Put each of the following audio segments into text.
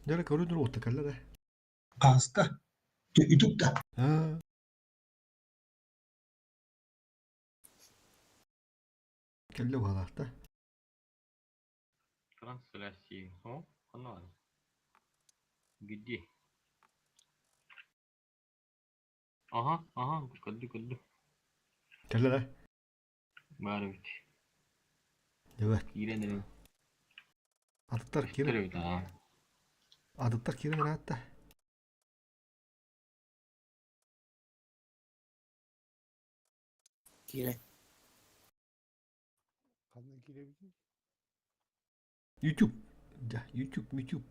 Dere körüdür otta kalla da. Kasta. YouTube'da. Ha. Kelle bağlattı. Трансляции. О, канал. Где? Ага, кадды. Kelle da. Барбит. Evet. Киренерин. Adıtlar kirin. Стрелит, а. Adıtlar kirin hatta. Kire. Kanına girebilir. YouTube. Да, YouTube.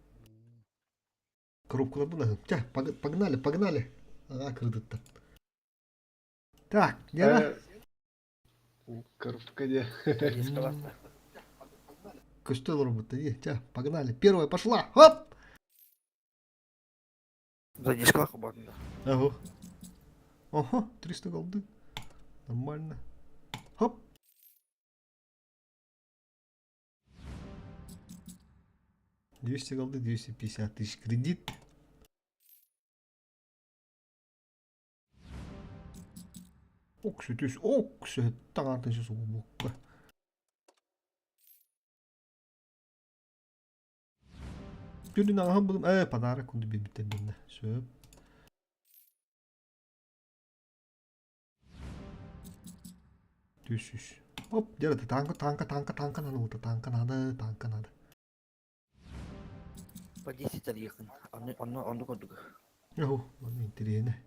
Коробку набула. Погнали. Ага, кредитта. Так, Дера. Коробка не. Костел робота. Погнали. Первая пошла. Хоп! За дисках банда. Ага. Ага, 300 голды. Нормально. Хоп. $200 голды, 250 тысяч кредит. Оксу, таңатын шесу бұққа. Görün ağam buldum. Pazara kundu bir bitirdiğinde. Söp. Düşüş. Hop, diğer de tanka надо вот танка надо. По 10 тарихын. Onu koyduk. Yahu, lan indireyene.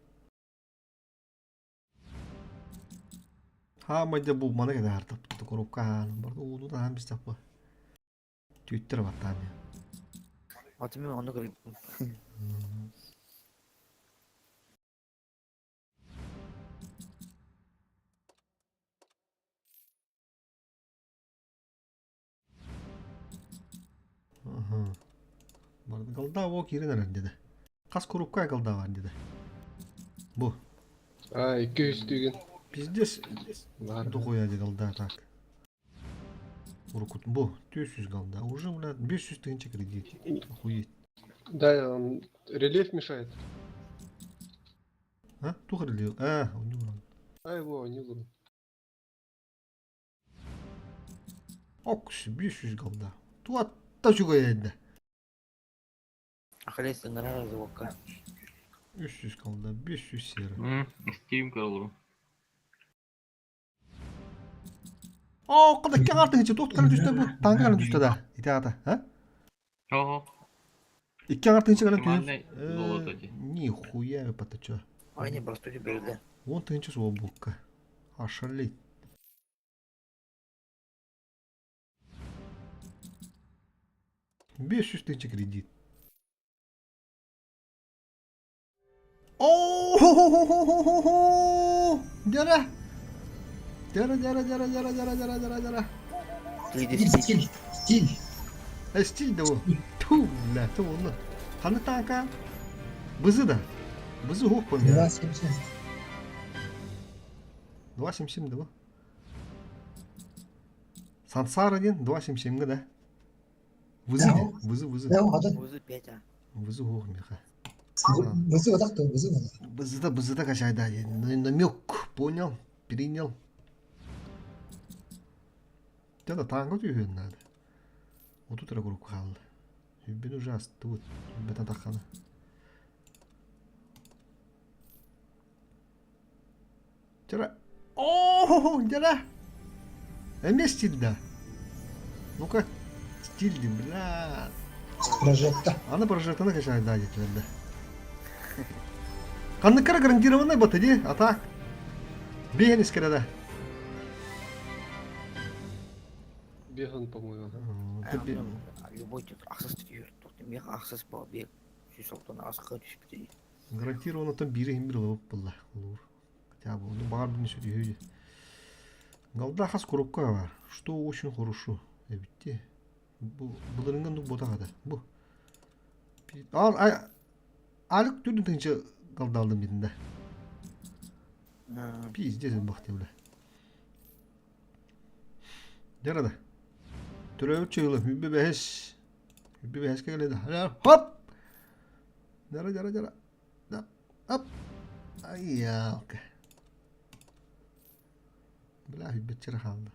Ha, madde bu bana kadar artık korupkan. Barda onu da hem istapla. Twitter var tane. Atımı onu koyduk. Aha. Barda galda o kirin herhalde de. Kas korupkaya galda var dedi. Bu. 200 деген. Bizdes Var. Дохуяди galda так. Урукут. Bu. 400 galda. Уже, блядь, 500 тысяч кредит. Охуеть. Да, он рельеф мешает. Ha? Тухрили. Он не врал. А его не буду. Окс 500 galda. Tuatta şu koyaydı. Ахалес сыңгара завокка. 300 galda. 500 seri. Стрим калу. Aa, kadar kâr artık hiç. Tut kanı düştü bu. Tanka kanı düştü da. İtaata. Ha? Ого. İki artık hiç kanı Максимальный düştü. золото эти. Нихуя патачо. Айне простой берді. 10 тысяч свободка. Ошалеть. $500 тысяч кредит. Ооо! Дяра! Дяра. Клейді Стиль. Стиль. Стиль да о. Ту, бля, ту onu. Kanı tanka. Bızı da. Bızı hoppa ya. 270. 270 да bu. Сансара ден 270 да. Vızı Ya de. o- Vızı. Ya o adam Өзі 5 а. Vızı hoğum ya. Вызы вот так-то, вызы вот так. Бызы да качайда. Намек. Понял. Принял. Ya da tango diyor надо. Отут рагур kaldı. Hübbin ужас. Тут. Hübbeten takkanı. Дяра. О, дяра. Эмес стильда. Ну-ка. Стильди, бля. Прожекта. Аны прожектаны качайда жетверді. Канныкара гарантированный бот иди. Атак. Бейген искереді. Бехан, по-моему. Любой тут ақсыз түтер. Тоқтым бек ақсыз ба бек. Сүйсоқтан асыққа түсіп дейді. Гарантированно там бири хим бир лоп булла. Улур. Хотя бы ну бар бин сөйдü. Галда хас коробка бар. Что очень хорошо. Эбитти. Буларыңган дук бота када. Бу. Алык түрдүн тынчы галда алдым биринде. Пиздец бак деп эле. Жарада. Төрөбү чыгылы. Хүббе бехес келеді. Хоп! Jara. Up. Ya, oke. Belah hibet cerah halda.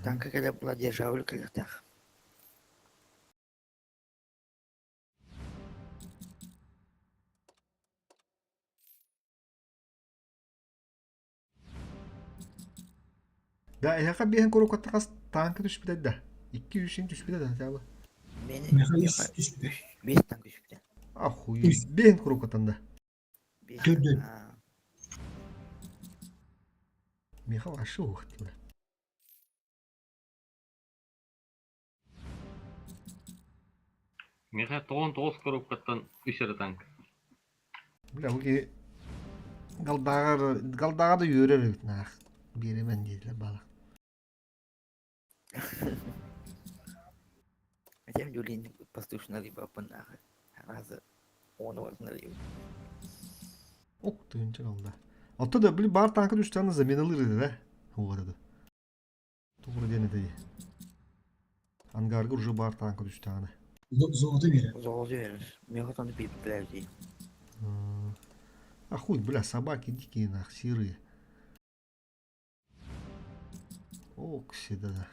Танка когда была державлю когда-то. Да, я как биhen koru kattakas tanka düşmedi de. 200'in düşmedi de tabi. Beni Меха yaha үш түспүдө. 5 танк düşüptü. Ahuy. Üç. Bihen koru katanda. 5 Dördün. tank. Miha aşı uğut bile. Меха 9 коробкаттан 3 танк. Bile bu ki galdağa da yürür nah. Biremen değil bala. Хотя Юлин послушно либо панах. Раза onu vardı lибо. Ok duyunca kaldı. Hatta da bir bar tanka düştüğünde zemin alır dedi. O arada. Doğru denedi. Angarga уже бар tanka düştüğünde. Золото бере. Золото verir. Мехотаны пипитлер değil. А хуй, бля, собаки дикие нах, серые. Ок, сюда.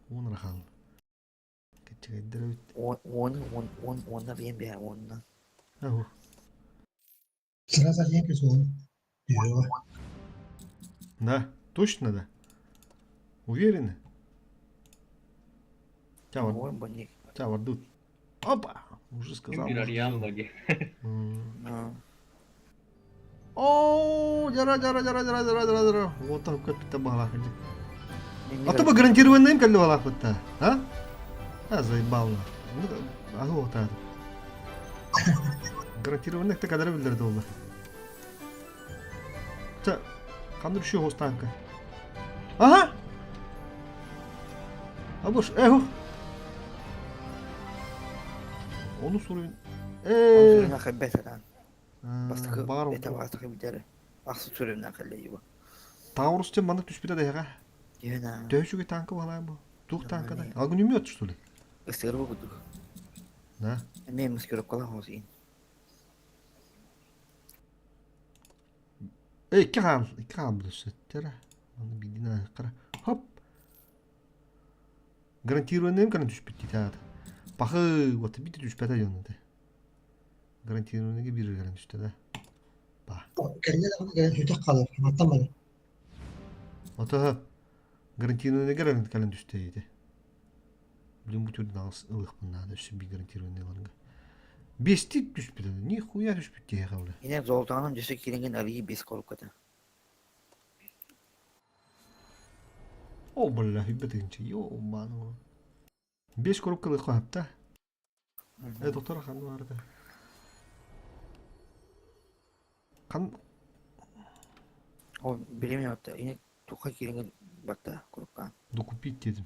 Он рахал. Качай дровит. Onunla ben bir onunla. Ау. Сразу еңке золото. Йо. Да, точно да. Уверены? Чавар, Ой, банник. чавар тут. Опа! Уже сказал. Bir может, arayan сделал. bagi. О, жара. Вот так как ты балах. А то бы гарантированным калли балах вот та. А, заебал на. А вот так. Гарантированных ты kadar bildirdi oldu. Ta, kandı düşüyor host tanka. Aha! Abuş, Onu sorayım. Sürümden kaybet adam. Bastıkı Бар ete bastıkı biter. Aksı sürümden kaybet bu. Таурус тем мандык түспеде даяга. Yöna. Дөөшүгө танкы балай бу. Тух танка да. Нормально. Алгы неме отчу что ли? Isırı bu bulduk. Да. Ben müskürüp kalan olsun. İki kal bu tere. Аны бидина кара. Хоп. Гарантированным кана түшпөт дейт. Бахы вот бит түшпөт жөнүндө. Гарантированныйга бир гарант түштө да. Ба. Кәргә дә генә үтә калыр. Атамады. Ата гарантированныйга гарант калан түштө дейт. Билим бу түрдүн алыс ылык мына өсү би гарантированныйларга. Бести түшпөт. Нихуя түшпөт дейт кабыл. Yine Zoltan'ın cüsü kiringin arıyı biz korup kadar. О, бля, хибетинчи. Ёбану. 5 коробкалык капта. Доктор хан барды. Қан O bilemiyor hatta. Yine tuka kiringin batta korup kan. докупить дедим.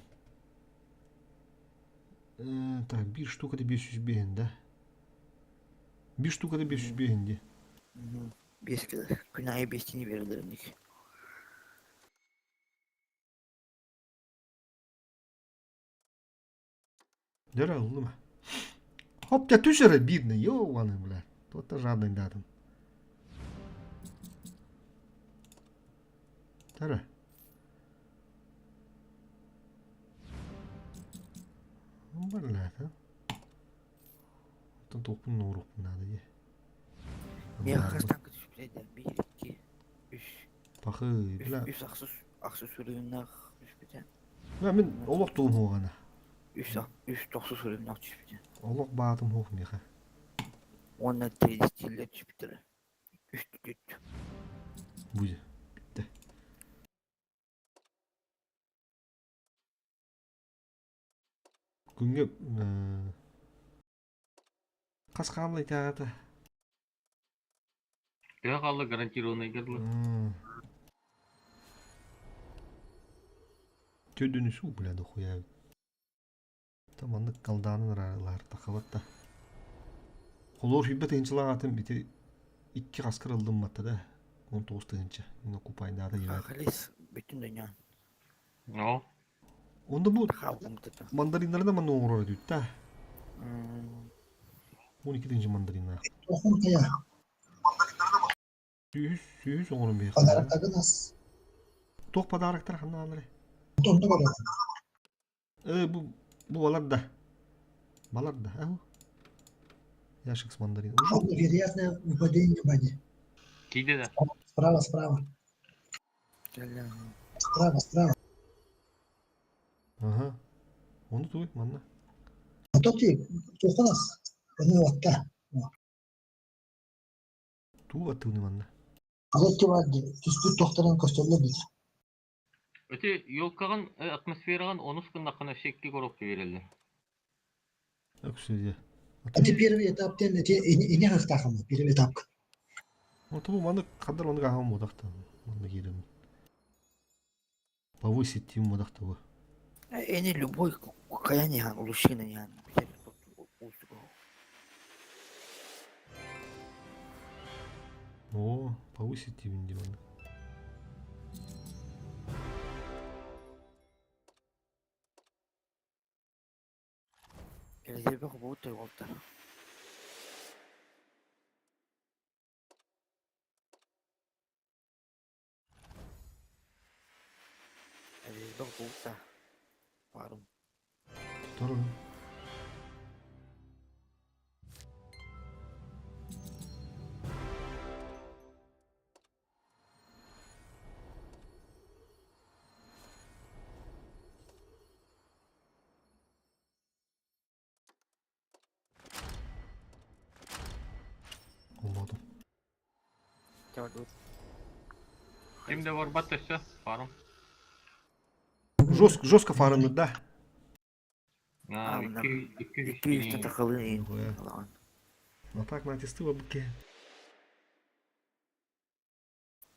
Так, bir штука да 500 бейін, да? Bir штука да 500 бейін, де. Biz kadar. Günahı bestini verirlerdik. Дера, улыма. Хоп, тебя тоже обидно, ёбаный, блядь. Тот-то жадный дадым. Дера. Блядь, а? Там топун нору надо, де. Ne yakastan kız şüphede. 1, 2, 3. Пахы, бля. 3 aksı sürümden şüphede. Мен олық туым оғана. 3 toksu sürümden şüphede. Олық батым оқ меха. Onunla tezistiller şüphede. 3 tüt. Буде. Бітті. Күнге қас қабыл айтағаты. Ya kaldı garantированный гырлы. Төдүнүсү, бля, дохуя. Таманды калданын райлар тақабатта. Колор хиббет инчилагатын бите 2 каскыр ылдым матта да. 19-тыгынча. Мына купайында да ебет. Halis bütün dünya. No. Онда бу Halkım tuttu. мандаринларда мана оңрор дүйт да. 12-nji mandarina. Okun kaya. Süyüs oğlum bir. Padarak takı nas. Tok padaraktar hanna alır. Tonda böyle. Bu balar da. Ящик мандарин. Уже Çok вероятно выпадение бади. Kiydi de. Справа, справа. Gel lan. Справа, справа. Ага. Onu туй манна. А то ты, окун нас. Onu vatta. Ту атуны манна. Alette vardı. Tüstü doktorun kostolu bir. Öte yolkagan atmosferagan onus kındakına şekli korup verildi. Öksüzü. Это первый этап, не хахтахам. Первый этап. Ото bu mandı kadar onu kaham modakta. Mandı girim. Повысить тим modakta bu. Eni любой кая не хан, улушина не хан. О, повысить тим indi mandı. Elzebe kubutu oldu. Elzebe kubutu. Varım. Tutar onu. Olmadı. Çabuk. Şimdi var batışa farım. Жестко фарынды да. Ha, Anladım. 200 200'te takılı iyi. Koya. Lan. А так натисты бабки.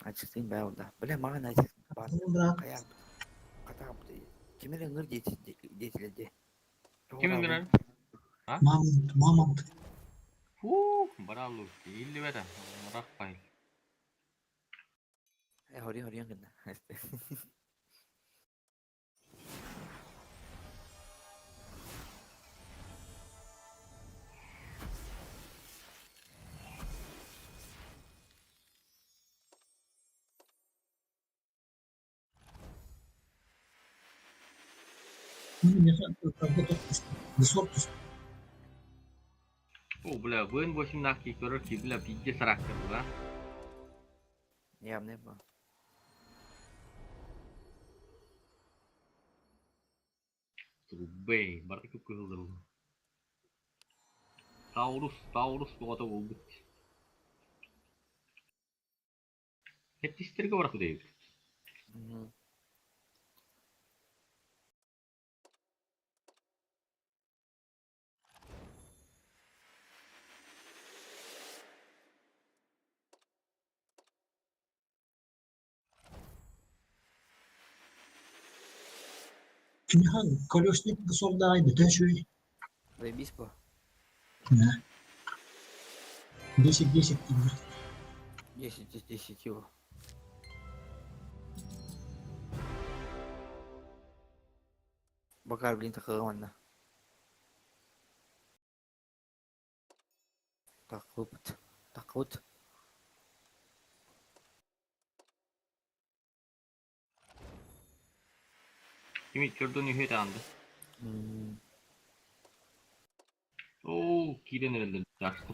Açıklayayım ben orada. Böyle mağın açık. Bak. Bunu bırak. Kayak. Kata yaptı. Kimin ngır geçildi. Kimin girer? Mamam. Bravo. İlli veren. Rak payı. Hori yanında. Высок тüstü. Bula bugün başımdaki görür ki bula bilgi saraktır bula. Ne bu? Bey, berarti kekehildir. Taurus bu kata bu. Hetistirge bırakı değil. Тюнхан, колесник солдайdı. Да şöyle. Zajebiś bu. Ne? Değişik gibi. 10 его. Bakar bilin takılı bana. Takut. Kimi gördüğün ühüde andı. Kire nerede açtı.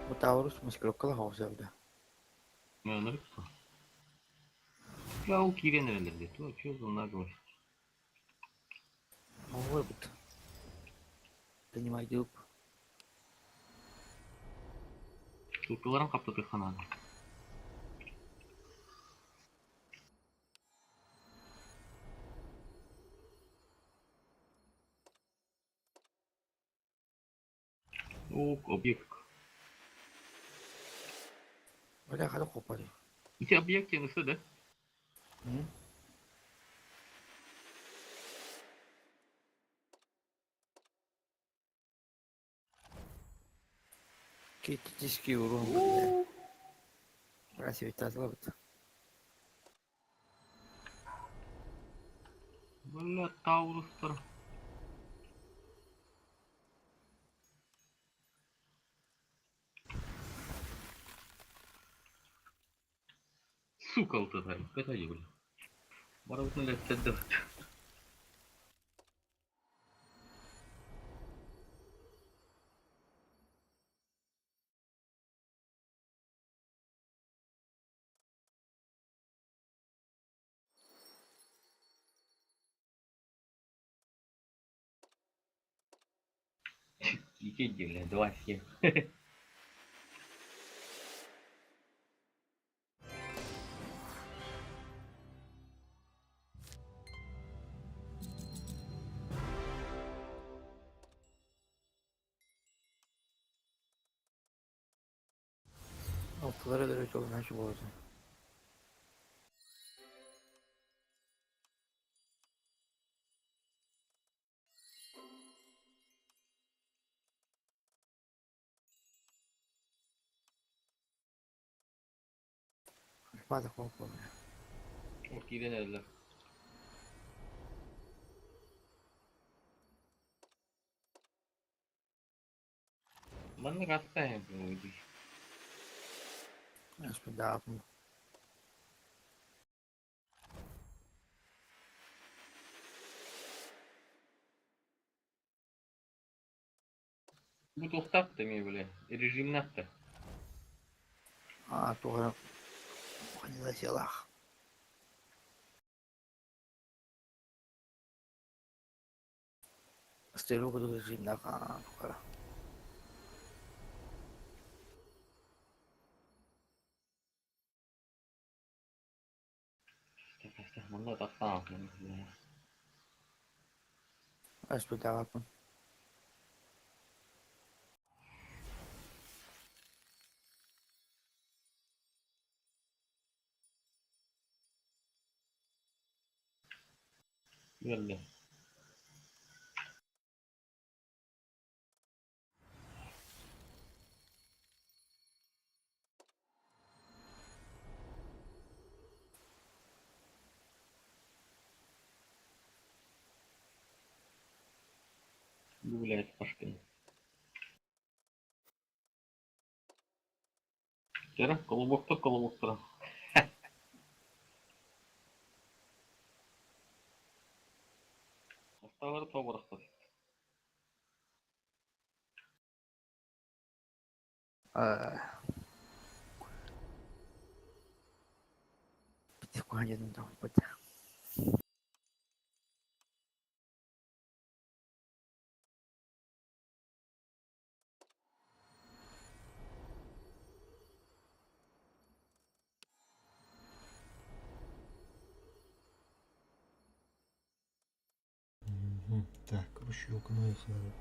Bu Taurus masih lokal hausa udah. Ne onları kısa. Ya kire nerede? Tu açıyoruz onlar da var. Mau but. Принимай дюб. Tutkuların kaplı kanadı. Obyekt. Udah kalau kopar. İki obyekt yang ısı da. Критический урон. Красивый азалабыт. Böyle Taurus'tur. Сука, вот это, это Юля. Барабан лепсет. Иди, Юля, 2-7. Altılara göre çok nasıl oldu. Hadi korkma. Orkiden eller. Bana gasta yapıyor. Nasıl daha mı? Bu to'xtab mı böyle? Rejim nattı. А, тоже. Не на селах. Стрелу буду жить на канал. Kasta bana da sağ olun. Nasıl daha mı? Böyle. Гуляет пошли. Кері колобоктор. Осталары тобырықты. Bitip koyacağım tamam bıçak. Так, короче, елка наехала.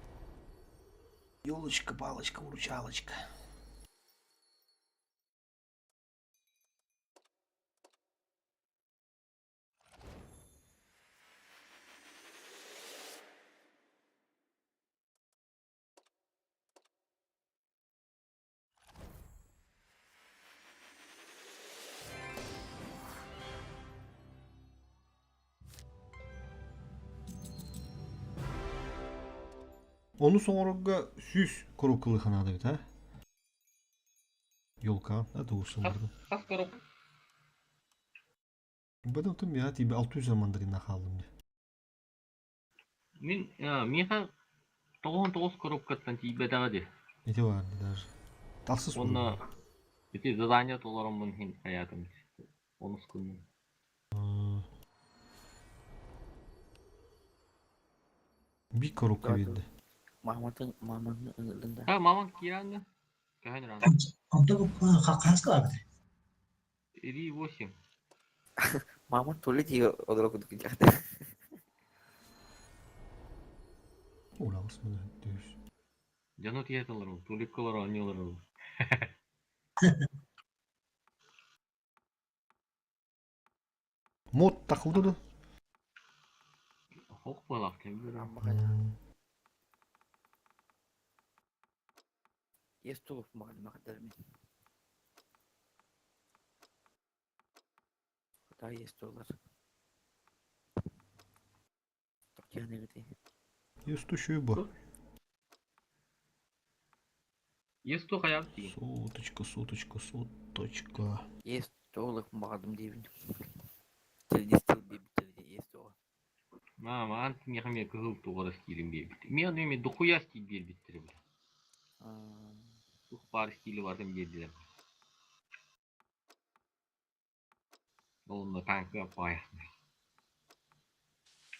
Елочка, палочка, вручалочка. Onu sonra süs korokulu kanada bit ha. Yolka, da doğuşsun burada. Kas korup. Badam tüm ya, tibi 600 zamandır inna kaldım diye. Мен тоғыз коробкаттан тибедаға де. Neti vardı der. Talsız Оны korokulu. бите задание толарымын хин хаятым. Оны скылмын. Bir korokku Zaten- bildi. Mahmut'un ыңылында. Ha маман киранды. Кәһен ран. Антон хас кылабыт. Ири 8. Mahmut tulis juga odol kudu kerja. Ulan kısmını düz. Жано тиятылар, туликкалар, аньялар. Mod takıldı da. Хок балақ тембер. Есть тулуп маған мақадармен. Да, есть доллар. Туркияны где? Юсту шуйба. Есто хаяк дейін. Соточка, соточка, соточка. Есть доллар мағадым деймін. Тілде стил бейбіттерде есть доллар. Маған тіңеқіме кығыл туғыры стилін бербітті. Мен өме дұқуя стил бербіттірі білі. Дұқ бар стилі бардым берділер. Олында танкы баяқны.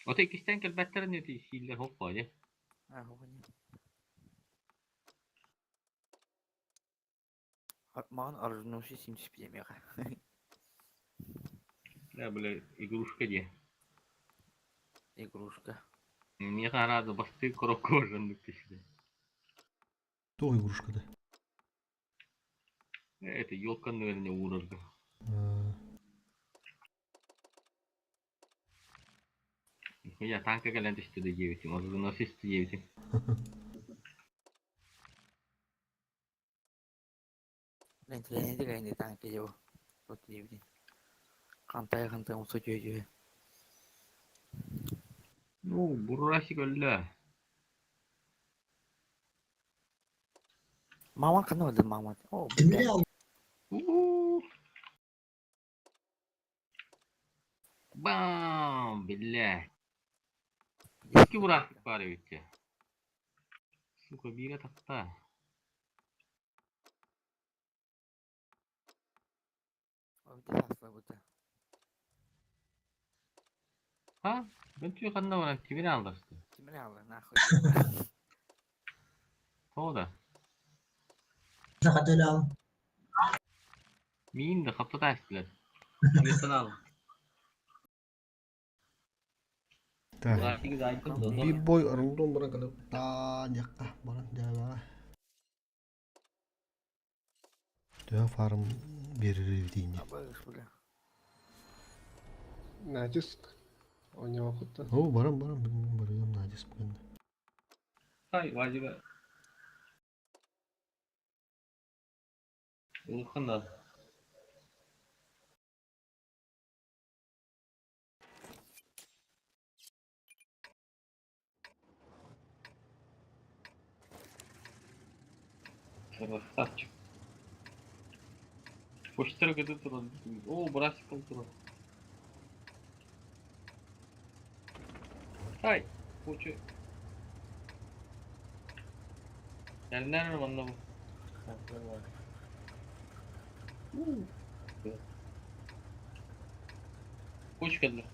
Ота ikisten kelbetlerin öte stiller hoppa ya. Оғыне. Маған оружие 75 мега. Ya böyle игрушка diye. Игрушка. Мне рада басты крокожанlık işte. То игрушка, да. Это елканın önüne uğrardı. Я танка geldi işte de yevitim. O zaman nasıl işte yevitim. Ленте дегенде танки жау. Вот дейбін. Қантай ұмсы жөй. Ну, burası öyle. Мамат қандай oldu Мамат? О, Demiri al. Bam, billah. Eski bıraktık bari bitti. Suka bire taktı. Ha? Ben tüy kanına varan timini aldaştı. Timini aldı, nahıy. O da. Sakatı al. Min de kapta da istiler. Neden al? Так. Ulaşık zayıfın da. Bir boy arındon bana kadar tanjakka bana jaba. Döä farm verir deyince. Абайғыш бұлі. Натиск. У него охота. О, барам барам надис бugün. Hay vacıga. Ulkan da. Красавчик. Почтер где туран. О, брасик туран. Hay. Koçu. Geldiler mi bana bu? Koç geldi.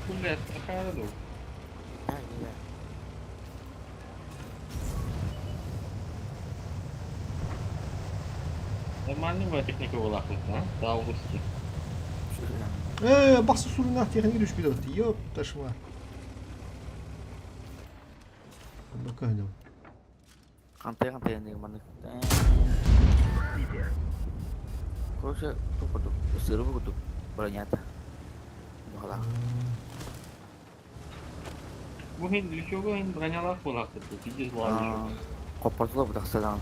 Kullet, akara da. Нормально в технике была да? Да, августе. Bası suruna texnik düşüp gidiyor. Yok taşıma. Bakalım. Қантай ендегі маны. Короче, тупо сырбы күтіп бронята. Бағала. Bu hindi düşüyor, hindi branyalar kulakta. Pidez var düşüyor. Қопартылы бұдақсадан.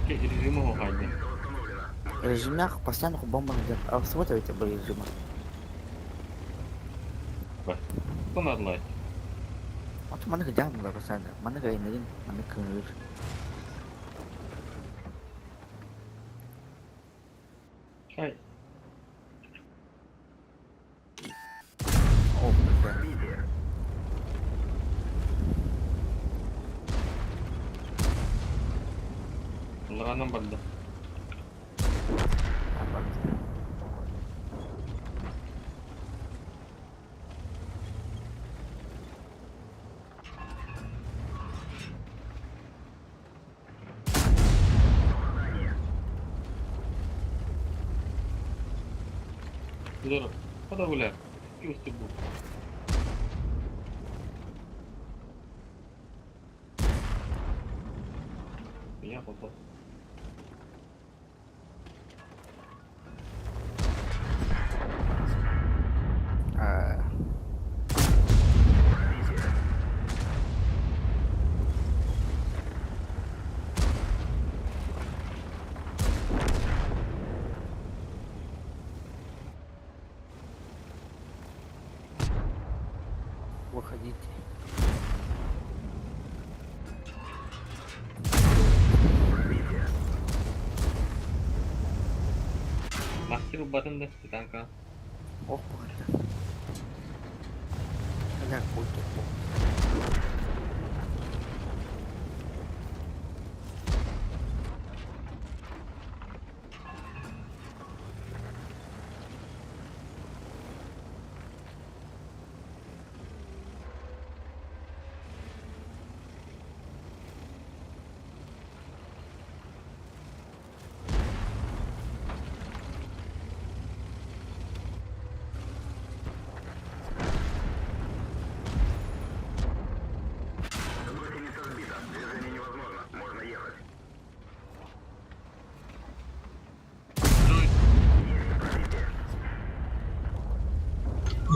Режимы уходи. Режимнях постоянно бомба идет. А смотрите были режимы. Bu надо. Вот маны гыдян было постоянно. Маны гайнерин, маны кыңыр. Чай. О, блин. Лаганом барды. Здорово. Куда гуляем? И успех будет. колдо. А, выходите. Мастер батында танка. Ох, погоди. Когда будет?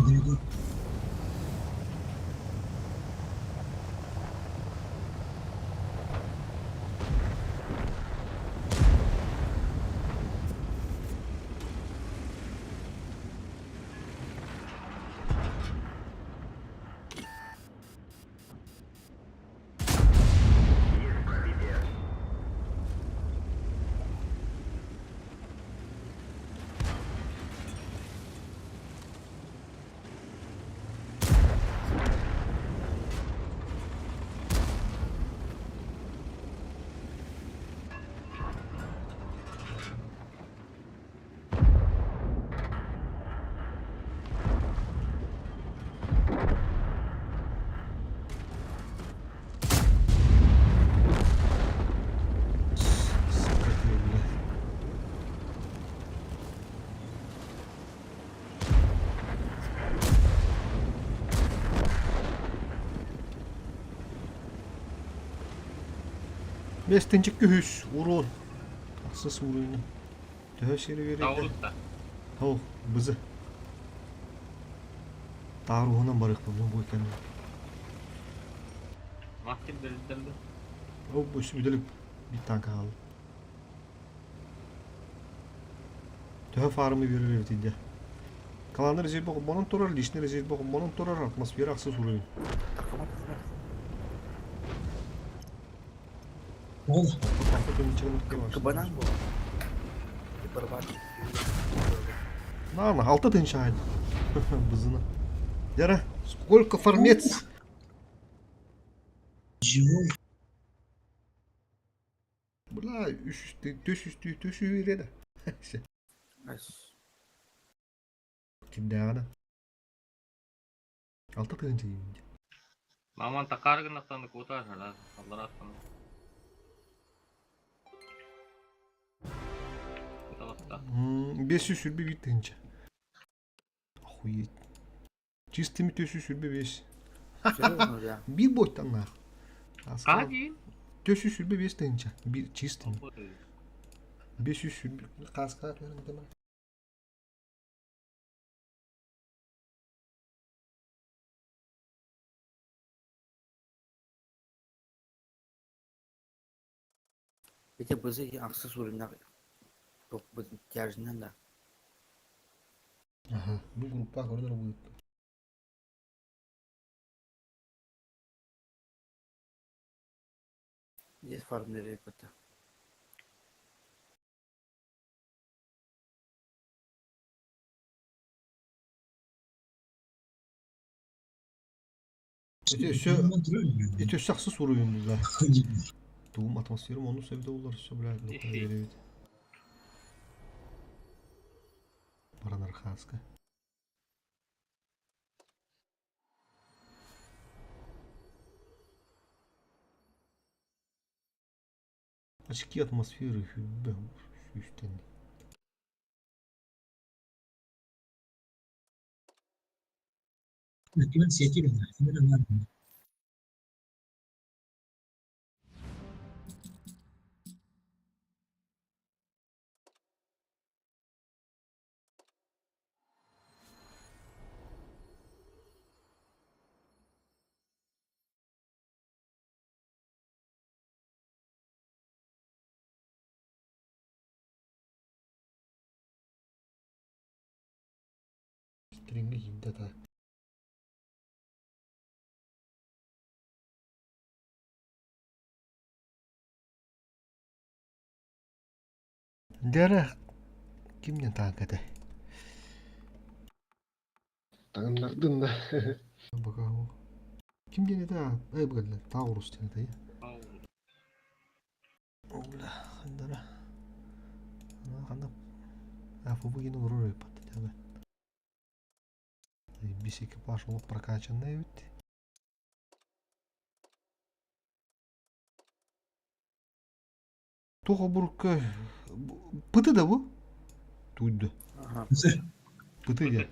Иду. Sıkıntı bile. Bestinci gühüs, urun. Taksız urunu. Döş yeri verildi. Тауруста. Hov, bızı. Daha ruhundan barık buldum bu ülkenin. Мастер берилдерди. O bu üstüdülük bir tank aldı. Töhe farmı verir evdiydi. Kalanlar rezil bakıp bunun torar, lişne rezil bakıp bunun torar, atmosferi aksız uruyun. Takımат. Ne oldu? Tankta dönü çıkınlık var. Кабанан был. Ты барбат. Ладно, altı tın şahit. Bızını. Yara, сколько farmец? Живой. Bula, üst üstü yürüyor da. Kindağına. Altı tın şahit. Маман такаргын аттанды кутар хала. Аллар аттанды. Куталаста. 500 sürbe bir tın şahit. Охуеть. Чистыми 500 sürbe 5. Серьезно, да. Bir boyuttan var. Кади? 500 sürbe 5 tın şahit. Bir çistim. 500 sürbe. Kaskar verin deme. Эти бызы ақсыз өлімнақ тоқ бызын тяжынан да. Aha, bu gruppa kadar boyutlu. Здесь фармный рекорд. Öte saksız vuruyum burada. Doğum atmosferim onu sevdi olur. Söyle evet. Paranar kaska. Açık atmosferi hübbe üstten. Kime seyirci kime de var. Kiringe yimde ta. Dere kimden tankade? Tağınlardın da. Bakalım. Kim dene de? Ay bakalım. Taurus dene de. Ola, handara. Handa. Афу бugün vurur yapatı tabi. Biz ekipaj olup прокачанный evet. Tokaburuk pıtı da bu. Duydu. Ага. Güzel. Pıtı ya.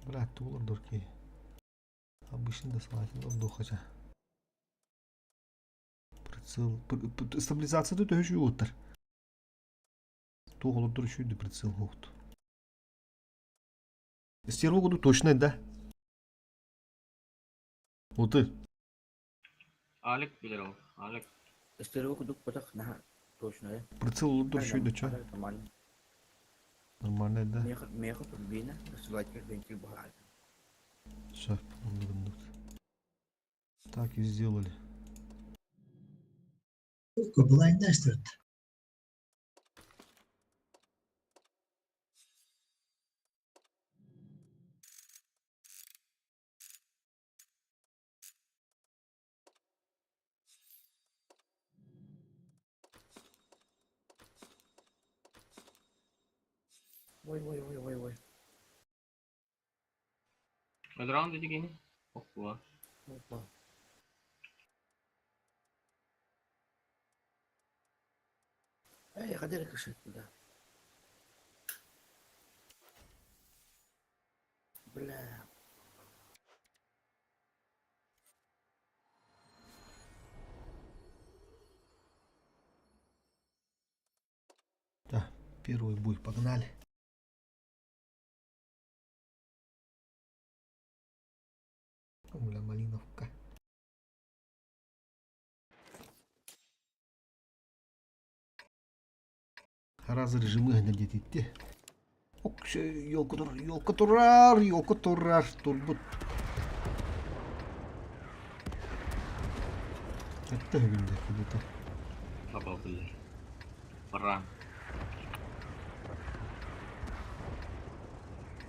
Bıraktı olurdur ki. Обычно sakin ol dokaca. Прицел. Стабилизацияда дöşü отыр. То olurdur şuydu прицел oldu. Стервогу точно да. Отыр. Alek bilir o. Alek. Стерео кудук поток на точно. Прицел olurdur şuydu çö. Нормально. Нормально да. Меха турбина, развиватель вентиль бахал. Все, anladım. Так и сделали. Kapılayın değiştirdi. Ой. Ödran dedi ki. Hoppa. Опа. Эй, ходи решить туда. Бля. Да, первый бой, погнали. Бля, малиновка. Раз режимы гнать идти. Ок, şey, yolka durar, turbut. Hatta günde kuduta. Baba bilir. Perang.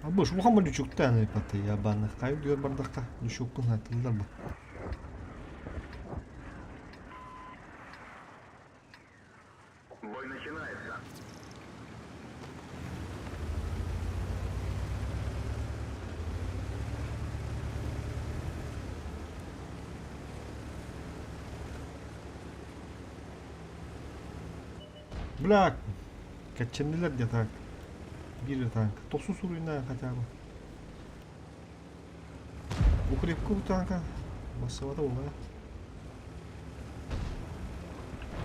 Abi şu Muhammed çok tane patı ya bana. Kayıp diyor bardakta. Düşük kun hatırlar mı? Bırak. Kaçındılar yatak. Bir tank. Tosu suruyla kaçarım. Укрепку танка. Массовата ола.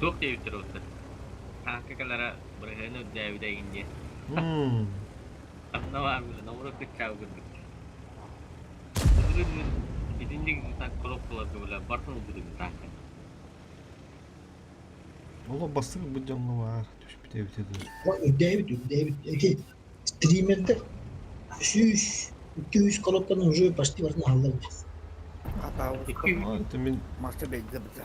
Çok diye bitir olsa. Tanka kalara bırakın devde ince. Ne var bile? Ne uğrak kıçağı gördük. İzinci gibi tank kolop kolop böyle. Barsın ucunu tanka. Ola bastık bu canlı var. Düşüp bitirdi. David. Ki streamer'de 200 kolopların ucu başlı varını halledeceğiz. Hata İki- Aa, demin Master bekle bize.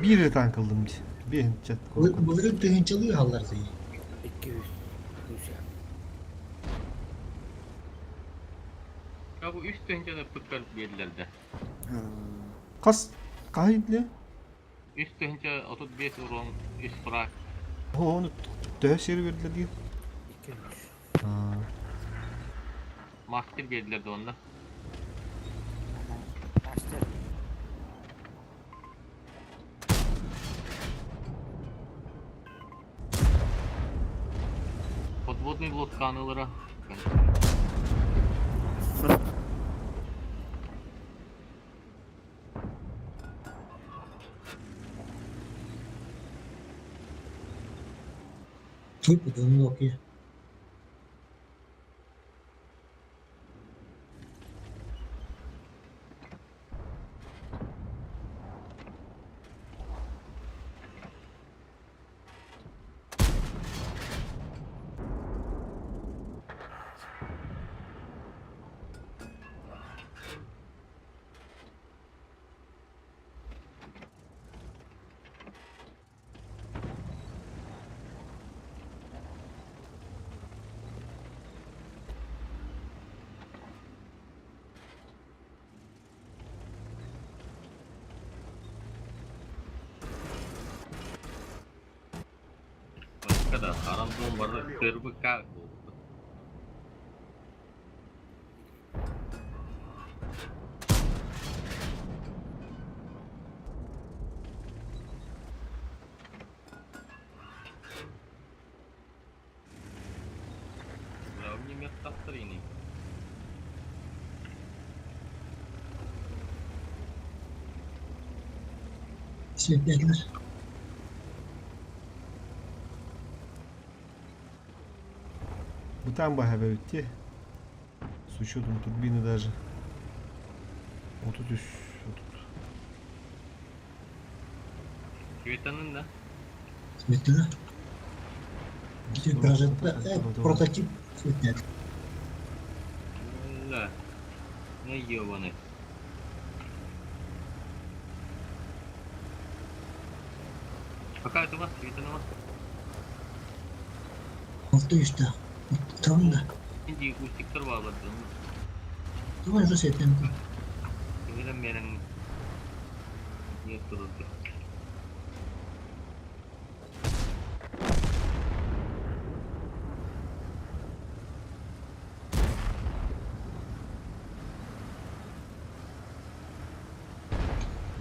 bir tank aldım. Bir chat korkun. Böyle düğün çalıyor hallar diye. 200. 200 ya. Ya bu üst önce de pıkkar verilerde. Kas kayıtlı. Üst önce 35 urun üst frak. Onu döş yeri verdiler diye. 200. Aa, Master verilerde onda. Master. Подводный блок каналlara. Çok bu durumu okuyor. Arandığım barda kırbık kağıt oldu. Bravo, nie miał taptrini. Svetlerler. Bu там бахаве өтте. С учетом турбины даже. Вот тут вот тут. Kvetanın da. Svetler. İşte projedə prototip svetler. Да. Ну ёбаный. Какая это у вас? Кветана у вас? 600'da. Tamam da. Şimdi устиктер bağladım. Tamam şu svetlerini. Kıvıdan benim niye dururdu?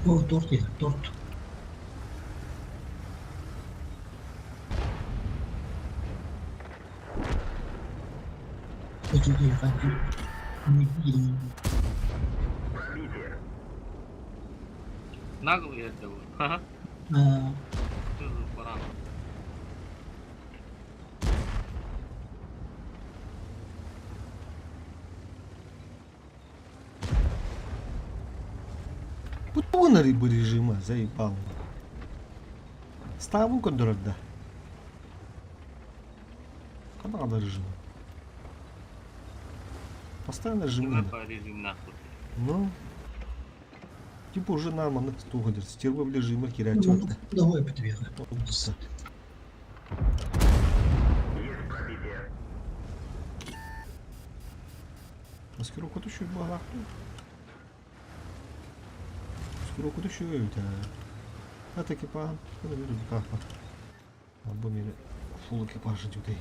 O 4 ya. 4. Çok iyi kanka. Ne bileyim. Наглый это был. Ха-ха. Aa, Что за баран? Бутоны рыбы режима заебал. Ставу контрольда. Когда надо режим? Постоянно режим. Кime надо. по режим нахуй? Ну. Типа уже нормально стугадер. Стерва в режиме кирять. bu da o yapıyor. Маскировку еще багато. Маскировку еще öyle. А так екіпаж. Не буду кафа. Або мені фул екіпаж людей.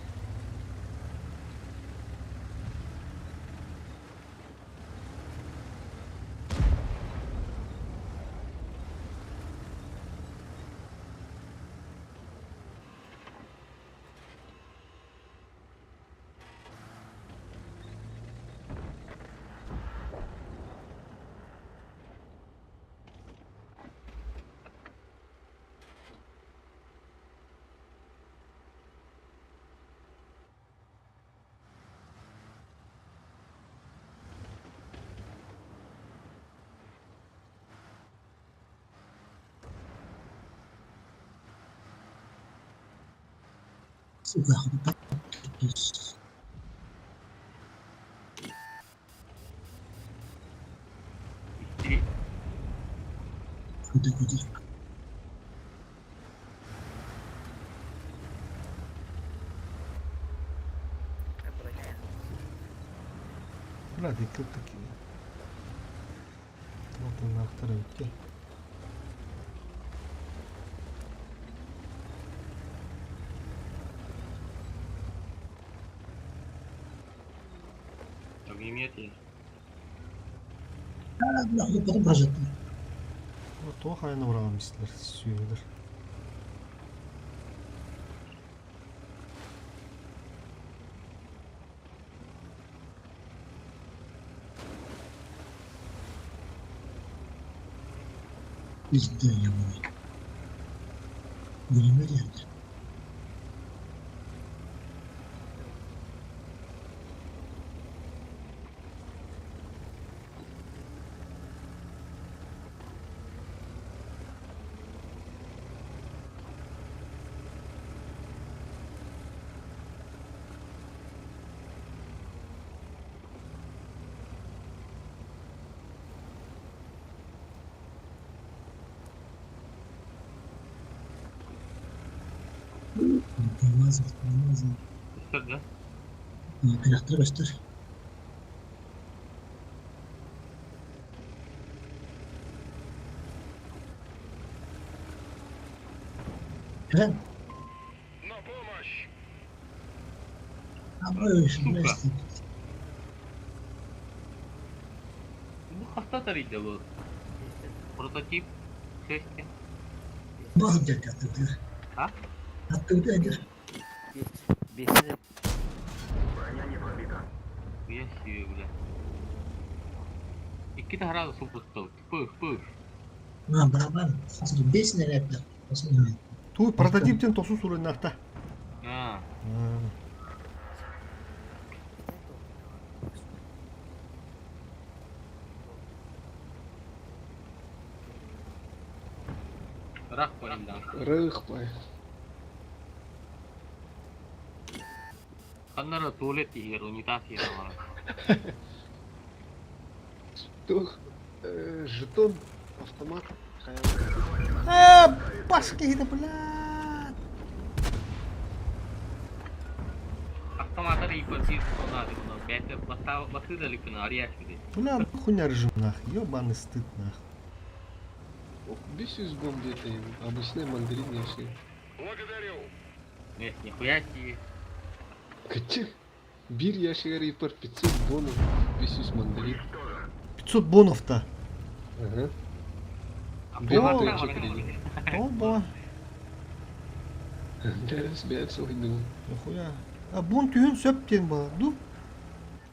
Silahını da İstiri. Kudu kudu. Бля, дикkat таки. Вот он на второй идти. Огнемет есть. Silahını потом прожектор. Вот то хайна врамистler suyudur. Bizde yamanı. Bölüme geldi. Olmaz, olmaz. Göster de. Plakları göster. Eren, На помощь! Сука. Bu hasta tarıydı bu. Prototip sesli. Bazı yaptırdı. Ha? Yaptırdı nedir? Бесі Bu yaşıyor bile. İki tane arada su tuttu. Pıh. Ha, beraber. Aslında 5 ne yaptı? Aslında ne? Ту прототиптен тосу сурынақта. Ha. Bırak bayımdan. Рыхпай. Kanlara tuvalet yer, unitas yer var. Тух. Жетон. Автомат. Башка еді, блядь. Автоматар ипотек сонады bunu. Бәті басы да ликіні арияш беді. Бля, хуйня режим нахуй, ёбаный стыд нахуй. Без из бомбы это обычный мандарин яши. Нет, нихуя себе. Качы. Bir яшигар ипар 500 бонов. Без из мандарин. 500 бонов-то. Ага. Автоматар О, var. Оба. Дәрес бәтс ойнау. Нихуя. А бон түйін сөптен ба, ду?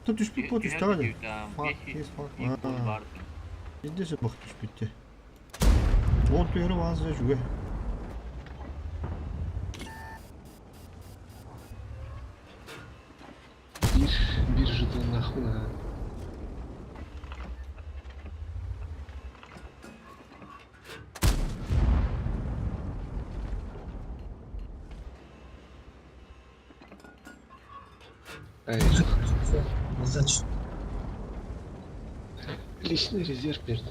Тут түспек по түстағады. Фак, кес фак. Ендесі бақ түспетте. Бон түйері вазы жүге. Bir жетон нахуй на. Ай, Достаточно. личный резерв перед.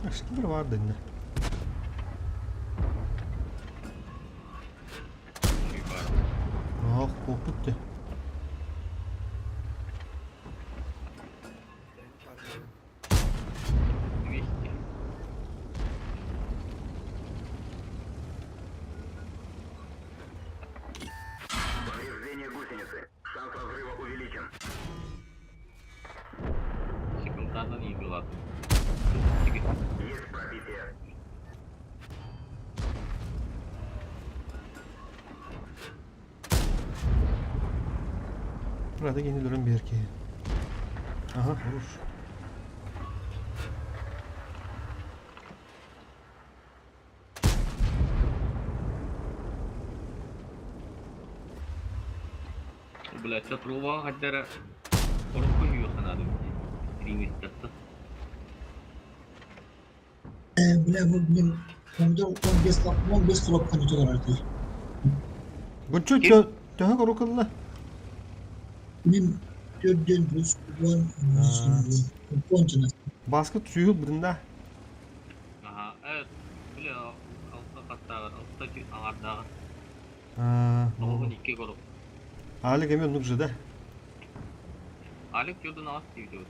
Aşkı bir vardı yine. Ah, korkuttu. Секунданdan iyi bir Burada yenilerin bir erkeği. Aha, vurur. Блядь, отрува хаддара. Коротко yiyor sanırım. Limitatta. Bile bu benim 15 kulak kanıtı var artık. Bunçu töhe korukalla. Benim 4'den plus kulağın Basket suyu bunda. Aha, evet. Bile altta katta var. Alttaki ağırda. Onun iki koruk. Hali gemi nuk da. Alik yoldan az gidiyor.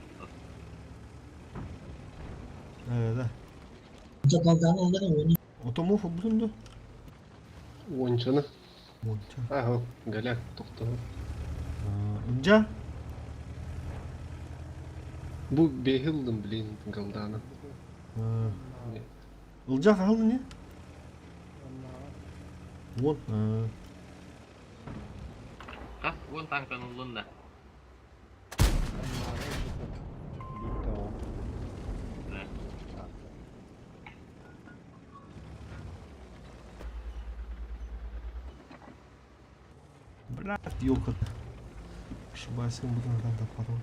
Evet. Çakaldan oldu ne oyunu? Otomu fubundu. Вончаны. Monça. Ага, галяк тоқтау. Inca. Bu behildim bilin galdаны. Ilca kaldı ne? Won. Kas, won tangkan ulun dah. Блядь, ёлка. Ошибаюсь, я буду надо подумать.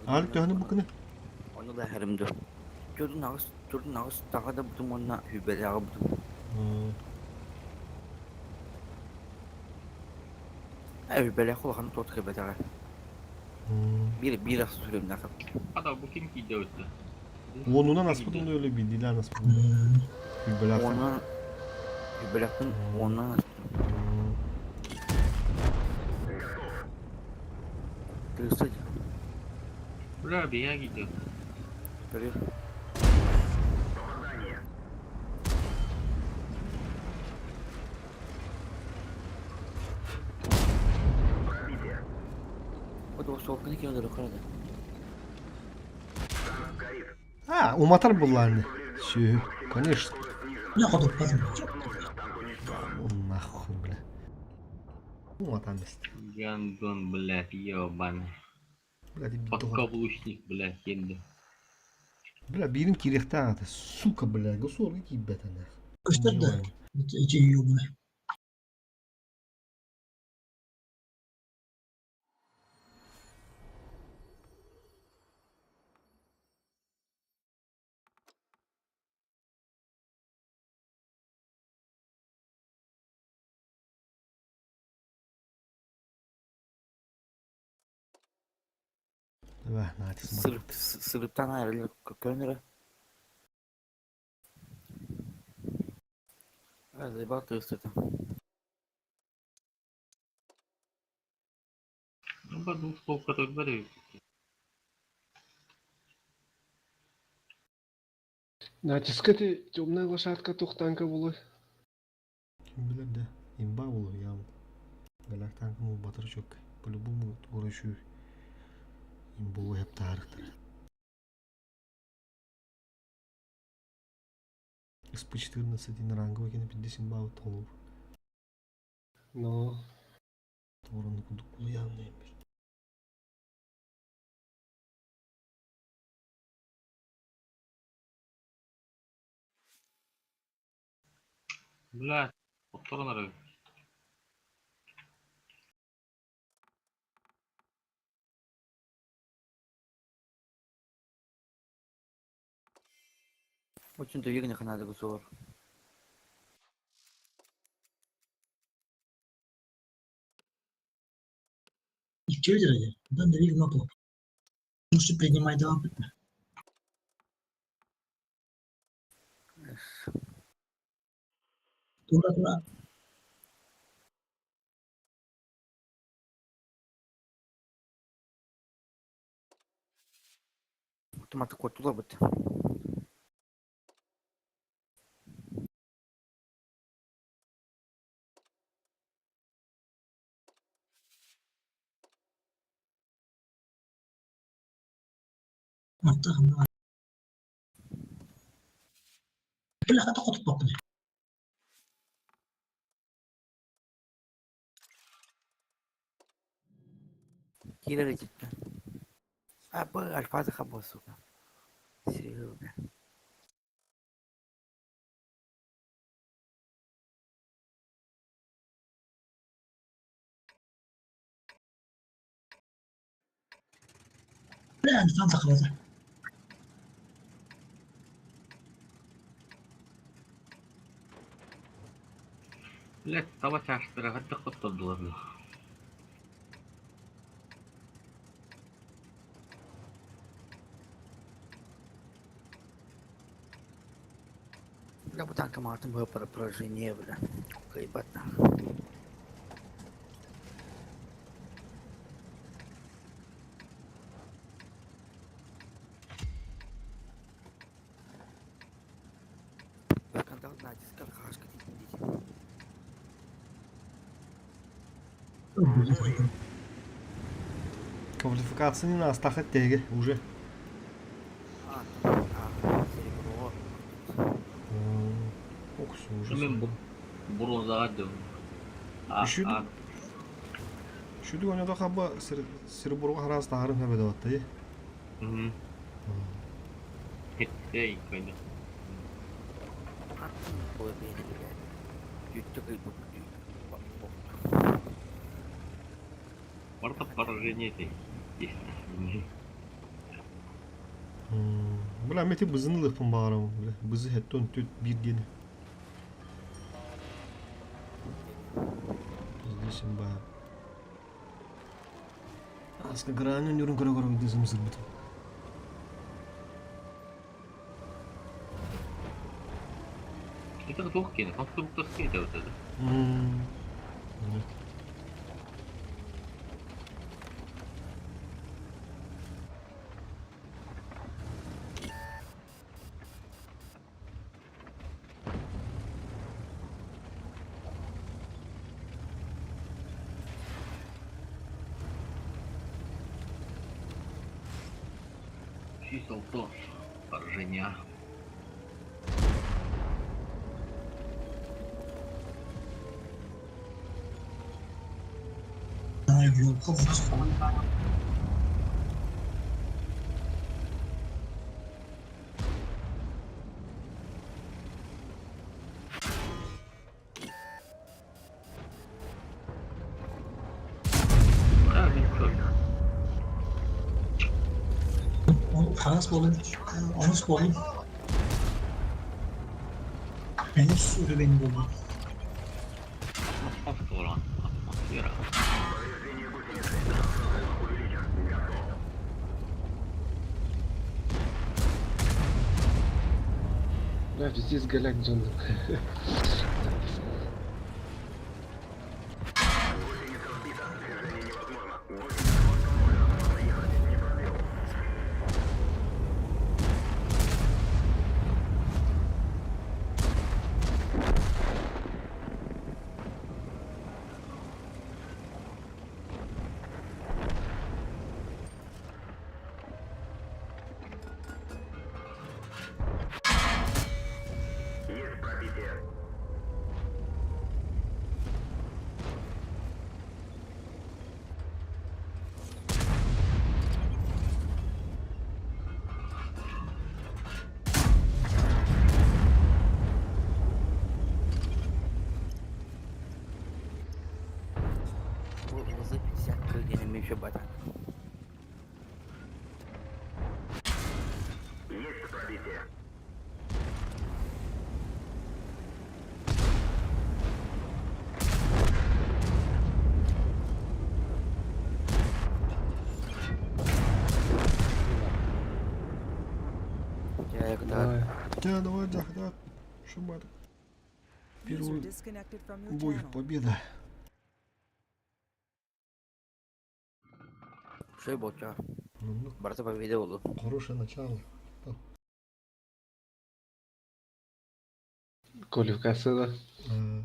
Alik döhünü bu kını. Onu da herimdi. Gördün ağız daha da butum onunla hübeli ağı butum. Hübeli ağı kulağını totuk hübeli ağı. Bir asıl sürüyorum nakap. Hatta bu kim ki dövdü? Onuna nasıl da öyle bildiler nasıl buldu. Gülbel Hakan. Ondan hübeli ağın ondan asıl. Kırısı Bula bir ya gidiyor. görüyor. O da o soğukunu ki olur yukarıda. Ha, umatar bunlarını. Şu, конечно. Ne kadar fazla. Nahun bile. Umatan işte. Jandun belah yaban. Bile bir Подкаблучник, бля, kendi. Bile birin kirihte ağadı. Suka bile. Gusur ki betene. Göster de. İçi yiyor bunu. Vah, natis mi? Sırıptan ayrılır görünür. Hadi bak gösterdim. Apa tuh stop kata gue. Натискати темная лошадка тухтанка булы. Kim bilir de. İmba olur ya. Galak tankı mı batır çok. Böyle bu mu uğraşıyor. İmba hep tarihtir. С 14 ранговый кені 50 бал толу. Но Торunu kuduk bulu yanlıymış. Бля, повторно. Очень то егнях надо гусор. İlk derece. Ben de bir mapı. Мужчина принимай два. Тура. Автоматы kurtulur bit. Hatta hamla. Bila kata kutup bakın. Kileri cidden. Abi alfazı kabosu. Sürüyor. Bila insan takılacak. Bля, tava çarştıra hatta kutladılar. Бля, bu tanka Martin böyle para поражение, бля. Кайбатно. Скандал натиска хашка дейді. Квалификация не на астахат теге уже. Серебро. Okusu уже. Hemen bu bronzağa dön. Üşüdüm. Şu oynadı haba Sırburgu haraz taharın hebe davatta ya. Hı. Hey, kaydı. Attım bu beni bile. Yüktü kıyıp. Orta поражение ты. Есть. Bula meti bızını lıfın bağıramı. Bızı hetton tüt bir gene. Bizdesin bağır. Aska granın yorun kara kara gidiyorsun mısır bütün. Это тухкин, конструкторский это вот это. Evet. Чисел то, поражение. Yol kavuruz falan. Да, никто. Onu paras olayım. Onu sorayım. Benim sürü beni buldu. Атмосфера. Атмосфера. Да, здесь голяк Джон. Bu hızlı pisyak köygenin meşe batak. Jaya kadar. Да, давай, да. Шумат. User Первый disconnected from your бой, channel. победа. Şey boça. Ну, Barça победа oldu. хорошее начало. Квалификацияда А,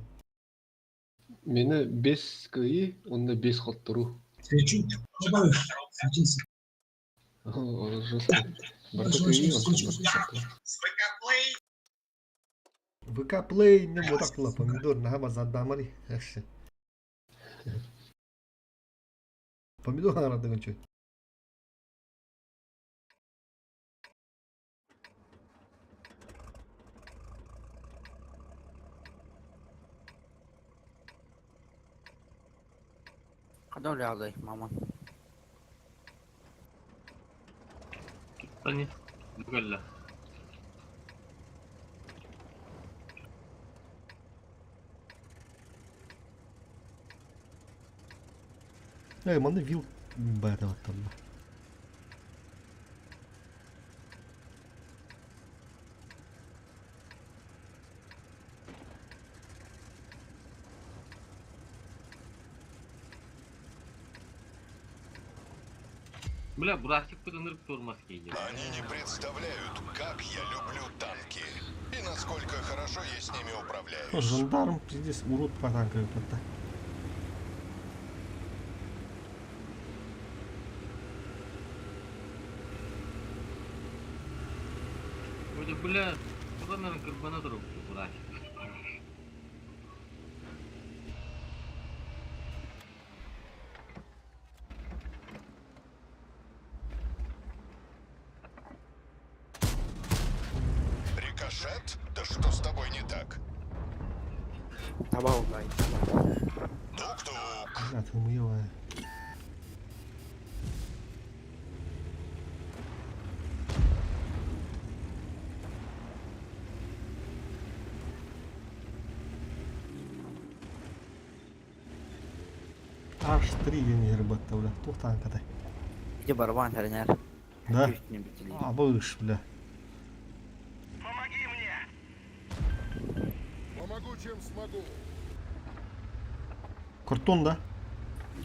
мені 5 кıyı, onda 5 қоттыру. Selçuk. Baba. Selçuk. Жестко. Барта кıyı, ВК Play не вот так было, помидор, на базар дамари. Помидор aradı önce. Kadar yağdı mama. Да нет, гalla. Маны вил бета вот там. Бля, Бурасик подонырк тормоз кейдер. Они не представляют, как я люблю танки. И насколько хорошо я с ними управляюсь. Жандарм здесь урод по танкам как-то. Вроде, бля, куда, наверное, карбонадор Бурасик. Рикошет? Да что с тобой не так? Taba oldu ay. Тук-тук. Atılmıyor ha. H3 yeni batta bula. To'xtan qada. İki barban teriner. Da. Üstüne bitireyim. Abış bula. Помогу, чем смогу. Kurtun da.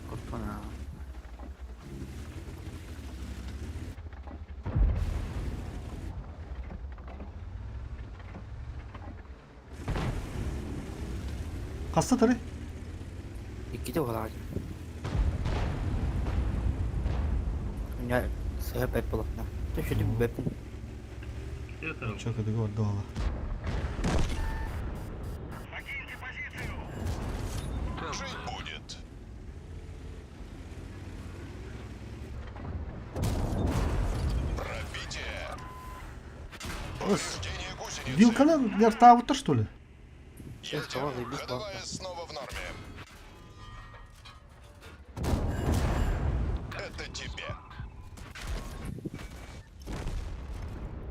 Kurtuna. Kasta tari. İki de olacak. Ya saya bep bulakna. Düşürdü bir bep. Все это Çok hadi orada ola. Жить будет. Пробитие. Повреждение гусеницы. Вилканы вертава отыр, что ли? Сейчас кого Едем. заебись Ходовая просто. снова в норме. Это тебе.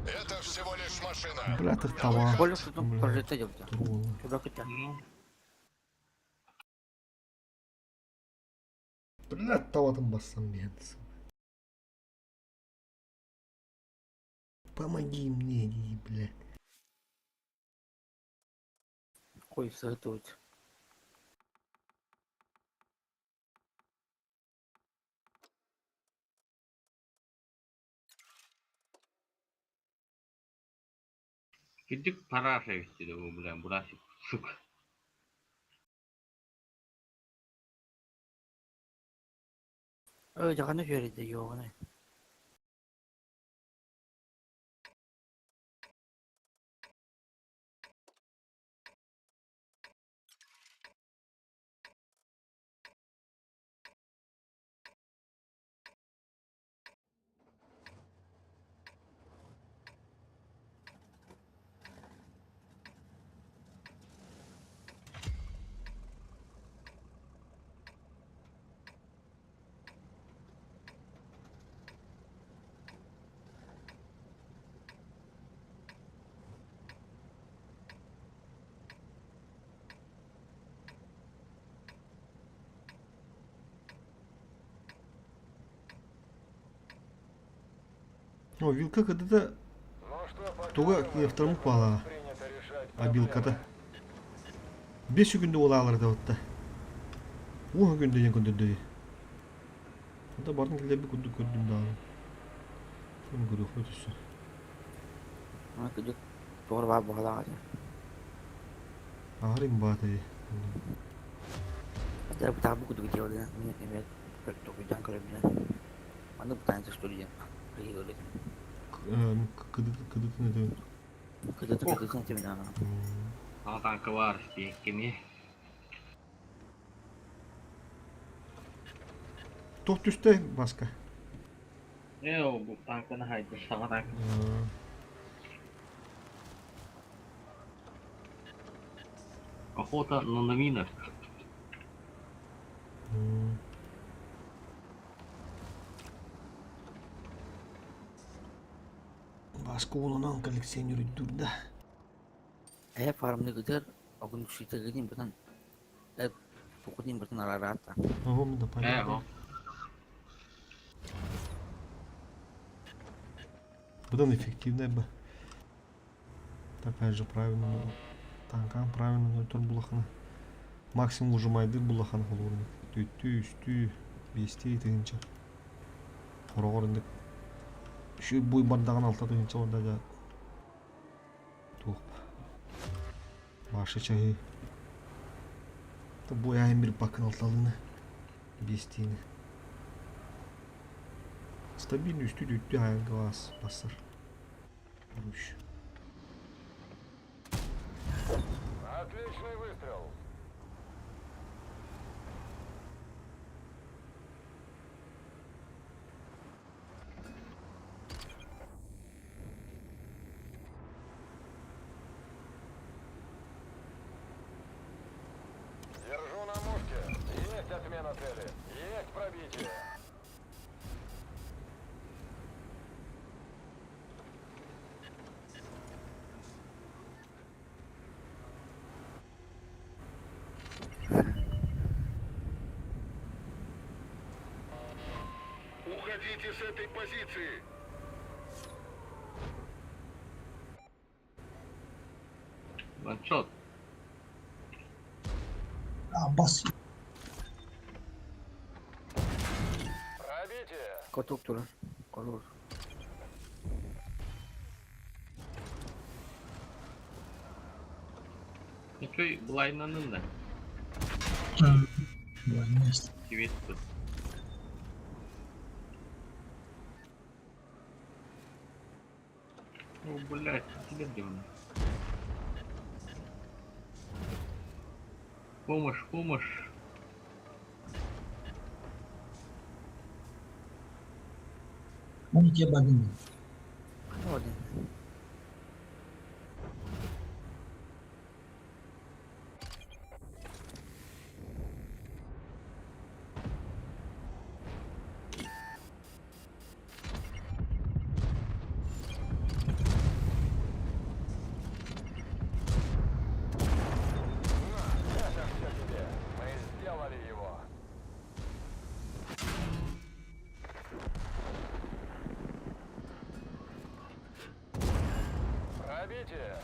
Это всего лишь машина. Бля, ты тава. Более что там Бля, прожито делать. троллы. Сюда хотя. Бля, тавадан бассам мен. Помоги мне, бля. Ой, соготовить. Gidip para sevişti de bu bilen burası sık. Öyle kanı şöyle de yok ne. О, вилка когда-то туга кыяктырмык бала. А вилкада. 5 günde ola alır da otta. 10 günde yan günde de. Da bardın kille bir günde gördüm da. Kim görüyor fotosu. Ama küçük doğru var bu kadar. Ağrım batı. Hatta bu tabu kudu gidiyor ya. Evet. Pek çok güzel kalabilir. Bana bu tane söyleyeceğim. İyi öyle. Kıdık ne diyor? Kıdıtın temine. Ama tankı var işte kimi. Toh düştü başka. Ne o bu tankını haydi sana tank. Охота на новинок. Başka onun kolleksiyon yürüdürdü. Eğer farmını gider, o gün şişte gideyim buradan. Hep okudayım buradan ara rahat da. Ага, да, понятно. Evo. Будан эффективная бы. Такая же правильно. Танкан правильно тур булахана. Максимум ужимайды булахана холурны. Төттү, үстү, бести тыгынча. Хорогорынды. Şu boy bardağın altı tыгынча orada da. Тух. Başı çayı. Da boyayın bir bakın altalığını. Bestiğini. Стабильный üstü düttü hayal gaz basır. Vuruş. Отличный выстрел. Держу на мушке. Есть отмена цели. Есть пробитие. Уходите с этой позиции! Ваншот. Бас. Пробитие! Котук турар. Колор. Köy Blayna'nın da Место. Киветті. О, блядь, тебе где он? Помощь, помощь. Он тебе богиня. Кто один? Это все тебе! Мы сделали его! Пробитие!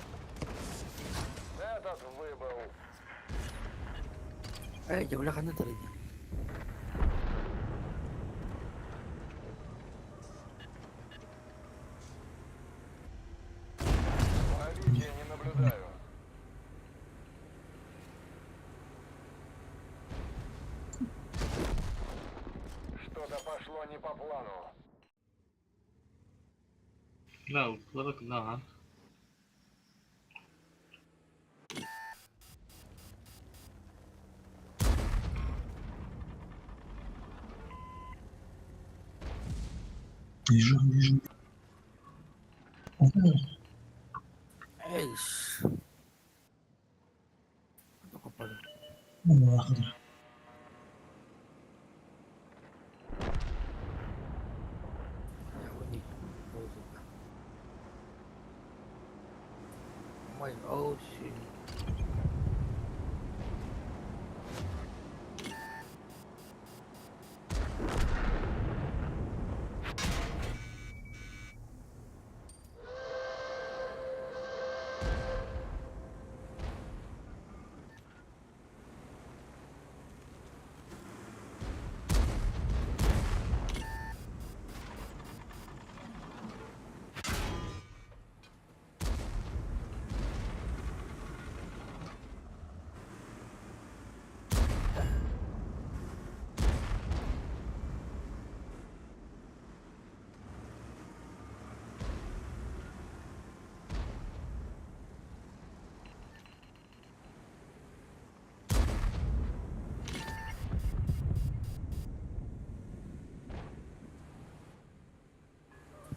Этот выбыл! Jauh kan tadi. Пробития не наблюдаю. Что-то пошло не по плану. La uçlara kılahan. Вижу. Eish. Кто попали? Нахуй. Я уник. Мой, оу, shit.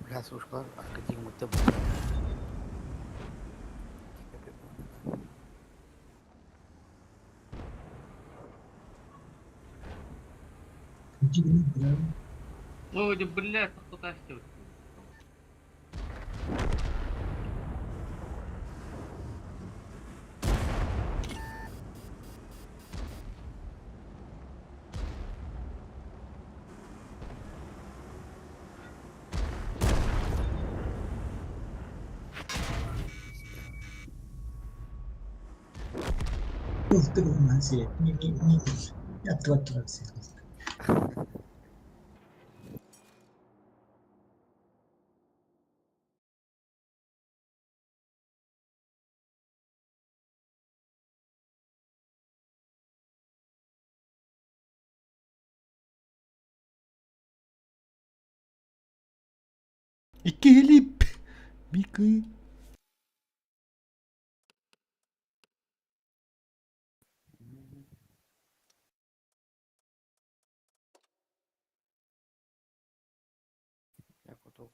Бля, слушай, аркадик мы тебе. Ой, да блядь, кто-то остёт. Ты насилие. Не. Я отвлекся. İkilip bir kıy. Я котук.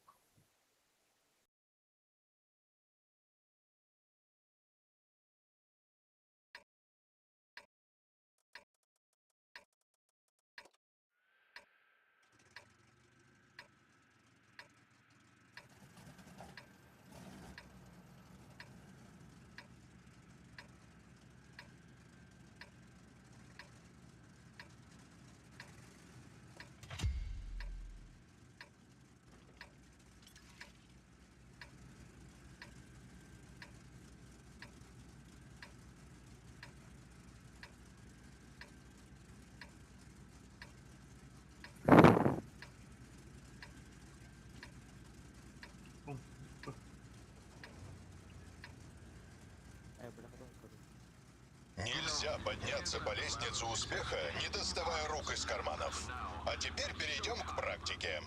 Нельзя подняться по лестнице успеха, не доставая рук из карманов. А теперь перейдем к практике.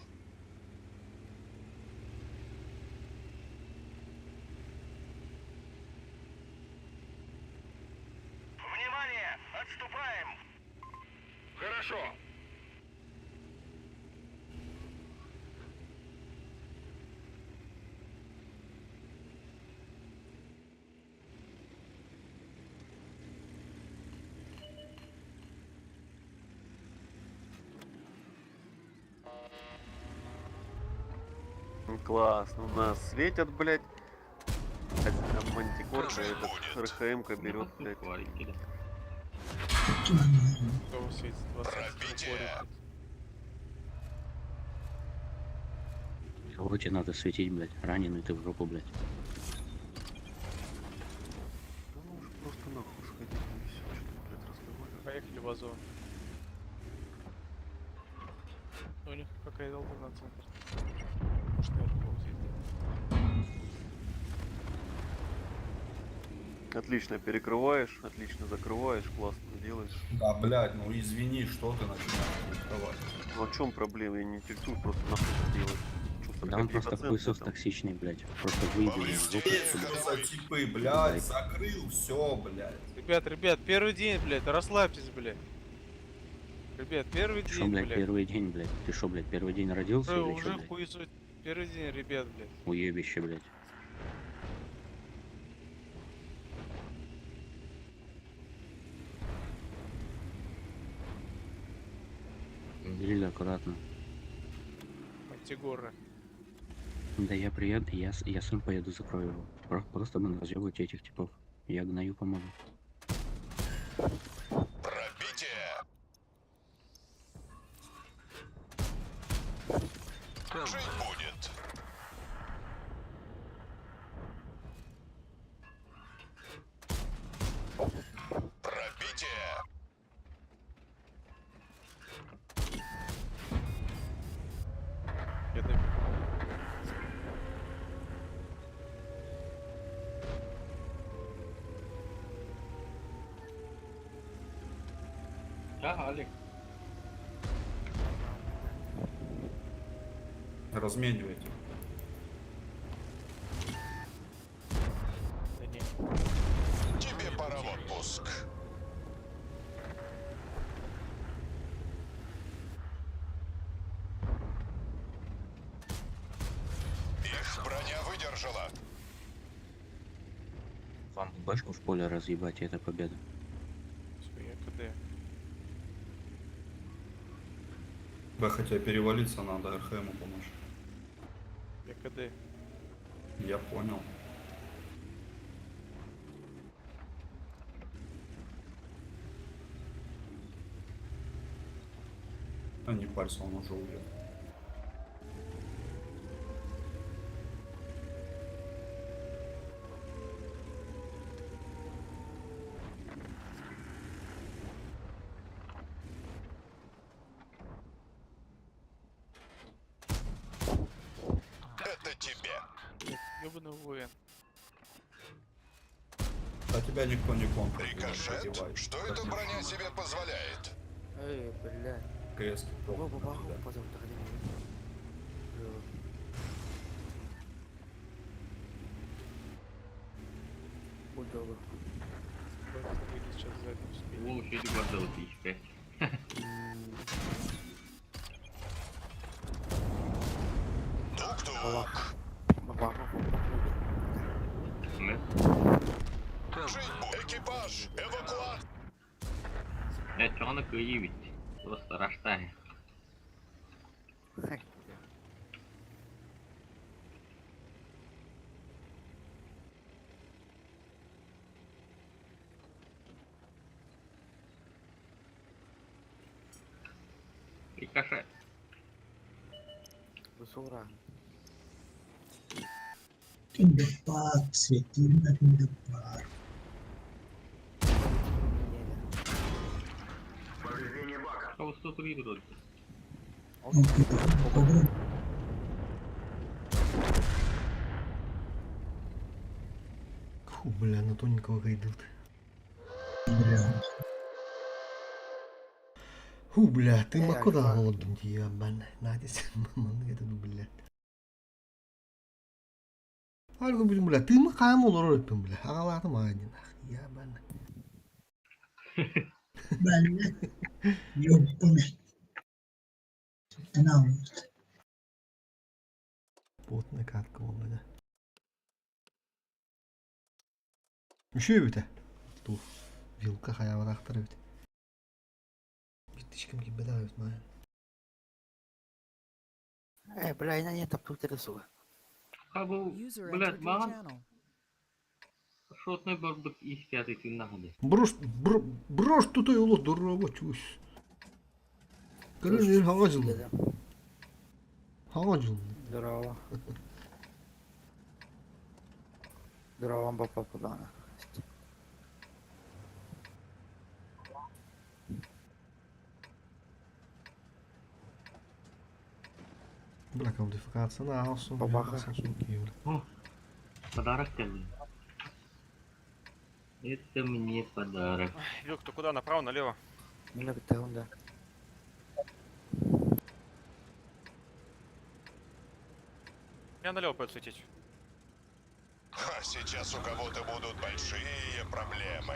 Внимание! Отступаем! Хорошо. Ну, классно, у нас светят, блядь. А мантикорка Жить этот будет. РХМ-ка берет, блядь. Сухарики, да. Кого светит 20 Пробитие. Кого тебе надо светить, блядь? Раненый ты в жопу, блядь. Да ну уж просто нахуй сходить, и всё, что ты, блядь, разговариваешь. Поехали в Азов. У них какая долба на центр. Может, наверное, ползет. Отлично перекрываешь, отлично закрываешь, классно делаешь. Да, блядь, ну извини, что ты начинаешь рисковать. Ну о чем проблема? Я не интересую, просто нахуй это делать. Чё, Да он просто 40% хуесос там? токсичный, блядь. Просто выйди из жопы. Что за типы, блядь, закрыл все, блядь. Ребят, первый день, блядь, расслабьтесь, блядь. Ребят, первый Шо, день, блядь, блядь. первый день, блядь? Ты шо, блядь, первый день родился или Уже чё, блядь? хуесос. Первый день, ребят, блядь. Уебище, блядь. Дриль аккуратно. Антигоры. Да я приеду, я сам поеду закрою его. Просто мы разъебывайте этих типов. Я гною помогу. Пробитие. Жить будет. Пробитие. Я даю. Да, Алик. Разменивайте. Да не. Тебе пора в отпуск. Их броня выдержала. Вам башку в поле разъебать, и это победа. Всё, я КД. Да, хотя перевалиться надо, РХМу помочь. Я КД. Я понял. А не парься, он уже уехал. Это тебе. Ёбаный воин. А тебя никто не контрит. Рикошет? Что эта броня себе позволяет? Эй, блядь. КС. Будь добр. Давай выйди сейчас за это успеть. Ол еще глаза отличка. Тук-тук. Не? Жить будет. Экипаж, эвакуация. Я чё на кые ведь? Просто раштане. Рикошет. Сура. In the park, sweating in the park. Кого структурируют? Фу, бля, на тоненького гайдут. Бля. Ху, бля, ты Я макуда альфа. голоден, ебан. Надеюсь, маманы это, бля. Альго, бля, ты макаем olur öpün, bля. Ağladım aynı. Ебан. Ben de yok bu ne? Tamam. Потная катка oldu da. Üşüyor bir de. Dur. Вилка hayava taktırıyor bir de. Bitti hiç kim gibi bedava etme. Бля, я не топту тересу. Кабыл, User блядь, entered your маған channel. шотный бір испят етін нахады. Брош тутой улы дұрыға чуш. Кірін ер хаға жылы. Хаға жылы. Здорово. Здорово, папа, куда? Бля, квалификация на алсу. Бабаха. Подарок тебе. Это мне подарок. Вилк, ты куда? Направо, налево? Мила битагунда. Я налево пойду светить. Сейчас у кого-то будут большие проблемы.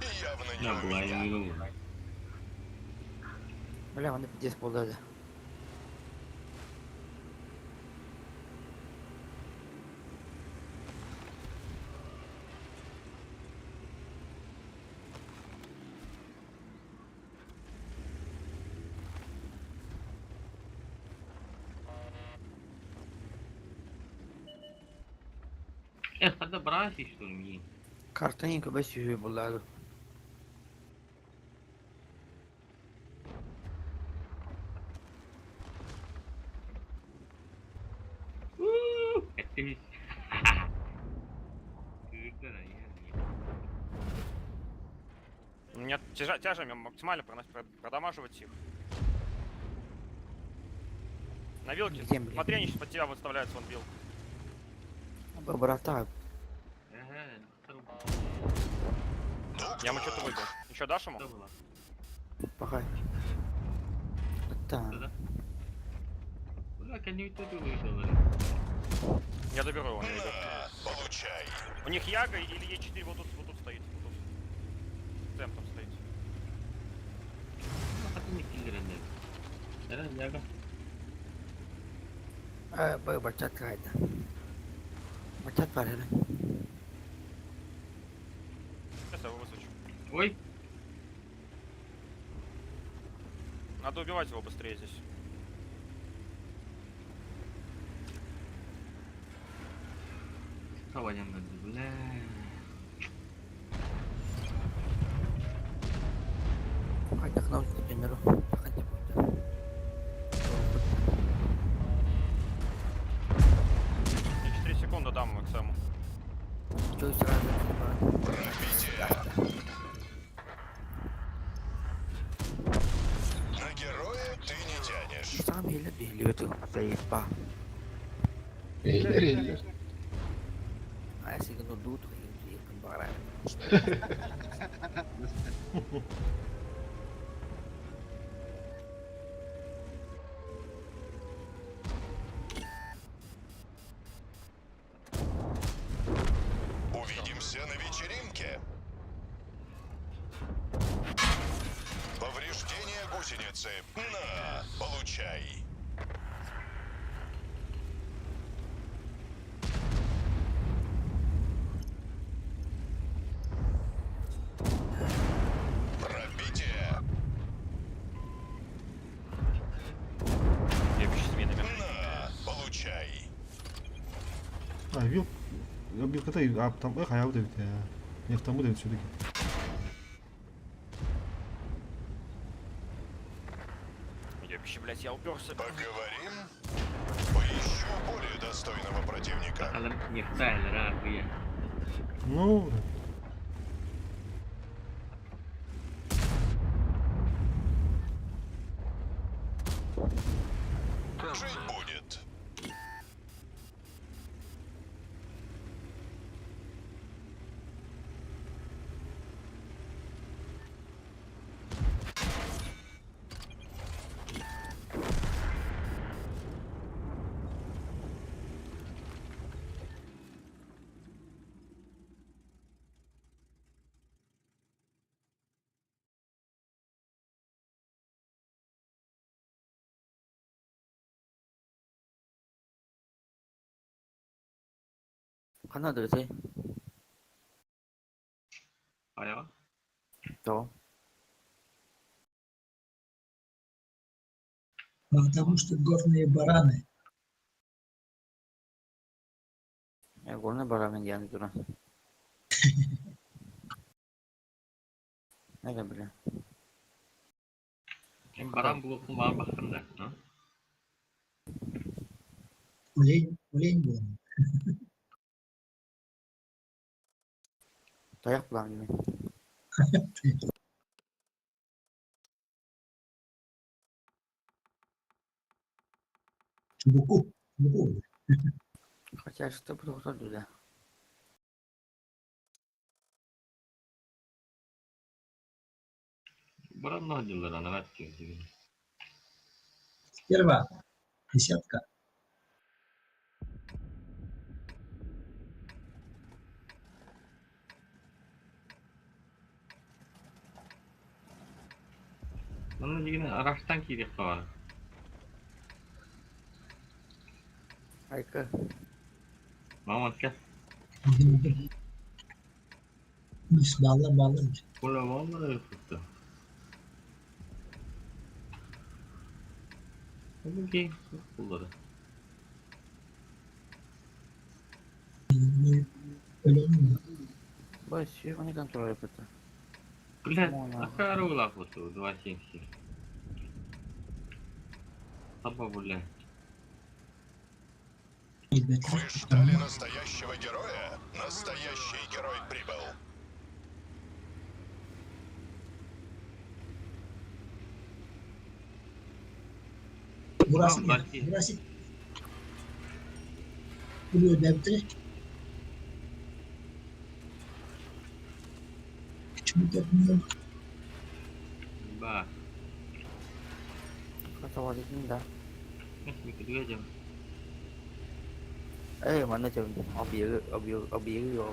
И явно не Я у была меня. именно. Бля, вони здесь подали. Когда бросишь, что ли, мне? Картинка без yüzü bulardı. Это ведь... Кырдыра, я У меня тяжами максимально продамаживать их. На вилке. Где, блин? Смотри, они сейчас под тебя выставляются, вон вилк. Брата, Я ему что-то выбил. Еще дашь ему? Что было? пахай. Так. Туда? Бля, они тут выдали. Я доберу его, не веду. На, получай. У них Яга или Е4 вот тут стоит. Вот тут. Темп там стоит. А ты не киллер, да? Да, яга. Бачат кайда. Бачат парели. Сейчас я его высучу. Ой, Надо убивать его быстрее здесь. кого надо, бля. Пахай так на улицу генеру. Пахай не будет. 4 секунды дам Максиму. Чё сразу? Пробитие. На героя ты не тянешь. Сам еле билету. Заеба. Eller. А если гну дут, и барай. Увидимся на вечеринке. Повреждение гусеницы. На, получай. Пробитие. Я більше змінами. На, получай. Вил. Вилка да, там hayava da bit ya. Neftamı da bit şuradaki. Ебище, блядь, я уперся. Поговорим. Поищу более достойного противника. Bakalım Neftaller abi ya. Ну, Жить будет. Haná được thế? Аяга? То. Потому что горные бараны. Я горный барамен яны тура. Неге биле. Баран булыптын баарын бакканда. Олень был. Таяк булам деме. Чубуку. Чубуку. Хотя что буду хоть да. Баран нахдылар аны катты. Сперва. Десятка. Мына дегени араштан керек калган. Айка. Маматка. Üst bağla. Кола валла tuttu. Okey, kulları. Олень был. Бой, все не контроль это. Блядь, Мона. акарулах вот 270. Саба, блядь. Вы ждали настоящего героя? Настоящий герой прибыл. Burası Tamam, ne? belki. Burası. Buraya devre. Çubuk yapmıyor. Ба. Kata wajibin da. Nasıl bitireceğim? Mana chừng ở biển rồi.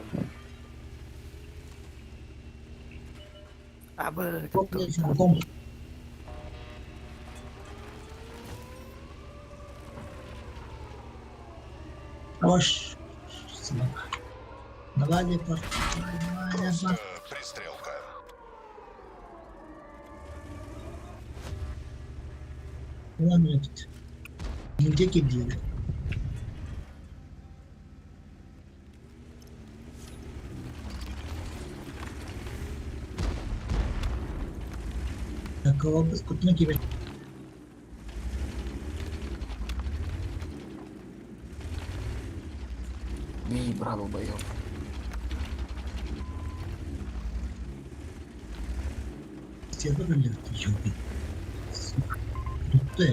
À bơ. Çok güzel. Kom. Yavaş. Salak. Давай, Лепар. Просто пристрелка. Ulan yaptı. İnce gidiyor. Kavabız kutuna gibi. Бей, браво, боёв. Siyada böyle yapıyor. Tuttu ya.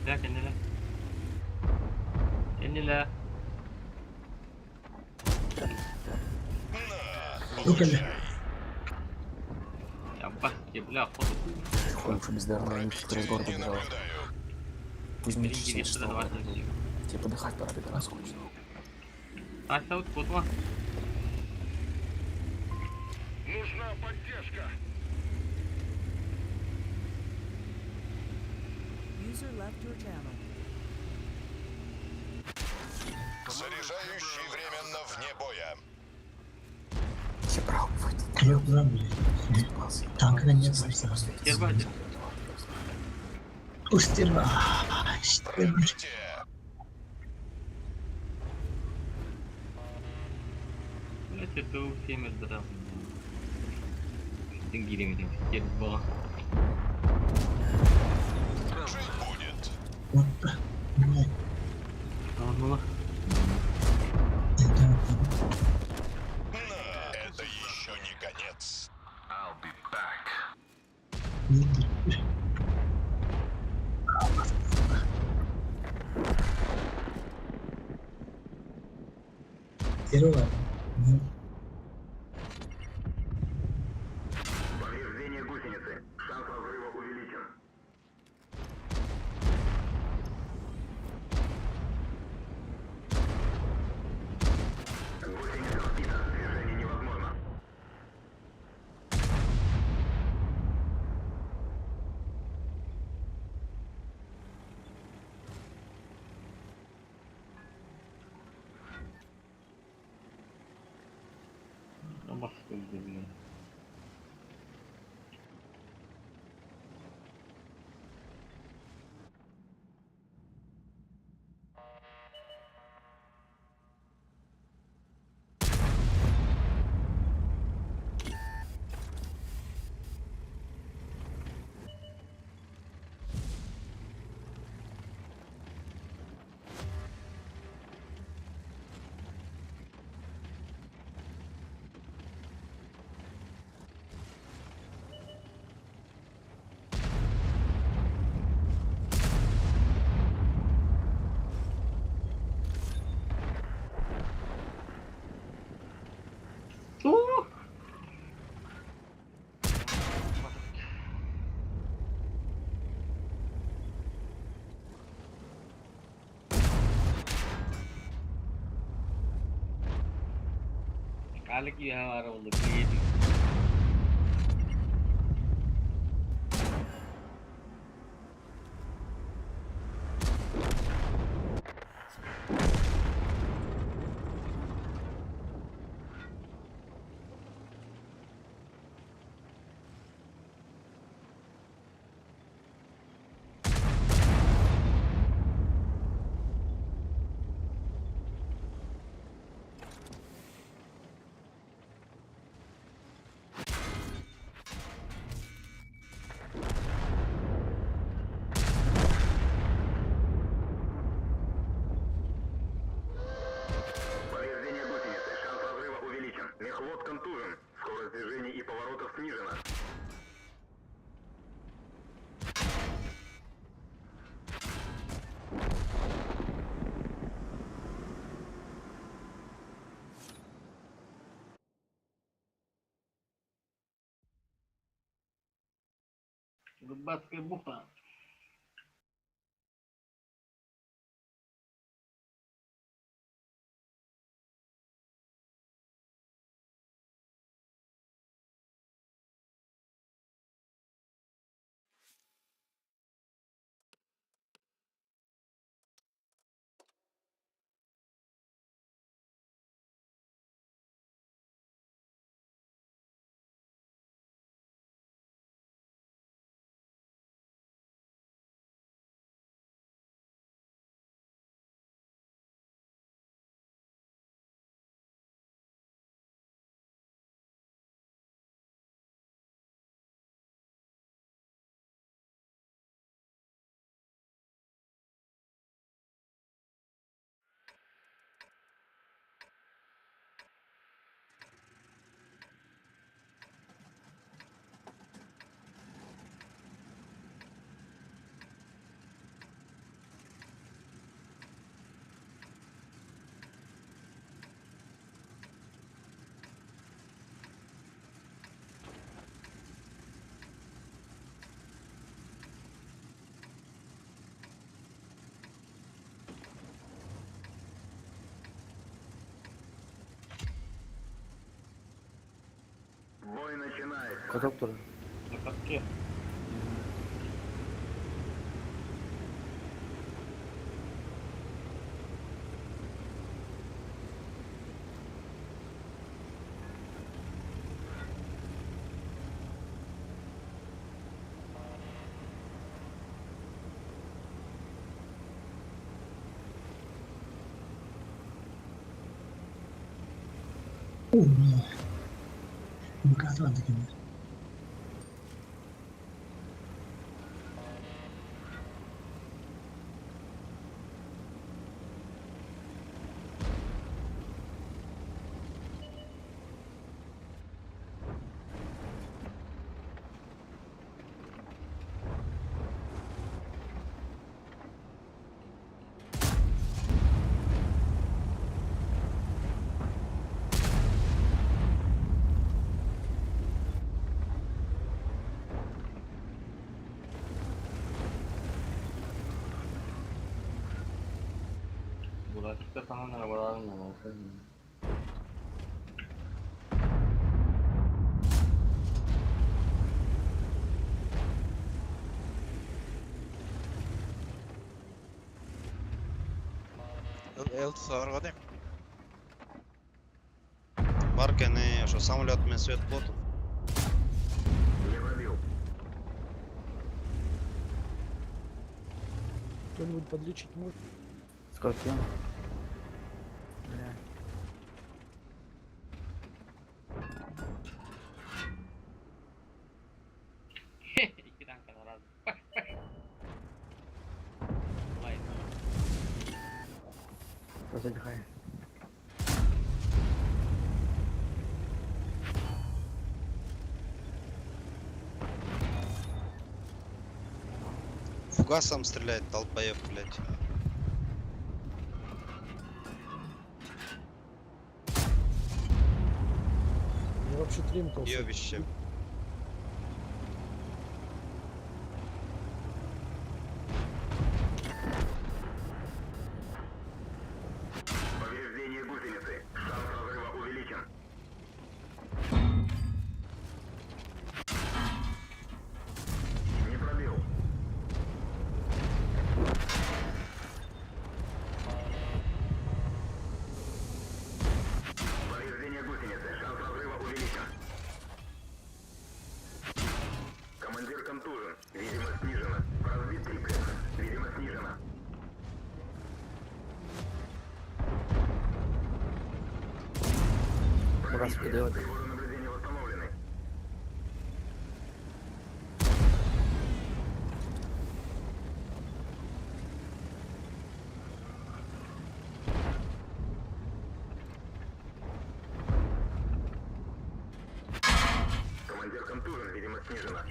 لا كنلا. كنلا. Yok öyle. Я бах, я бля, ходу. Лучше бездарно, они через город Не убежал. наблюдаю. Пусть Блин, мечтает, интересно, что давай. тебе подыхать пора, пидорас скучно. А, вот кутва. Нужна поддержка. User left your channel. Заряжающий временно вне боя. Все право, Yok lan böyle. Tankına ne varsa. Гербади. Устирва. İşte bu. Пробитие. Блять, это у всеми да. Тенгирим, герба. Жить будет. Вот da. Ne? Ладно. Но это еще не конец. I'll be back. Zero var. Повреждение гусеницы. Шанс разрыва увеличен. Гусеница сбита. Движение невозможно. Baskıldı bile. Kalik ya var oldu. Yedik. Повреждение гусеницы. Шанс разрыва увеличен. Мехвод контужен. Скорость движений и поворотов снижена. Рыбацкая бухта. Бой начинается. Каток тоже. На катке. Buka Atlantik ini. Bulaşıkta falan arabaların var. El sağır kadem. Var gene ошо самолет мен свет болду. Не пробил. Кто-нибудь подлечить может? Скорпион. Бля. İki tane razı. Vay. Кто задыхает? Фугасом стреляет, долбоёб, блядь. Я вообще тремкался. Ёбище. Повреждение гусеницы. Шанс разрыва увеличен. Не пробил. Повреждение гусеницы. Шанс разрыва увеличен. Командир контужен. Видимость снижена. Разбит триплекс. Видимость снижена. Раз вперед. Приборы наблюдения восстановлены. Командир контужен, видимо, снижена.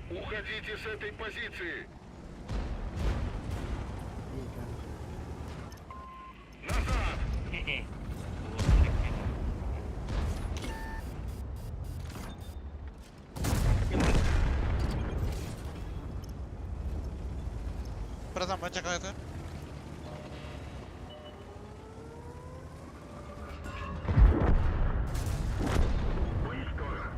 Уходите с этой позиции! Назад! Братан, батя какая-то. Уничтожен.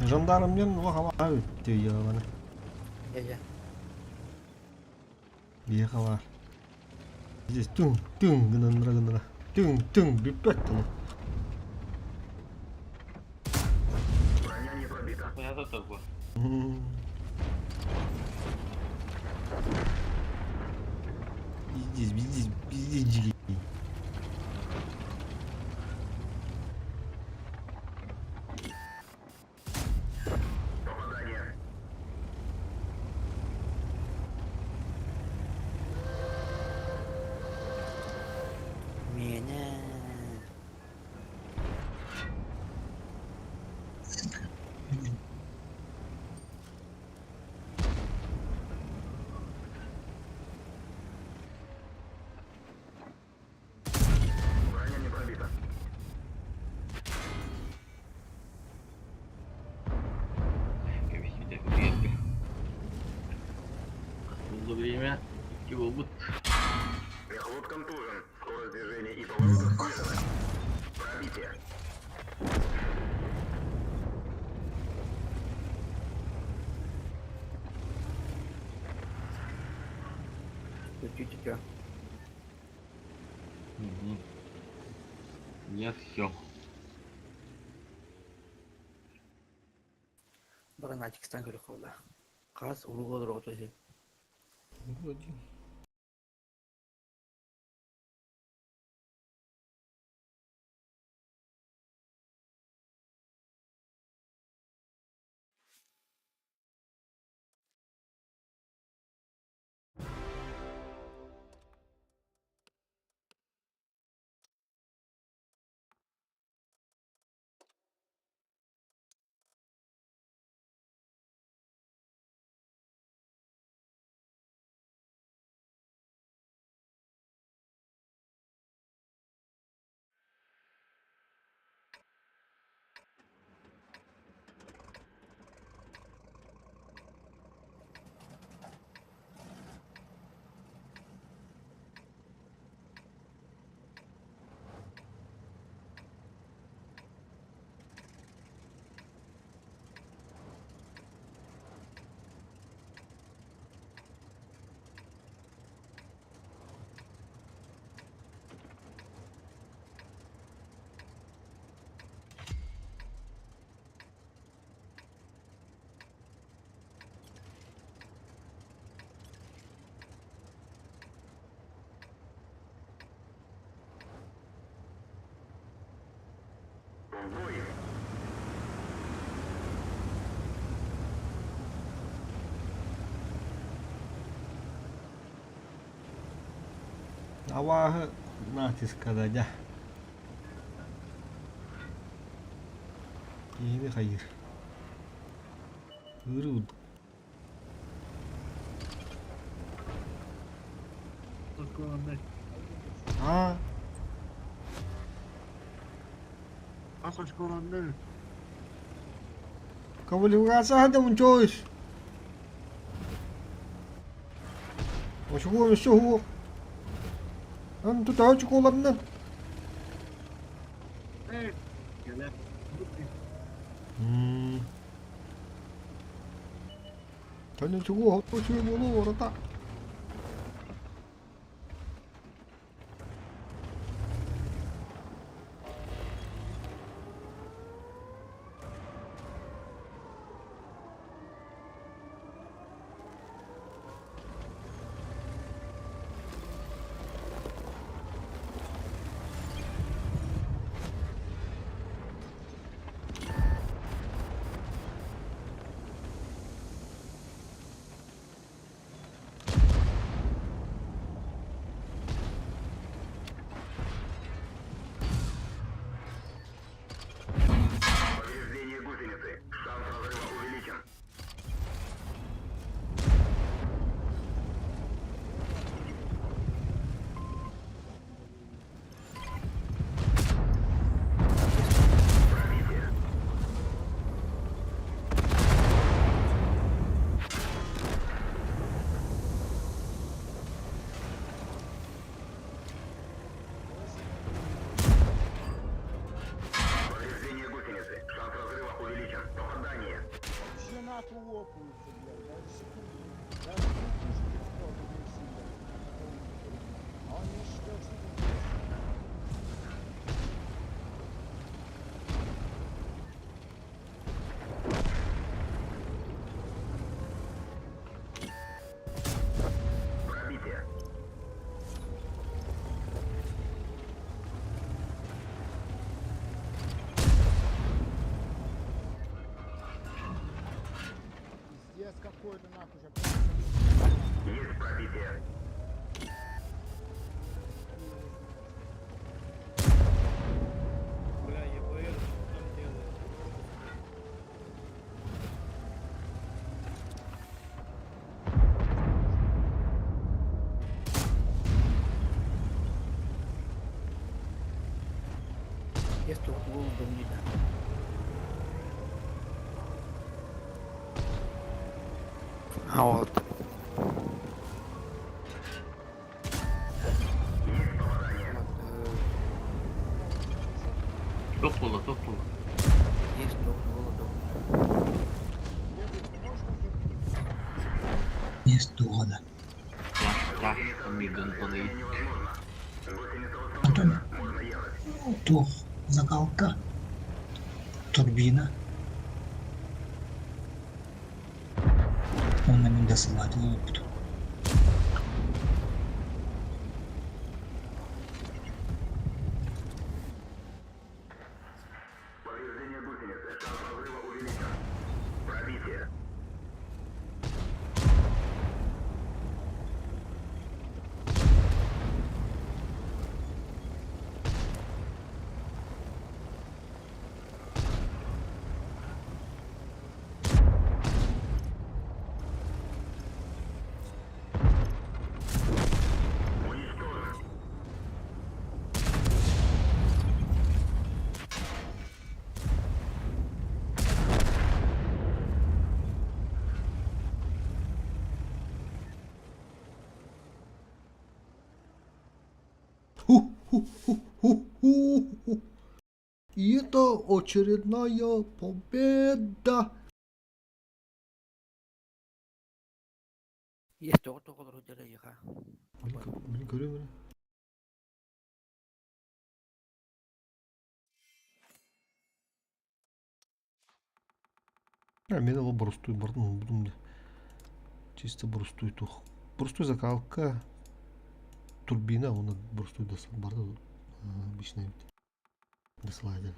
Жандарммен уақала өтті ебаны. Я. Бияқа бар. Здесь тың гындыра. Тың биппет тұлы. Броня не пробита. Я за тобой. Здесь, жиги. Попадание. Меня. Броня не пробита. Висите редко. Было время. Чего вот? Мехвод контужен. Скорость движения и поворотов снижена. Пробитие. Чуть-чуть. Я все. Баранатик стан көріп қалды. Қаз ұру қодыр отыр. Вроде. Аваһы натискада дя. Кими хайыр. Ыры уд. А, кавалеваться ada muncul. Masuk. Antu tahu çikolatını. Tanya çukur hot şey bolu orada. Повреждение гусеницы. Шанс разрыва увеличен. Повреждение гусеницы. Шанс разрыва увеличен. Попадание. Пробитие. Есть пробитие. Бля, ЕБР, что там делает? Есть тут голову домида. А вот. Топ-пола. Есть тут голову. Есть доля. Так, мидон понаїть. Потом то закалка, турбина. Он на меня досылает опыт. Повреждение гусеницы. Шанс разрыва увеличен. Пробитие. Уничтожен. Ху-ху-ху-ху-ху. И это очередная победа. Есть тут голову дерева. Блин, görüyor musun? Мен ал брустой бардым, будем чисто брустой тух. Брустой закалка, турбина, оны брустой дасыл барды. Обычный дасылайды.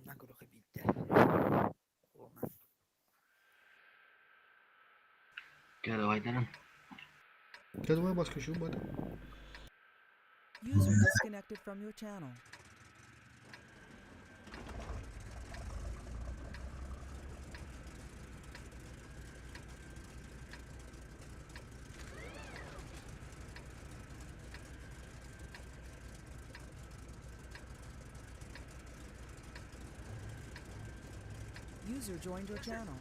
Нагру хабитте. Давай, Даран. Давай başka şu bana. User disconnected from your channel. User joined your channel.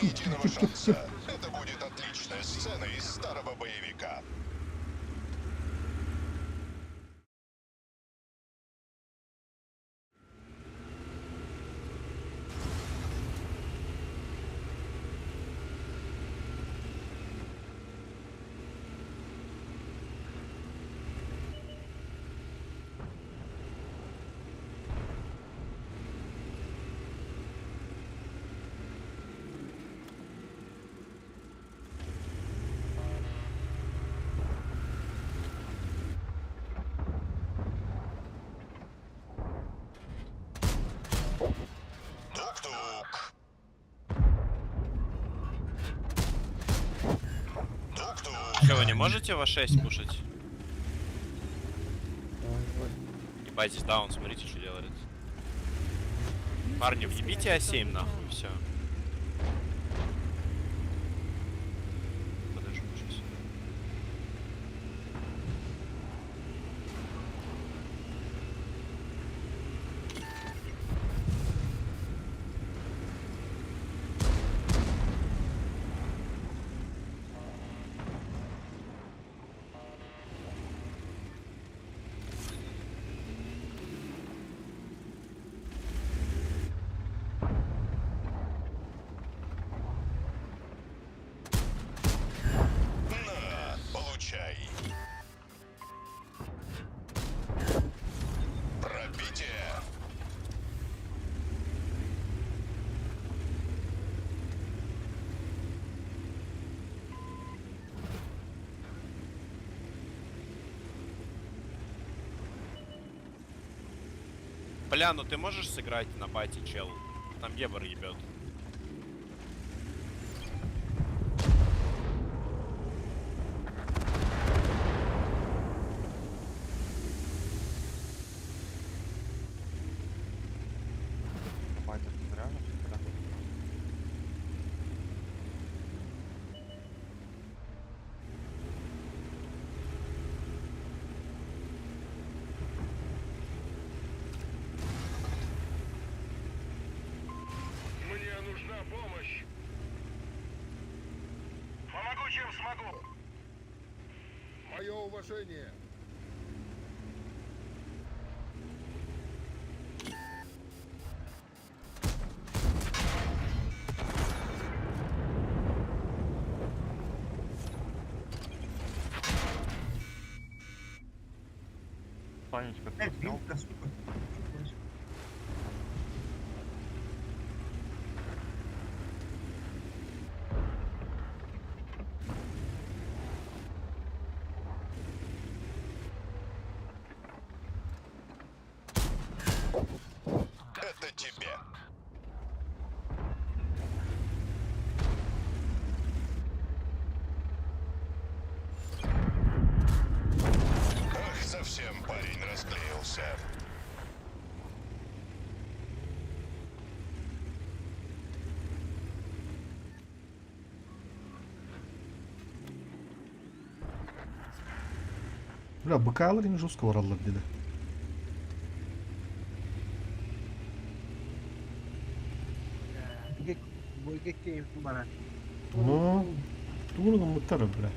Единого шанса. Это будет отличная сцена из старого боевика. Тук-тук. Тук-тук. Что, вы не можете во 6 пушить? Ебайтесь даун, смотрите, что делает. Парни, въебите А7 нахуй, все. Подожди, сейчас. На, получай. Пробитие. Бля, ну ты можешь сыграть на бате, чел? Там Гебор ебет. Мне нужна помощь. Помогу, чем смогу. Мое уважение. Это тебе. Ах, совсем парень расклеился. Bля, быкалар им жестко варалар dedi. Ну, тугunu мутар бля.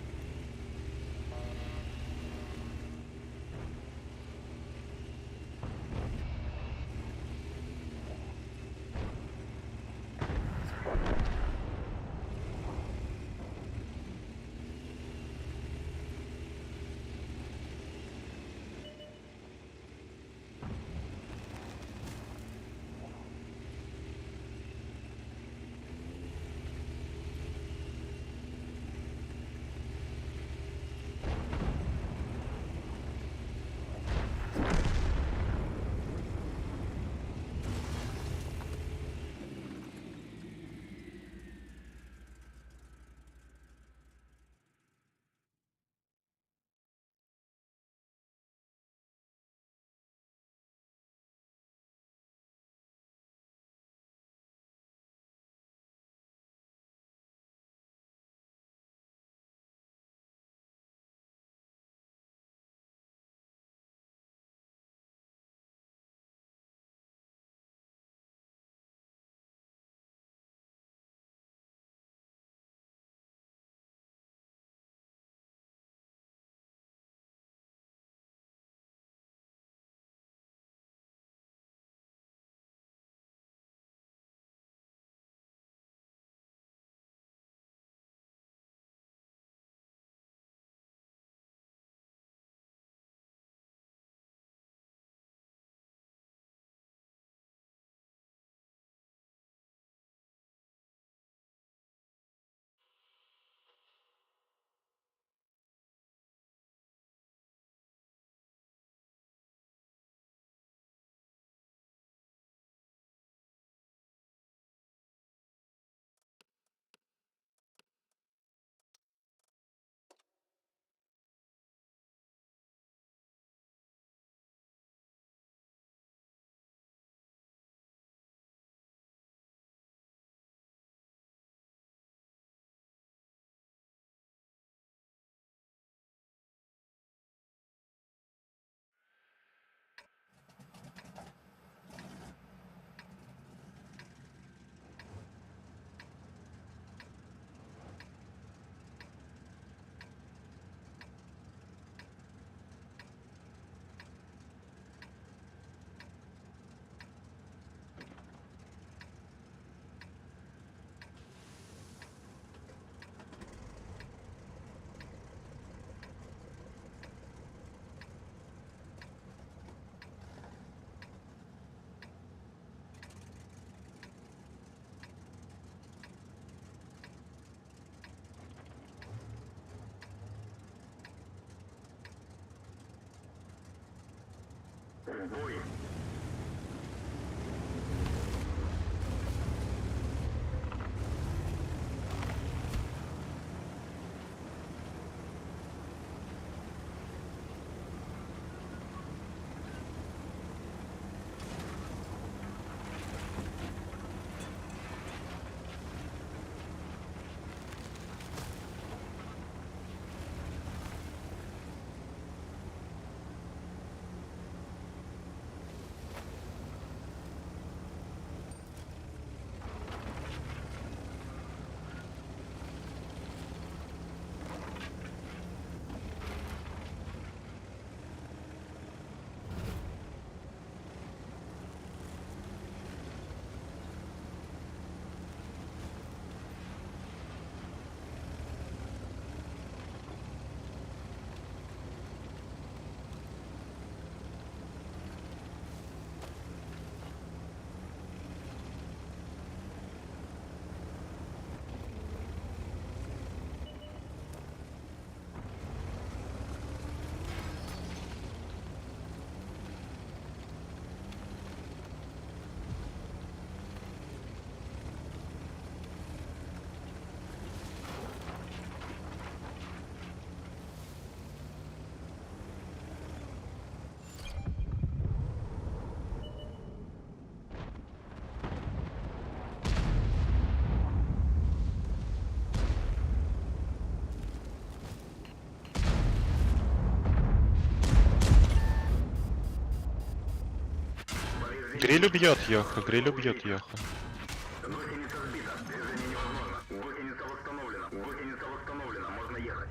В бой! Гриль убьет Йоха, гриль убьет Йоха. Гусеница сбита. Движение невозможно. Гусеница восстановлена. Гусеница восстановлена. Можно ехать.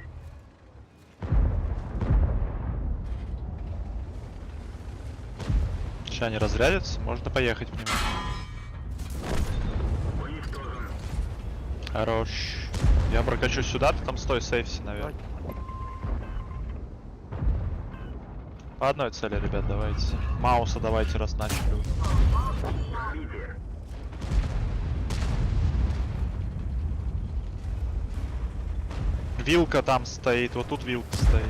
Сейчас они разрядятся, можно поехать в него. Уничтожен. Хорош. Я прокачу сюда, ты там стой, сейфси, наверное. По одной цели, ребят, давайте. Мауса давайте, раз начали. Пробитие. Вилка там стоит, вот тут вилка стоит.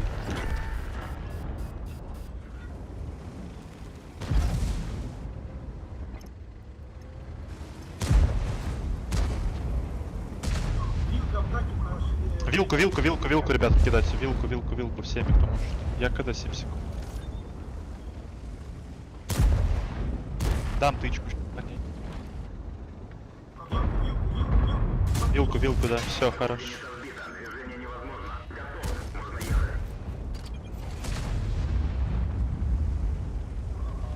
Вилку, ребят, кидайте. Вилку всеми, кто может. Я когда 7 секунд. Дам тычку по ней. Вилку, да, все, хорошо. Движение невозможно.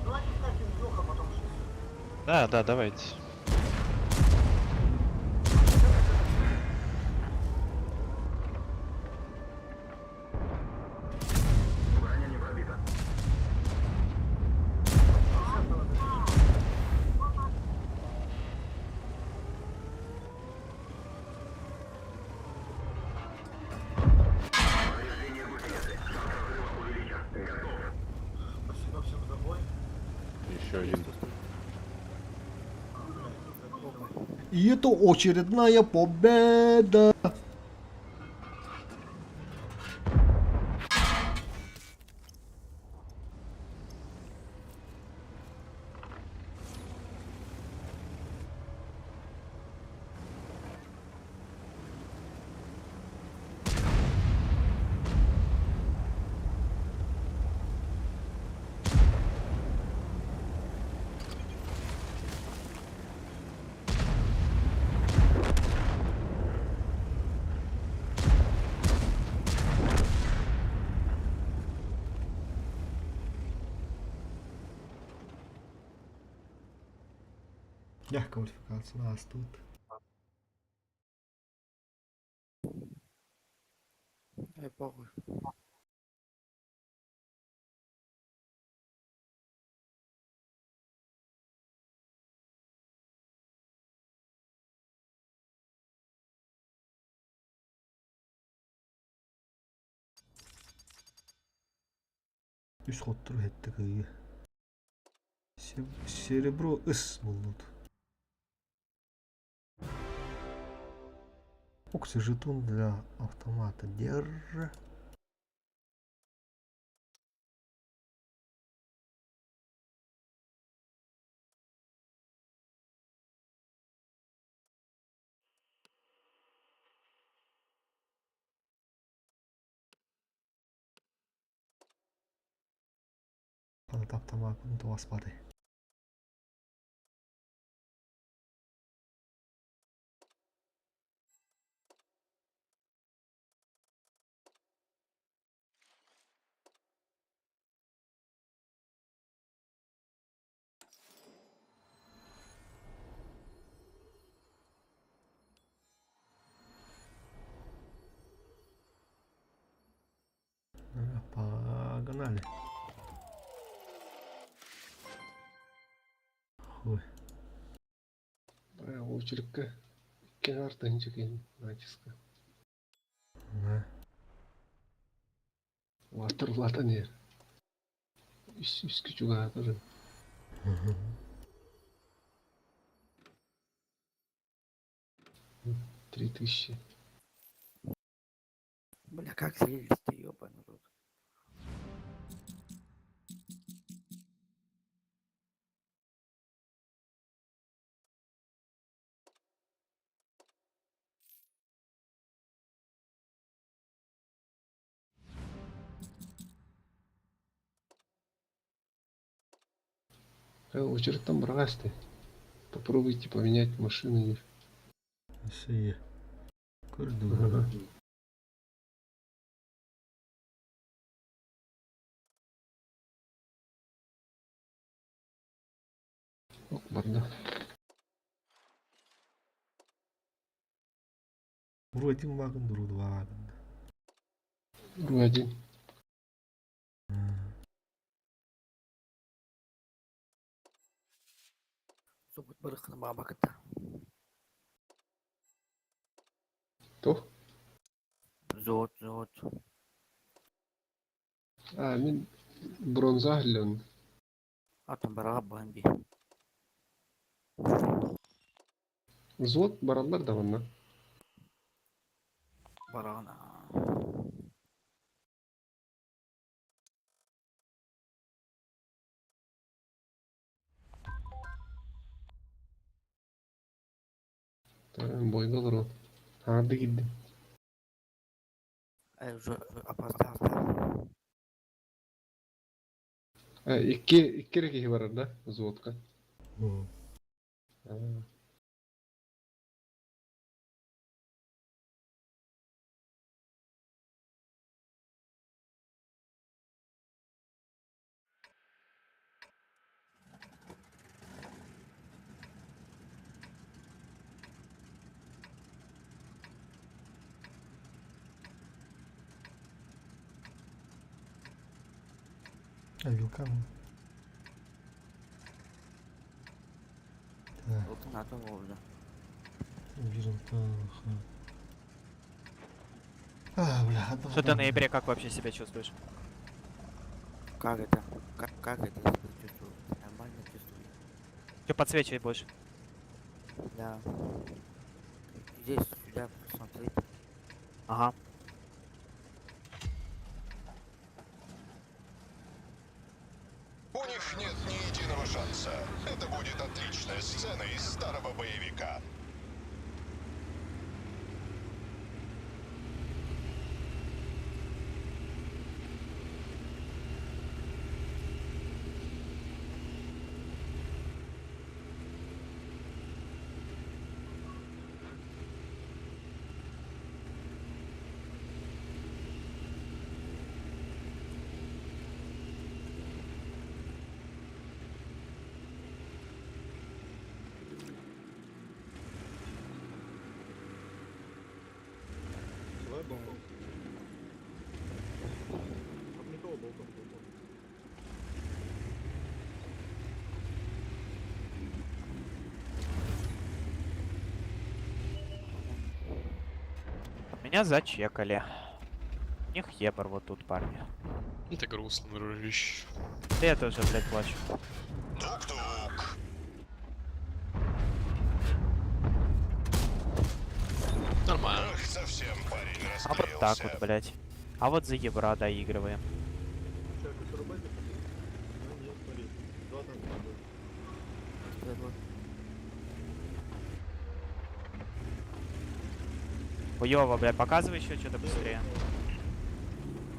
Готов. Можно ехать. Да, давайте. Броня не пробита. Повреждение гусеницы. Шанс разрыва увеличен. Готов. Спасибо всем за бой. Еще один. И это очередная победа. Як квалификация у нас тут? Похуй. Üst kotturu hette kıyı. Cerebro ıs bulduk. Жетон для автомата держи. таптамакын туаспады. Погнали. Ой. Очередка. Кен артынчы кен натиска. Ватырлата не. Үскі чуга тоже. 3000. Бля, как слились-то, ёбаный рот. Очередь там брасты. Попробуйте поменять машины. Все. Көрдү. Ок, барда. Уру один вагон, уру два вагон. Уру один. Собот бырыкны бабакыта. То? Зот. Мен бронза глен. Атом бараға бамби. Взвод барандар да ванна. Барағына. Бойдалар о. Арды кидди. Уже опоздал. Икки реки барар да, взводка. Вилкам. Отын аты болды. Что ты на ноябре как вообще себя чувствуешь? Как это? Как это я себя чувствую? Нормально чувствую. Что подсвечивает больше? Да. Здесь, сюда посмотреть. Ага. У них нет ни единого шанса. Это будет отличная сцена из старого боевика. Меня зачекали. У них ебар вот тут, парни. Это грустно, дружище. Да я тоже, блядь, плачу. Тук-тук. Нормально. Ах, совсем парень А вот так вот, блядь. А вот за ебра доигрываем. Хуёво, блядь, показывай еще что-то быстрее.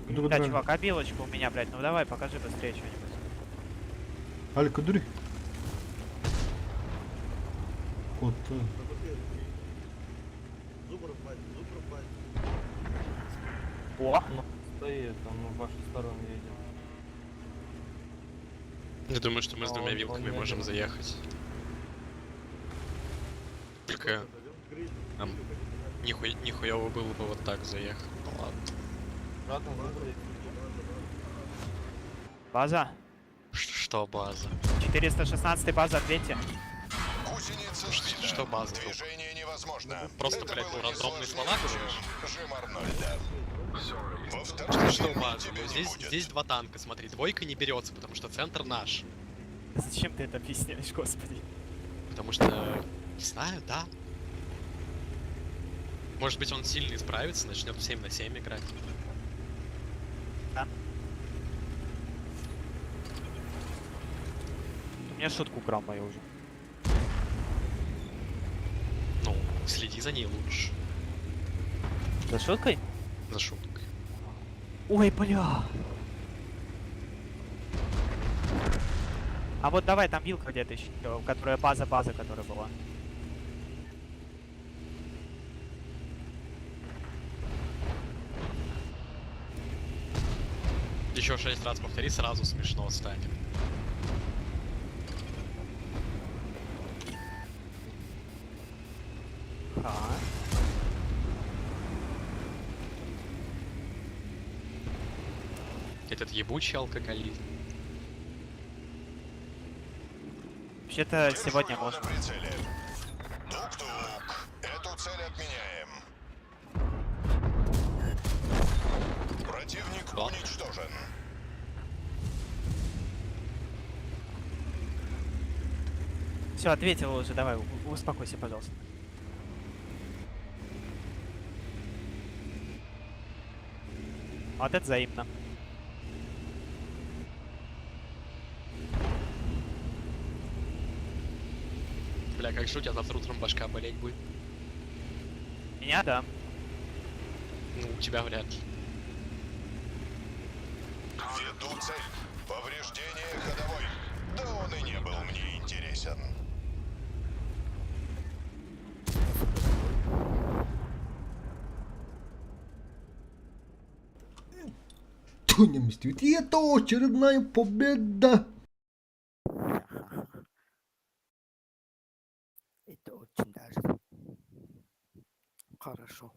Бля, чувак, обилочка у меня, блядь, ну давай, покажи быстрее что-нибудь. Алик, кудури. Кот-то. О, ну, стоит, он в вашу сторону едет. Я думаю, что мы с двумя вилками можем заехать. Только нам нихуево было бы вот так заехать. Ну ладно. База? Что база? 416 база, ответьте. Гусеница Что база? Движение невозможно. Просто, Это блядь, было рандомные несложно, слова говоришь? Жим Арнольда. Во второй Что фильме база? тебя не Здесь, будет. здесь два танка, смотри. Двойка не берется, потому что центр наш. Зачем ты это объясняешь, господи? Потому что, не знаю, да. Может быть, он сильно справится, начнет в 7 на 7 играть. У меня шутку украл мою уже. Ну, следи за ней лучше. За шуткой? За шуткой. Ой, бля. А вот давай, там вилка где-то еще, которая база, которая была. Еще 6 раз повтори, сразу смешно станет. Этот ебучий алкоголизм. Вообще-то сегодня Держу его можно. на прицеле. Тук-тук. Эту цель отменяем. Противник уничтожен. Все, ответил уже, давай, успокойся, пожалуйста. Вот это взаимно. Бля, как же у тебя завтра утром башка болеть будет? Меня, да. Ну, у тебя вряд ли. Веду цель. Повреждение ходовой. Да он и не был мне интересен. Туня мстит. И это очередная победа. Это очень даже хорошо.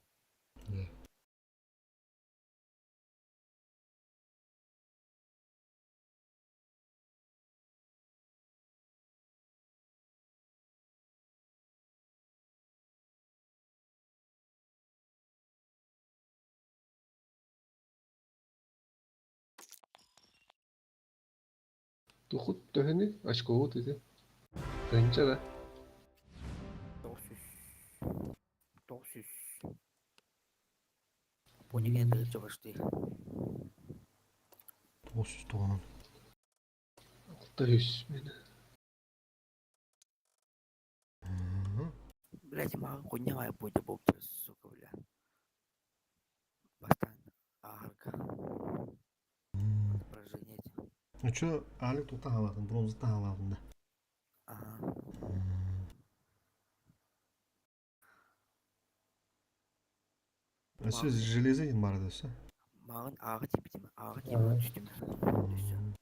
Тухут төхөний очковод үгүй. Тэнчээ. Тосис. Понял, это что ты. Осы туғанын. Тойс мені. Блять, маған қойнағай бойды болып тұр, сука, бля. Бастан ағырға. Поражение. Ну чё, Алик тут тағалардың, бронза тағалардың да. Ага. Сіз железа ең бар десе? Маған ағы тепетеме, ағы тепетеме түстеме.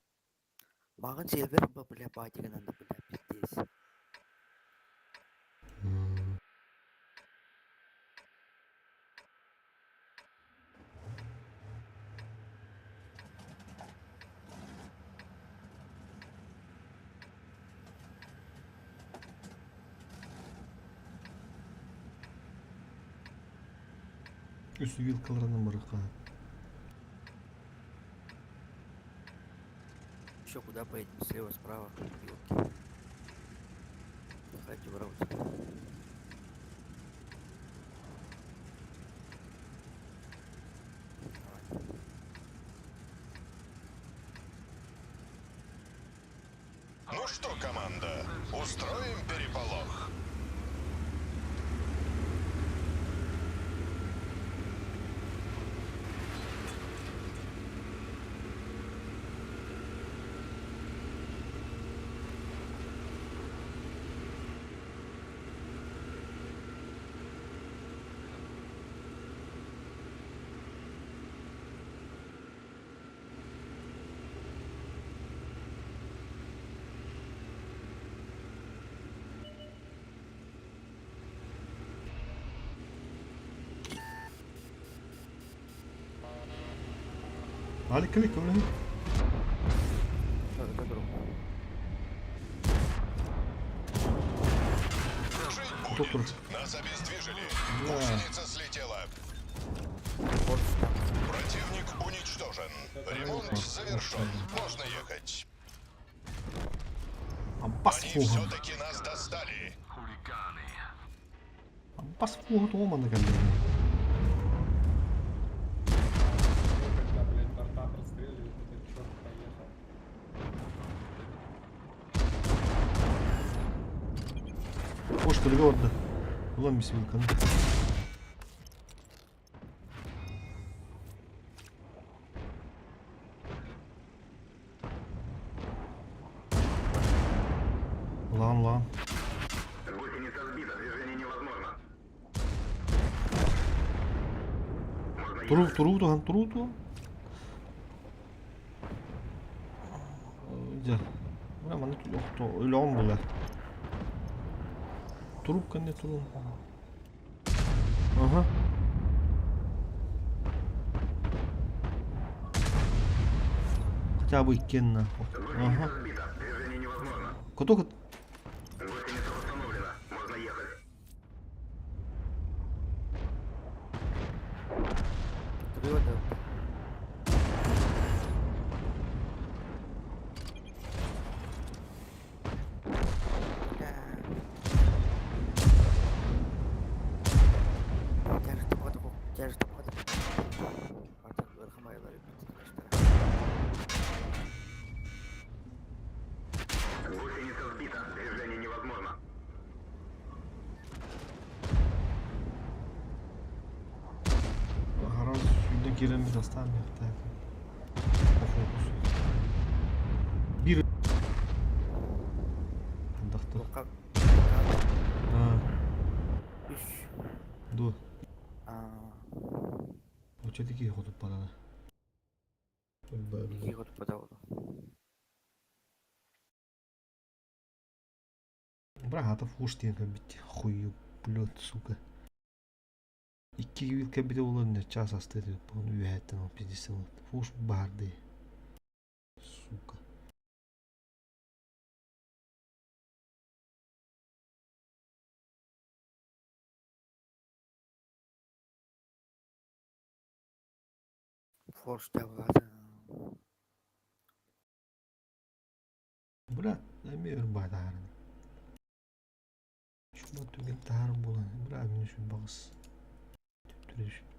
Маған сервер ба, бля, батигынан да, бля, пиздец. Üstü вилкаларының бірі қан. Еще куда поедем? Слева, справа. Вилки. Давайте вроде. Ну что, команда, устроим переполох? عليك كليك ولا هي؟ Доктор. Нас обездвижили. Да. Гусеница слетела. Противник уничтожен. Ремонт завершен. Можно ехать. Ампас Они фуга. все-таки нас достали. Ампас фуга томана калли. Когда, блядь, борта простреливают, этот черт поехал. Hoş böyle bir orada. Ulan bismillah. Lan. Гусеница сбита, движение невозможно. Turutu. Güzel. Buna bana yoktu. Öyle olmalı. Трубка не трубка. Ага. Хотя бы кен нахуй. Ага. Движение невозможно. Кто? Гусеница восстановлена. Можно ехать. Гусеница сбита. Движение невозможно. Гараж suyuna giremiz aslan yaptı. Bir. Andaktı. Ha. Ду. Очередки ходят подала. Брата фуштинга бит. Хую, блёд, сука. 2 yıl kabide olan час astırdı. Bunu üyetten o pidisi var. Fuş bardı. Сука. Брат, эмер бадар. Şuna tügen tarım bulan. Brad meni şu bağız. Tüptürüşüp.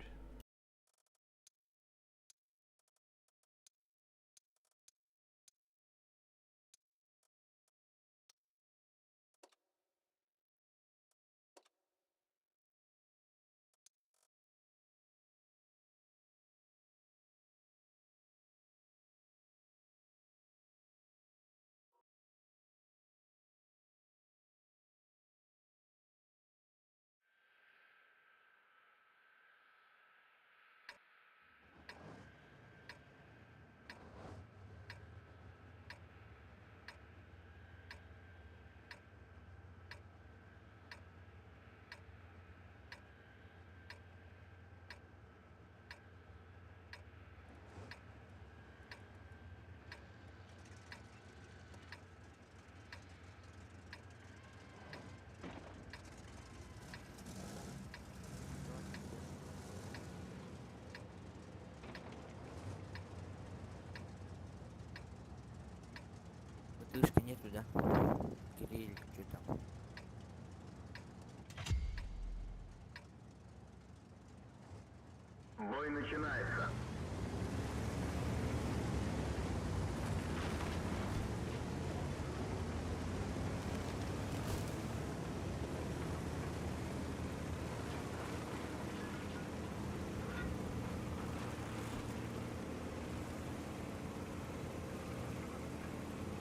Дышка нету, да? Кирилл, что там? Бой начинается.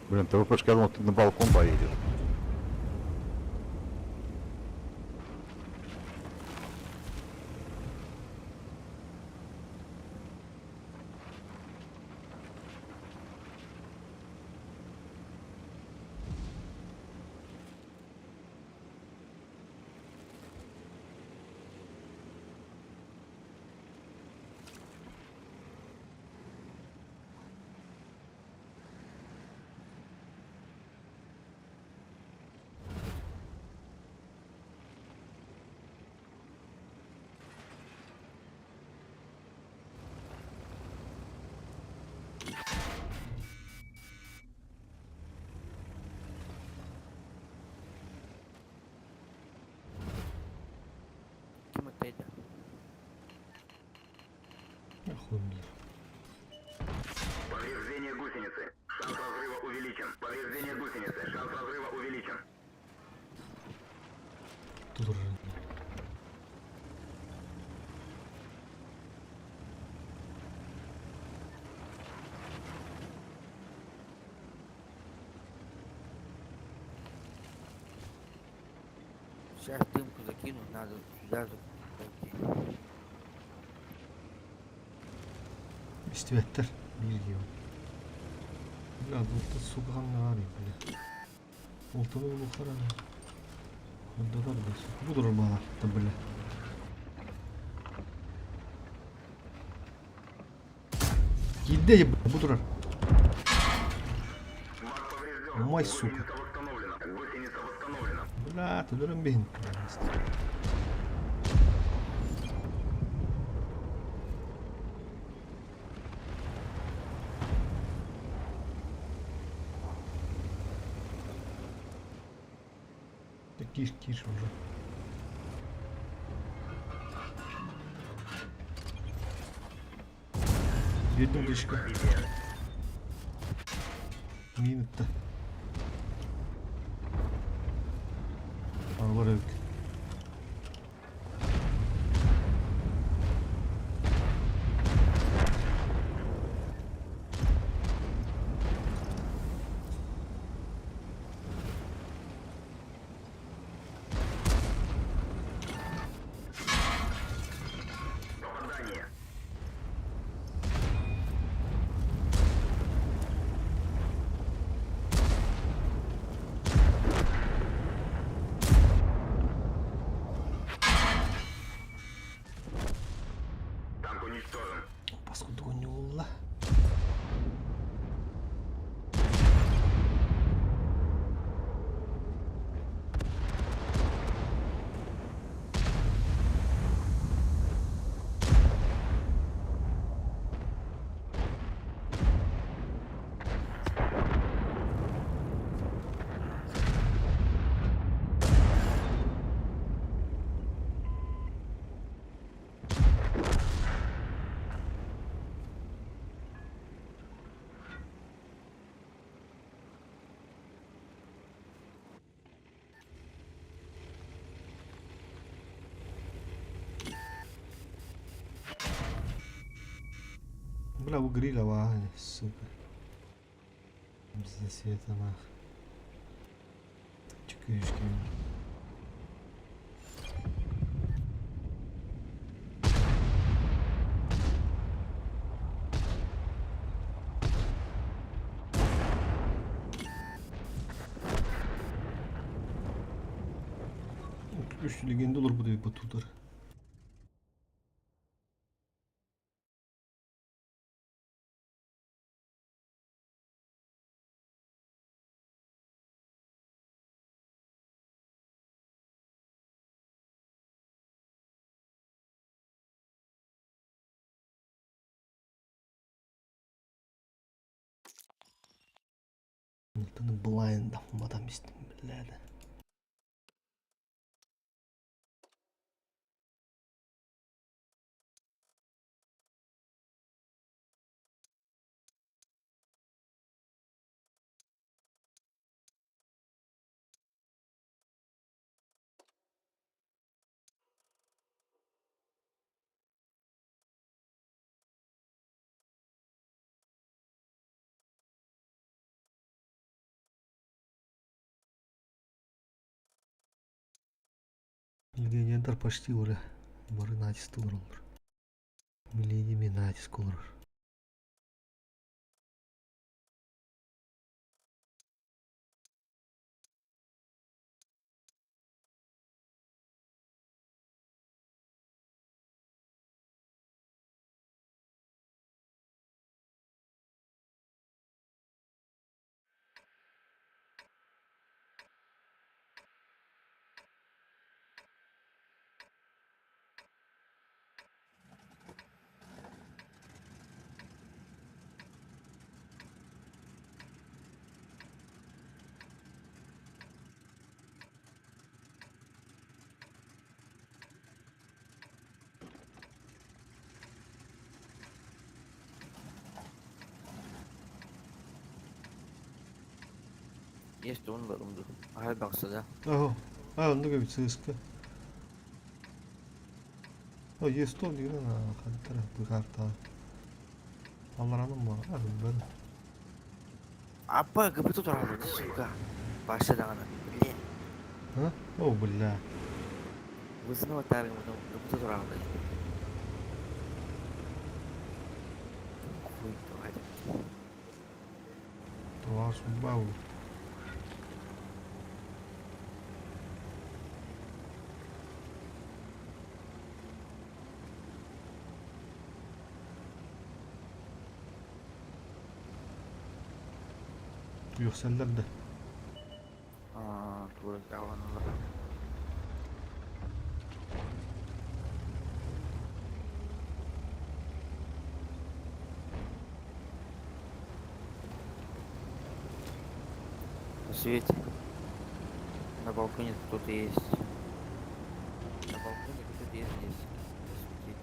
Блин, ты выпадешь, я думал, ты на балкон поедешь. Зомби. Повреждение гусеницы. Шанс разрыва увеличен. Повреждение гусеницы. Шанс разрыва увеличен. Тут уже. Сейчас дымку закину, надо сюда пойти. İstivetter. Bilgi yok. Biraz olta su kanlı var ya böyle. Oltada da bu kara. Onda da bir su. Budur bana da böyle. Gitti ya budur. Мой сука. Бля, ты дурен бин. Да киш уже. Yedim dışkı. Minutta. Var öyle. Паскуда не улла. Бля, у гриля вагоне, сука. Без света нах. Чекаешки. Güçlü legende olur bu da bir batular. Bunu blind yapmadan istim billahı. Легионер почти уже. Бары натиск olur. Millennium натиск olur. Есть он в этом. Ага, бакса, да. Ага. А, ну как цыска. О, есть то, где на хантера, карта. Алларанın var. Abi ben. Apa kebetul orang suka bahasa dengan ini. Ha? Oh billah. Wuzna watari mutum kebetul orang lagi. Kuy to ada. Tuas bau. Yok sellerde. Turun kawan Allah. Посвети. На балконе кто-то есть. На балконе кто-то есть здесь. Посвети.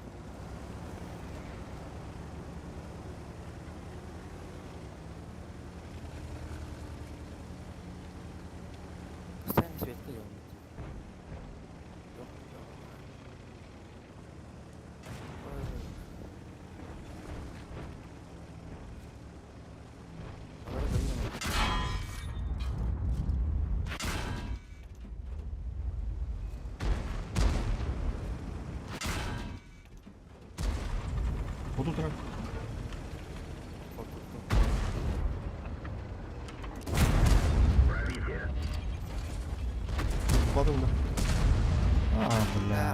Постоянно свет горел. Вот утро. Потом да. А, бля.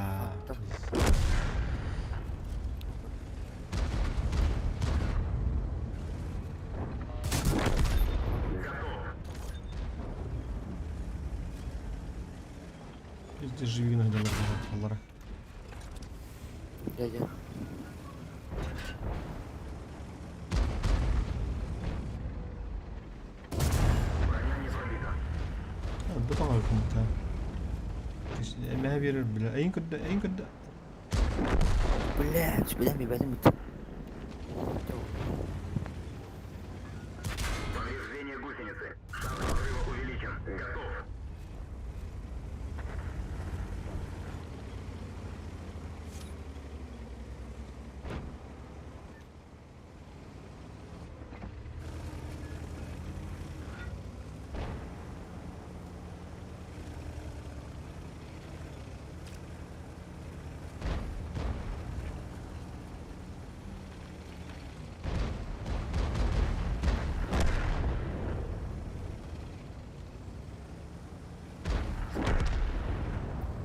Biz de живи иногда Аллара. Дядя. Beton komuta. İşte emeğe verir bile. En kötü, en kötü. Блядь, блядь, me vai muito. Повреждение гусеницы. Шанс взрыва увеличен. Готов.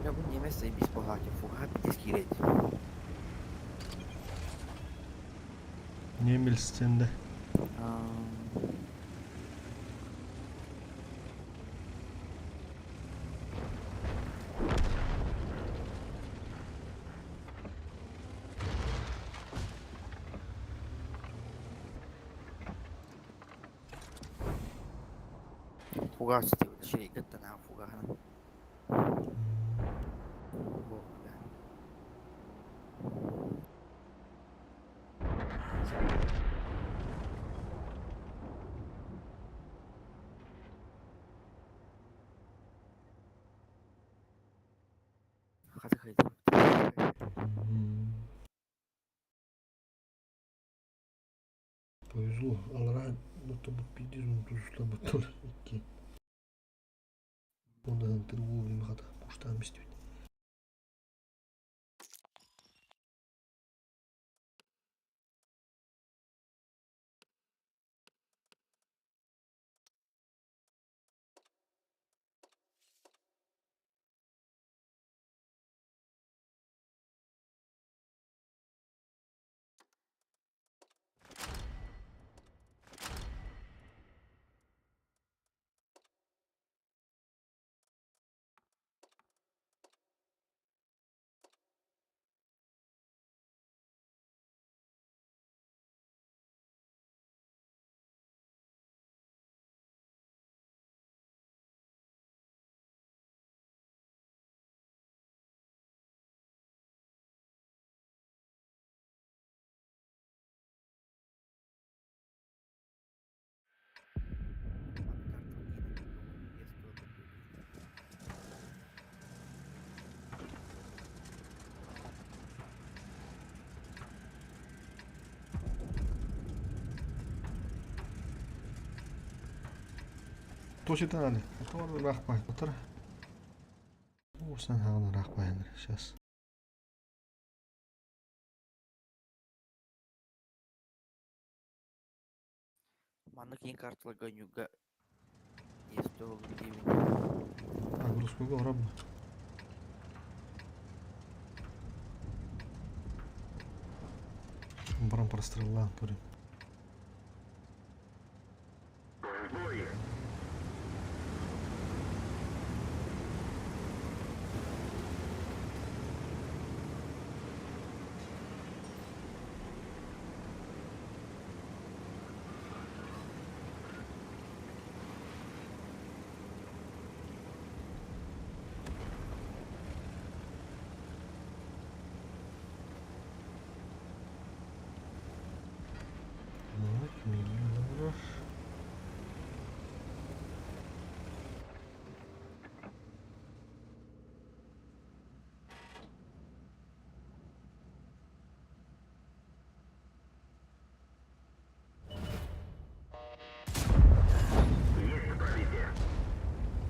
Я бы не место и без погати, фуга пидескирет. Niye milsinde? Фуга сетеві, ще гетто на фуга. Hadi haydi. Повезло. Аллара, будто бы пиздец, он тузла бутон. Ondan tırvı bir hata. Kuştan istiyor. Точно надо. Тоже рахпай. Отыр. Осыдан хағына рахпай. Сейчас. Маны кейін карталар гонюга. Есть ол деймін. Нагрузкаға орап. Барам прострелла. Турим.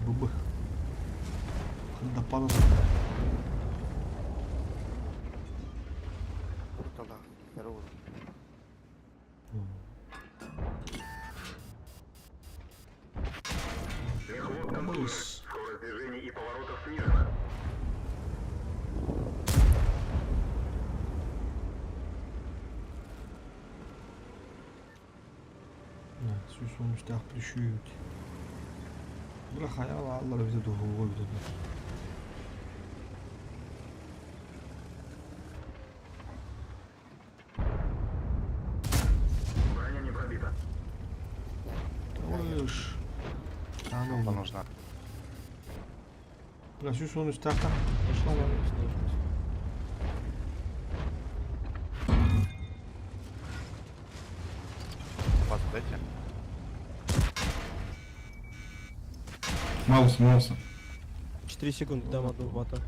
Бубы. Допало. Курталар. Здорово. Скорость движения и поворотов снижена. Süs olmuş da düşüyor. Bırak hayal Allah bize doğru koydu. Броня не пробита. Oğuz. Tamam. Что нужно? Bırak süs olmuş tahta. Вас дайте. Маус, мауса. 4 секунды дам одну бата.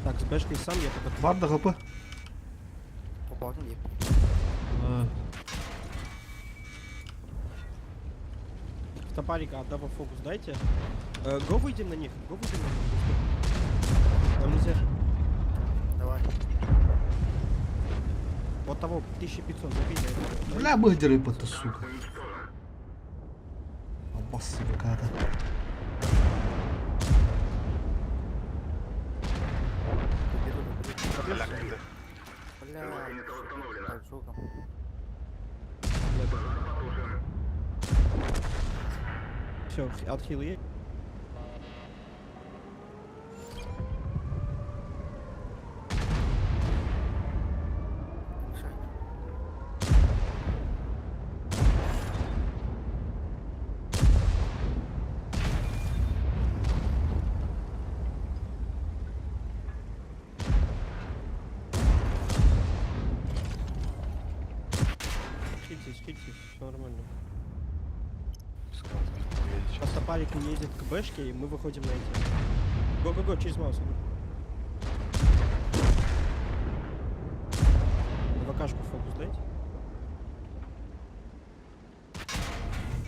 Так, с бэшкой сам я пока... Var da kapı. Попалдың деп. Топарика одного фокус дайте. Го выйдем на них. Го выйдем на них. Нам нельзя. Давай. Вот того 1500 забили. Бля, быдеры пыты, сука. Аббасы какая-то. Бля. Гусеница установлена. Так, жогом. Все, отхил есть. Хильтесь, все нормально. Сейчас топарик не едет к бэшке, и мы выходим на эти. Го-го-го, через маус. На ВКшку фокус дайте.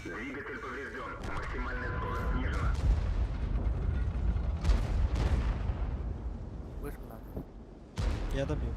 Двигатель поврежден. Максимальная скорость снижена. Вышку надо. Я добил.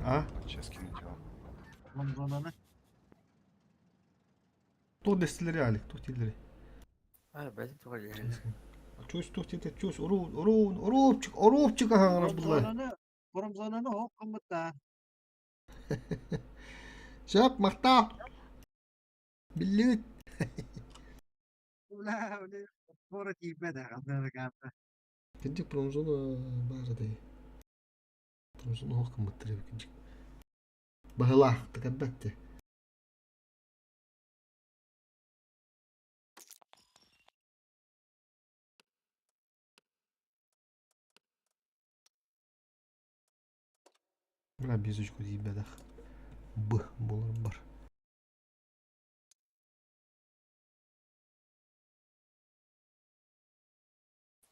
А? Сейчас кинуть его. Кто дестилери алик, кто тилери. Бәлем туғай Чөс тохтете, чөс оропчик ағаңыр бұлай. Бұрымзонаны оқ қымытта. Шап, мақта. Блядь. Скоро тебе, да, ребята. Кенчик промзону баардай. Промзону хоккам баттырып кенчик. Бахыла такабатте. Бля безочку дебедах. Б болар бар.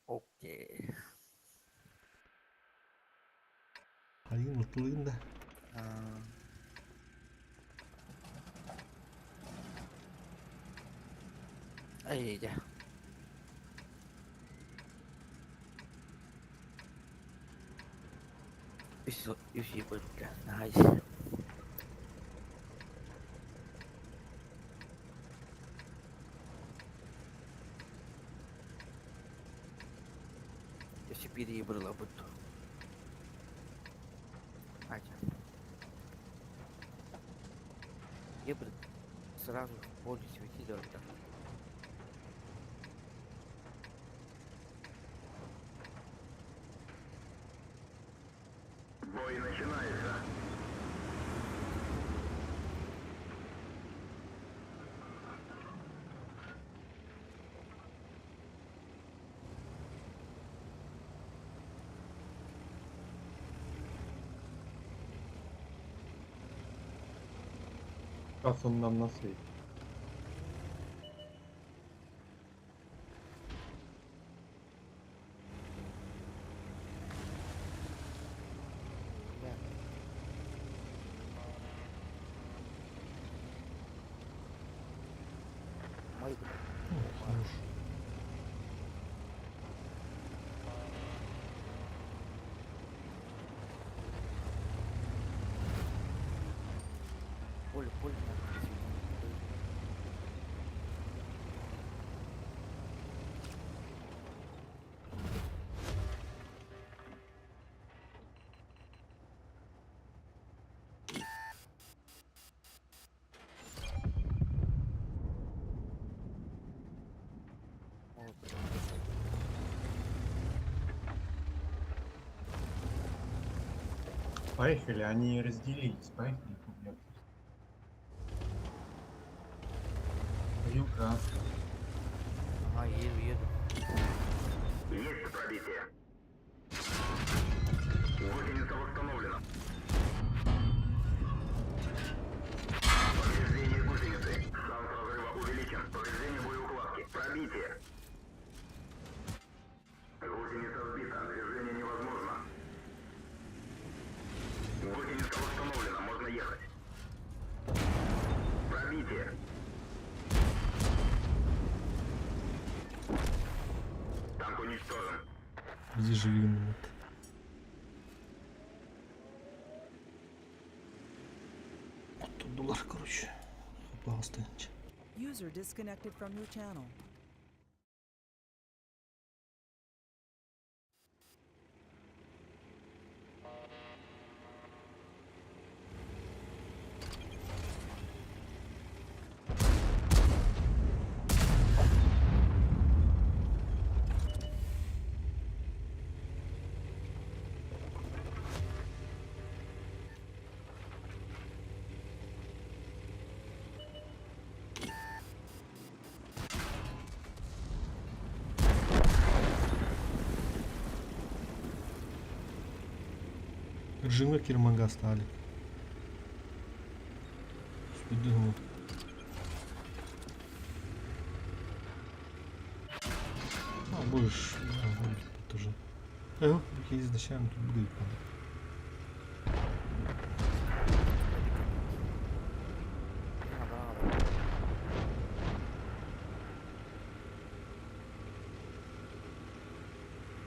Окей. Айын мыктылыгын да. Айда. Үсі бөлікті. Найс. Если перебрала бы то. Ача. Я бы сразу в поле светить дорога. Бой начинается. Сейчас он нам насветит. Мой. Хорош. Поле. Поехали, они разделились, поехали. Вилка. Ага, еду. Есть пробитие. Гусеница восстановлена. Повреждение гусеницы. Шанс разрыва увеличен. Повреждение боеукладки. Пробитие. Гусеница сбита. Движение невозможно. Гусеница восстановлена. Можно ехать. Пробитие. Танк уничтожен. Где живи минут? $10, короче. Пожалуйста. User disconnected from your channel. Ржингер Кирманга стали. Спидгу. Больше. Тоже. Какие изначально тут будет.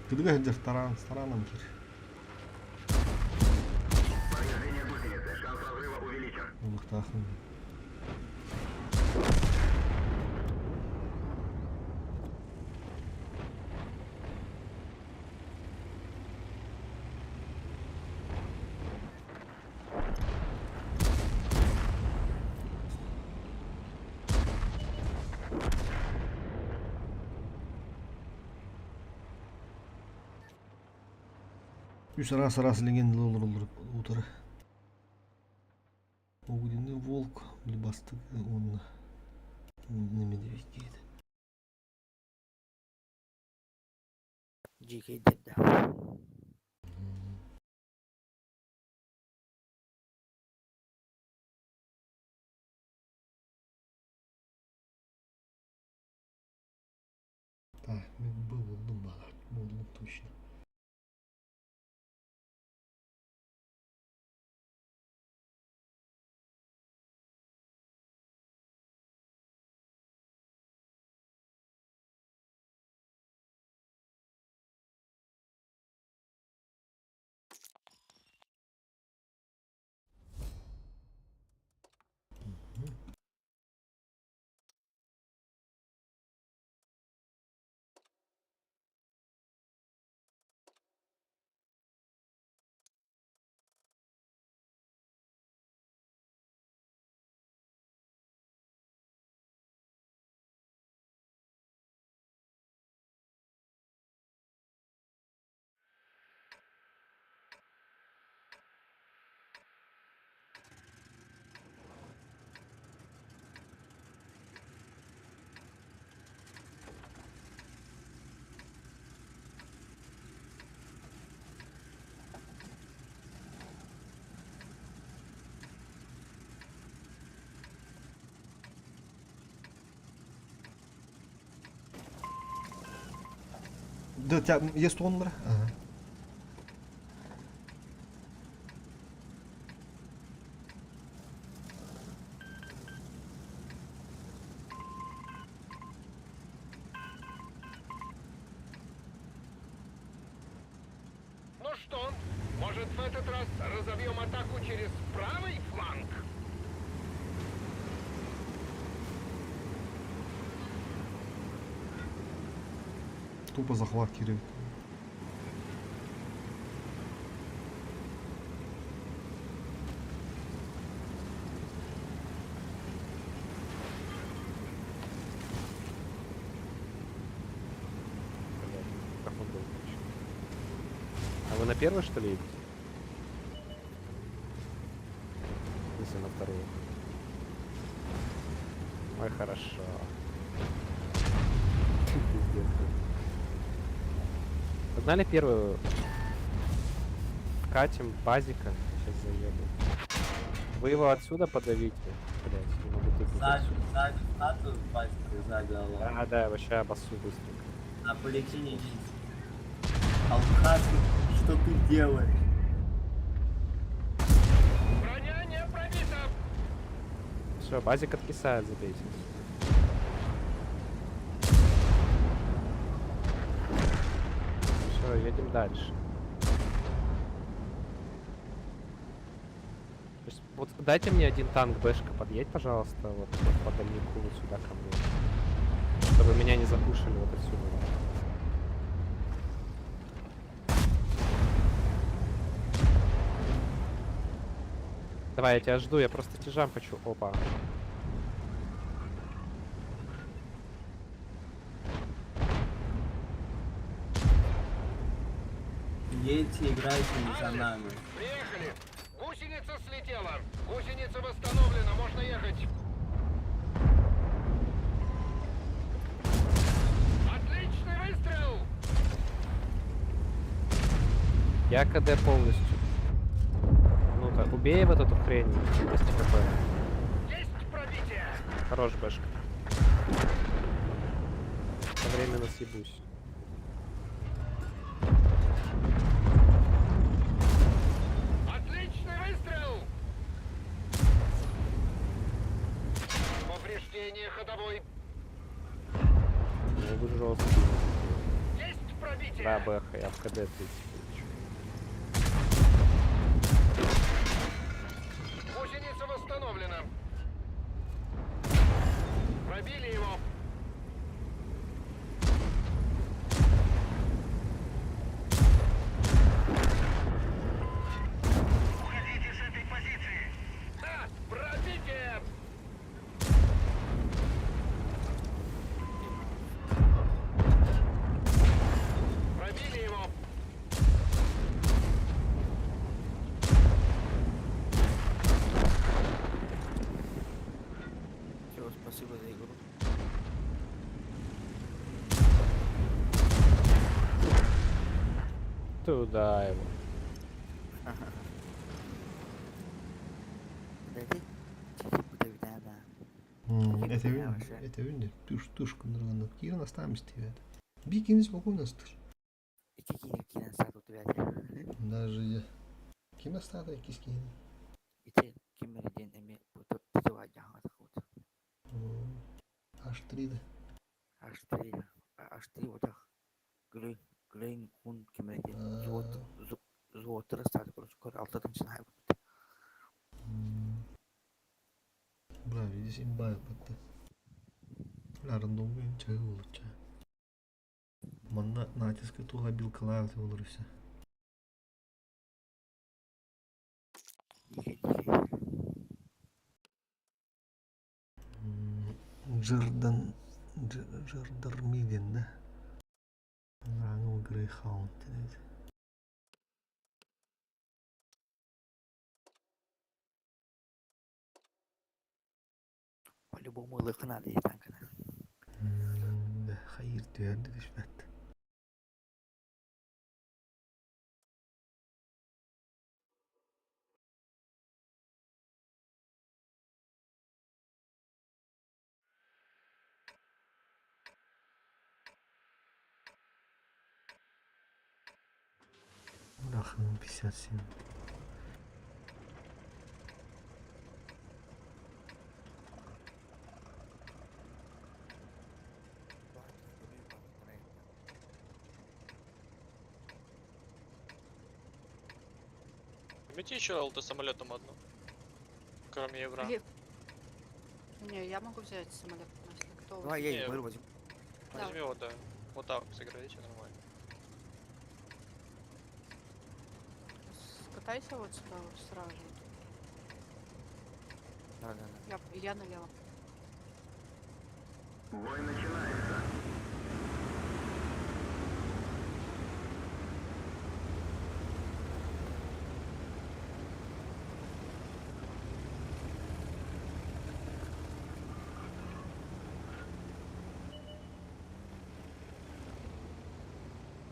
Ты где стороном теперь? Повреждение гусеницы. Шанс разрыва увеличен. Лухтахну. Үс раз леген лолор утары. Огненный волк, блебастык, он на медведь кейді. Дикий дед. Так, был точно. Да, тебя есть он, бра? Ага. Ну что, может в этот раз разовьем атаку через правый фланг? Тупо захват Кирилл. А вы на первый, что ли, едете? Если на вторую. Ой, хорошо. Пиздец. Погнали первую. Катим базика. Сейчас заеду. Вы его отсюда подавите. Блять, не могу тыкнуть. Сзади в хату базика, сзади алло. Да, вообще обоссу быстренько. На полетине. Алхат, что ты делаешь? Броня не пробита! Все, базик откисает, забейте. Все, едем дальше. То есть, вот дайте мне один танк бэшка, подъедь, пожалуйста, вот по дальнику вот сюда ко мне. Чтобы меня не запушили вот отсюда. Давай, я тебя жду, я просто тяжам хочу. Опа. Едьте, играйте не за нами. Приехали! Гусеница слетела! Гусеница восстановлена, можно ехать! Отличный выстрел! Я КД полностью. Ну-ка, убей вот эту хрень. 200 хп. Есть пробитие! Хорош бэшка. Одновременно съебусь. Отличный выстрел! Повреждение ходовой. Ну, вы жесткий. Есть пробитие! Да, бэха, я в КД 30. Гусеница восстановлена. Пробили его. Уходите с этой позиции. Да, пробитие. Пробили его. Туда его. Этебин де туш кындыргандан кийин астам истебет. Бикинис спокойностьтыр. Iki saat udah ada. Даже я. Ким астада кис кийин. Itu kemudian emi butuh itu aja nggak takut. H3 да. H3 udah Green kun kemudian золото terus tadi kalau skor altıdan sana. Бля, видишь, имба бытты. Рандомный чай улучша. Манна натиска туга билкалар деп olur все. Жырдырмиген да. Рангыл Грейхаунд дейді. По-любому лыхы надо и так. Да, хайыр түйерді дешпәт. Рахым 57. Возьмите еще самолетом одну. Кроме евро. Не, я могу взять самолет, если готовы. Давай я его возьму. Возьми вот, да. Вот так сыграете нормально. Скатайся вот сюда вот сразу же. Да. Я налево. Бой начинается.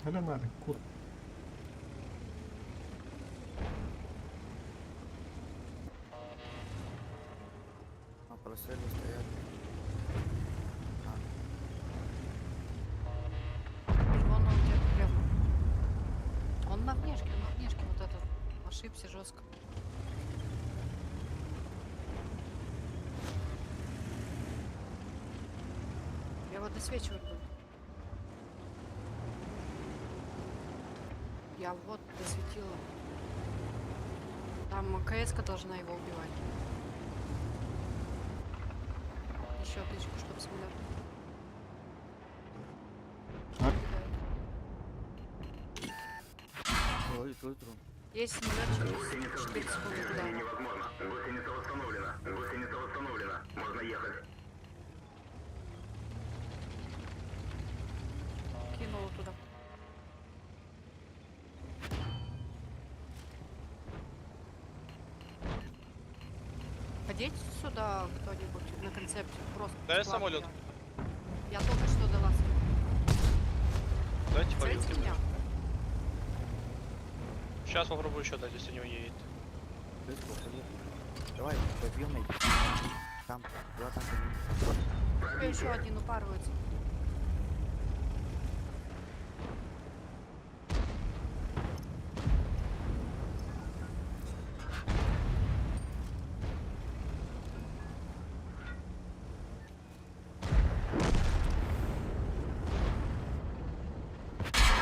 Hele надо, кот. Полосели стоят. Вон он где-то прямо. Он на внешке вот этот. Ошибся жестко. Я вот досвечивать буду. Я вот досветила. Там КС-ка должна его убивать. Еще отличку, чтобы самолет. Есть самолет через 4 секунды туда. Невозможно. Гусеница восстановлена. Гусеница восстановлена. Можно ехать. Кинула туда. Ходите сюда кто-нибудь на концепте. Просто. Дай бесплатно. самолет. Я только что дала. Дайте Целите победить. меня? Сейчас попробую еще дать, если не уедет. Давай, побьем эти. Там, два там. Еще один упарывается.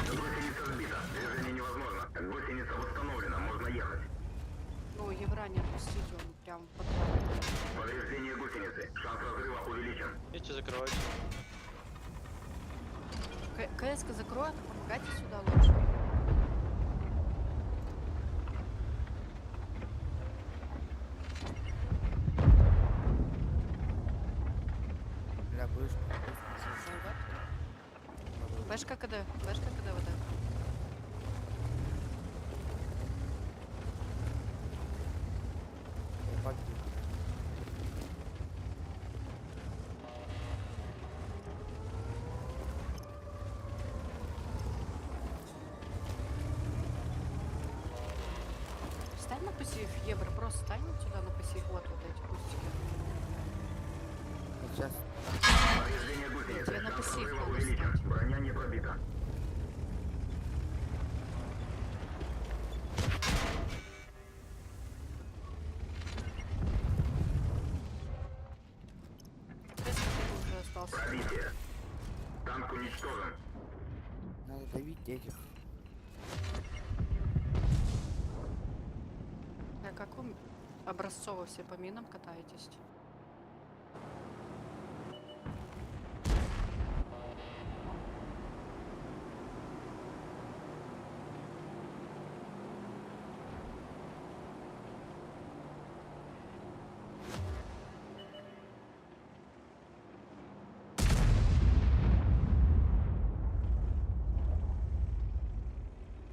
Гусеница сбита. Движение невозможно. Гусеница восстановлена. Можно ехать. Ну, Евра не отпустите, он прям под. Повреждение гусеницы. Шанс разрыва увеличен. Идите закрывайте. КС-ка закроет, помогайте сюда лучше. Бля, будешь. Бэшка КД вот это. Стань на пассив, Ебра, просто стань сюда на пассив, вот эти кустики. Сейчас. Повреждение гусеницы. Тебе на Шанс пассив прорыва надо увеличен. встать. Броня не пробита. Беска уже остался. Пробитие. Танк уничтожен. Надо давить этих. А каком образцово все по минам катаетесь?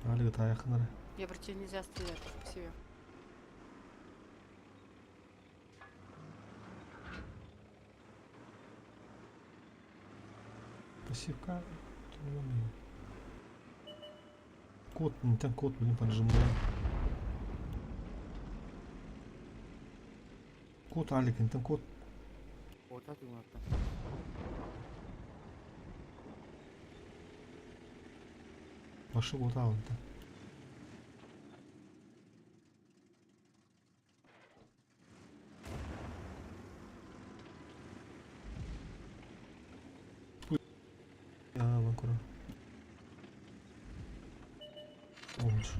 Алига таяқынары. Ебра, тебе нельзя стрелять по себе. Пассивка. Код, не там код, блин, поджимаю. Код, Алик, не там код. Вот так и вот так. Başı kod alındı. Ya lan kura. Olmuş.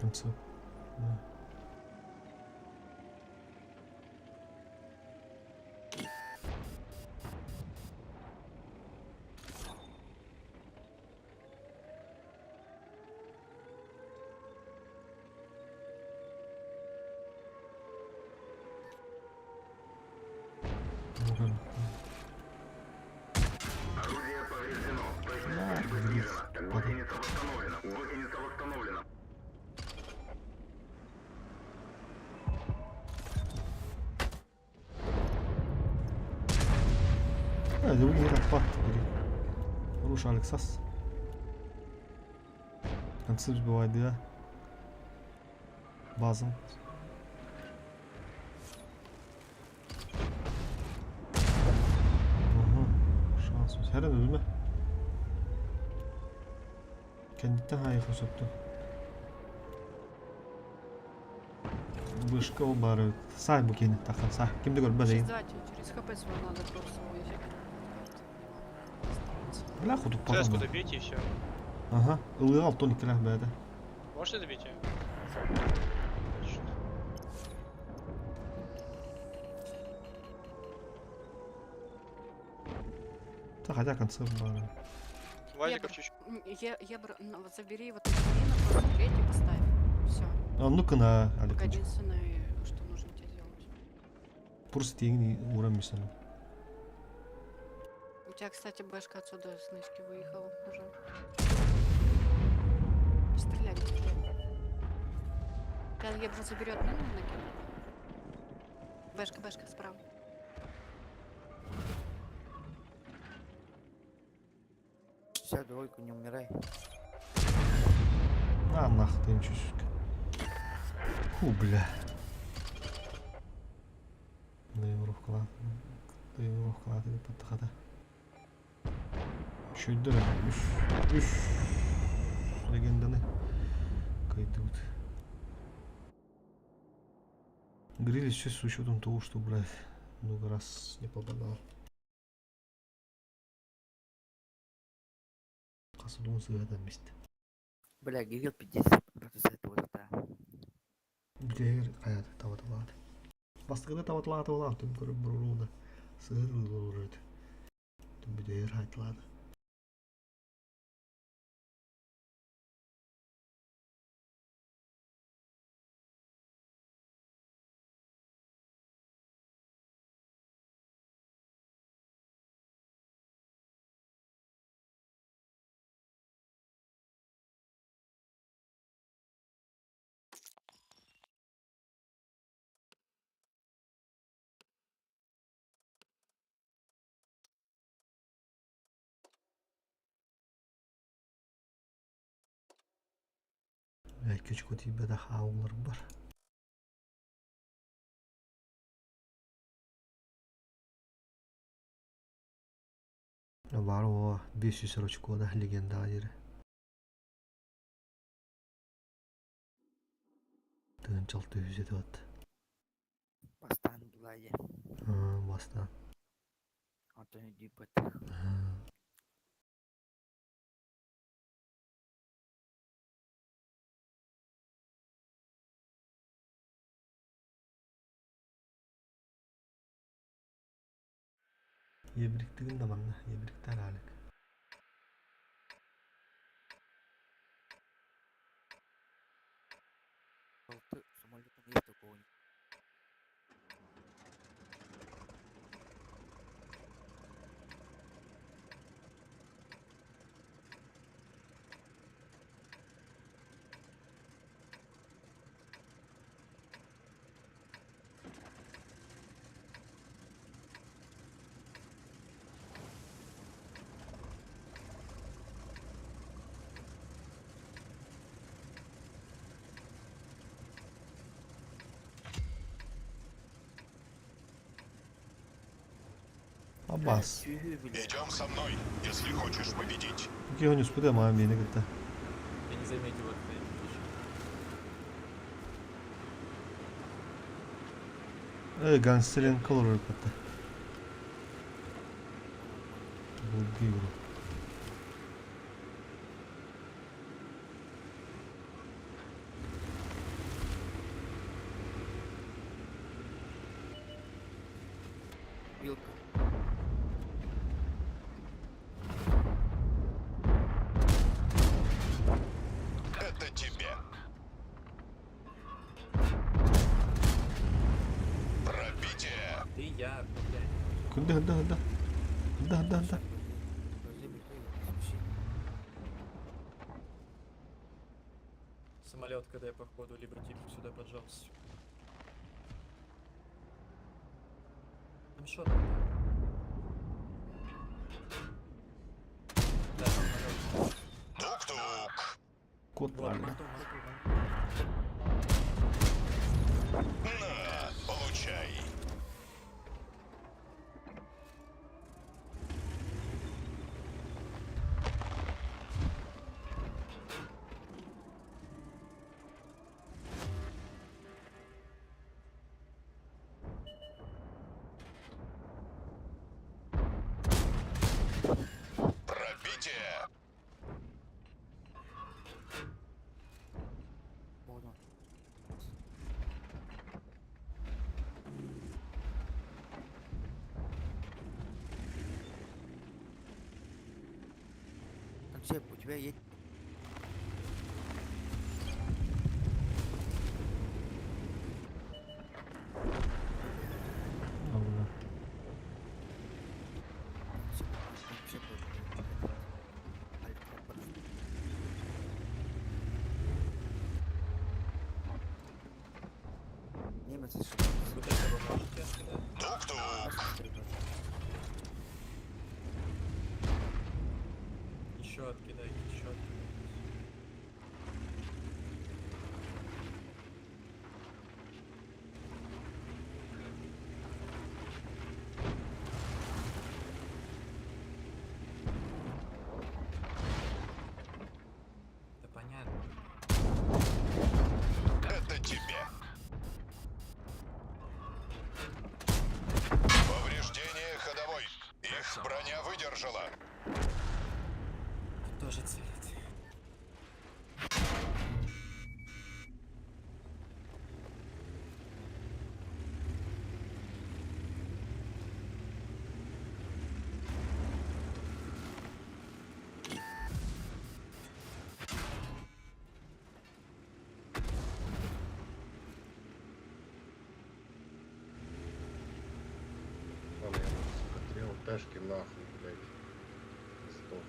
Концу. Да. Орудие повреждено. Точность стрельбы снижена. Гусеница восстановлена. Гусеница восстановлена. Hadi bu yere pat. Rusz Aleksas. Концы сбивает, да? Базом. Ага. Şans olsun. Her an ölme. Kendinden hayır fırsatı. Вышка у бары. Сай bu kendi takan say. Kimde gör bazayın. Через ХП свой надо просто уезжать. Бля худу Цеску потом. добейте и все. Ага. Ilgı al tonik lah bade. Можете добить ее? Так хотя концы бары. Вазиков чуть-чуть. Вот забери вот эти мины, просто третий поставь. Все. А ну-ка на Только Алик. единственное, что нужно тебе сделать. Пурс тегни урамишься. У тебя, кстати, бэшка отсюда с нычки выехала уже. Стреляй, не стреляй. Сейчас Ебра заберет мину и накинет. Бэшка справа. Сейчас двойку, не умирай. На нахуй ты чуть-чуть. Фу, бля. Да его вклад. Да его вклад или подхода. Чуть дыра. Üf. Легенданы. Кайдут. Грились все с учетом того, что, блядь, много раз не попадал. Касудун сыграда месте. Бля, гигел 50% вот это. Бля, каят таваталат. Бастыгда таваталат olan, тем көрөп бурулда. Сыр улурат. Тем бидер хайтлады. 2 очко тийбеде хаулар бар. Бар о 500 очкода легенда жери. Тынчылты үзет от. Бастан булай. Бастан. Ата дипет. Ебриктигин да манна, ебриктер алек. Алты самолетом есть такого. Аббас. Идем со мной, если хочешь победить. Геониус куда маме не гта. Я не заметил это. Гангстерин колор пата. Булгиро. Вилка. Это тебе. Пробитие. Ты я, блядь. Куда, да. Самолет, когда я походу, либо типа сюда поджался. Там что там? Да, самолет. Тук-тук. Кот правильно. На, получай. Пробитие. Понял. Концеп, у тебя есть... Немец ошибается. Вот это вы можете? Тук-тук. Еще откидайте, еще откидайте. Да понятно. Это тебе. Повреждение ходовой. Их броня выдержала. Тоже целить. Ладно, я, сука, 3 ЛТшки нахуй, блядь. Сдох.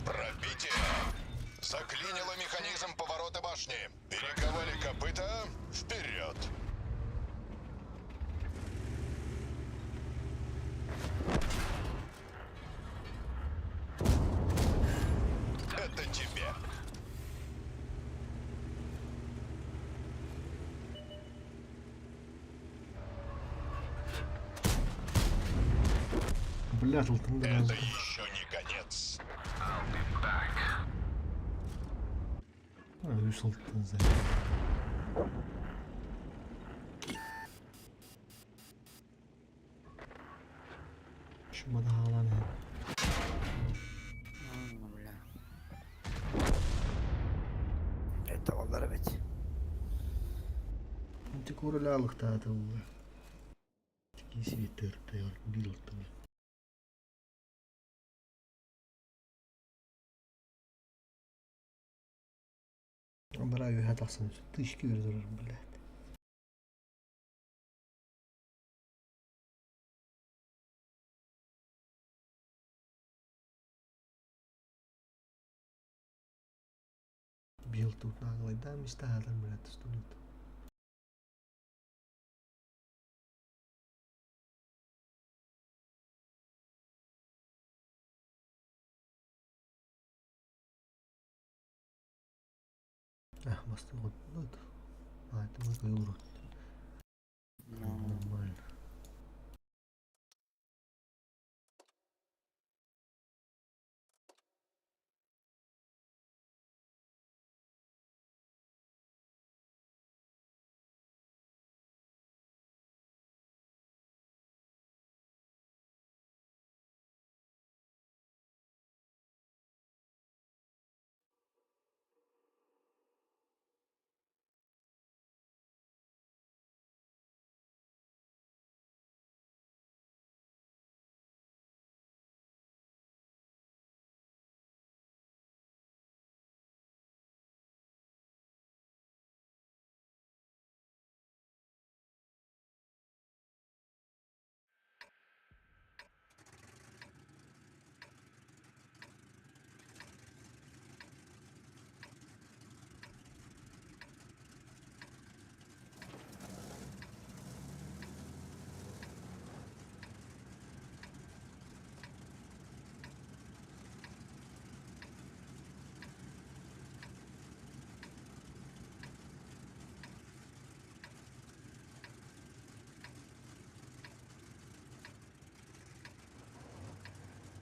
Пробитие. Заклинило механизм поворота башни. Перековали копыта. Вперед. Бля, алтын да Это lazım. еще не конец. Ha, 100 алтын zaten. Şuma da halan ya. Бля. Это олар ведь. Тик оралалык та ата bu. Тики свитер та yok bir алтын. Браю хатасын тышки вердер, блядь. Бил тут наглый, да, места там, блядь, студент. Ах, мастер, вот, это мой кайуру. Нормально.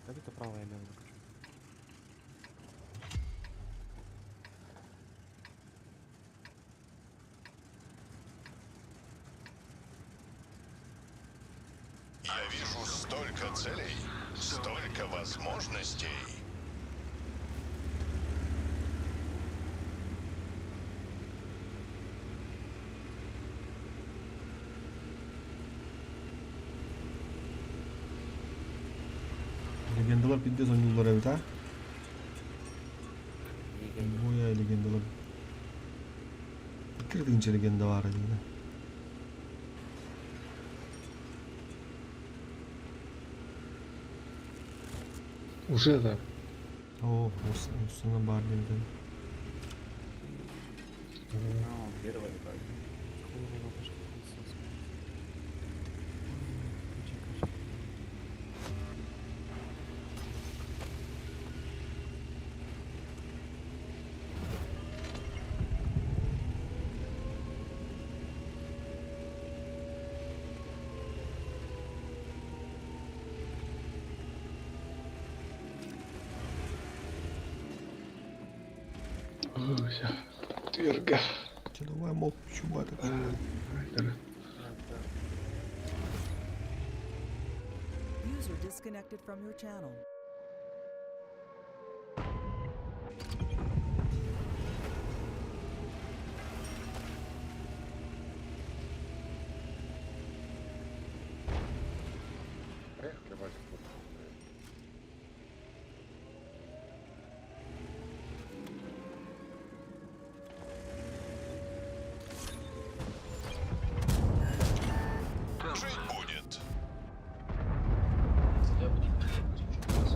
Как это правое я выключу? Я вижу столько целей, столько возможностей. Legendalar bitdi son yıllara evet ha. Bu ya legendalar. Kırdığınca legenda var yine. Уже да. О, усына бар енді. Первый так. Ой, тверга. Че давай мог чума такого. User disconnected from your channel. Поехали, Вася. Жить будет. Я бы не хотел.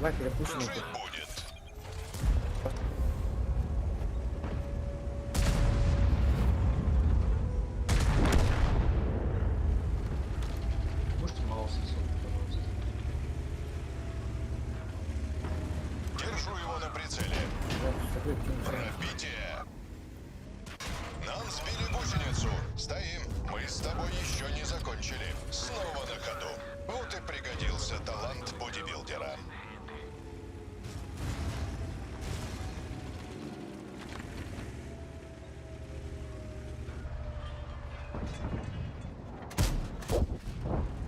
Давай перепушим их. Жить будет. Можете мало пожалуйста? Держу его на прицеле. Пробитие. Нам сбили гусеницу. Стоим. Мы с тобой еще не закончили. Снова на ходу. Вот и пригодился талант бодибилдера.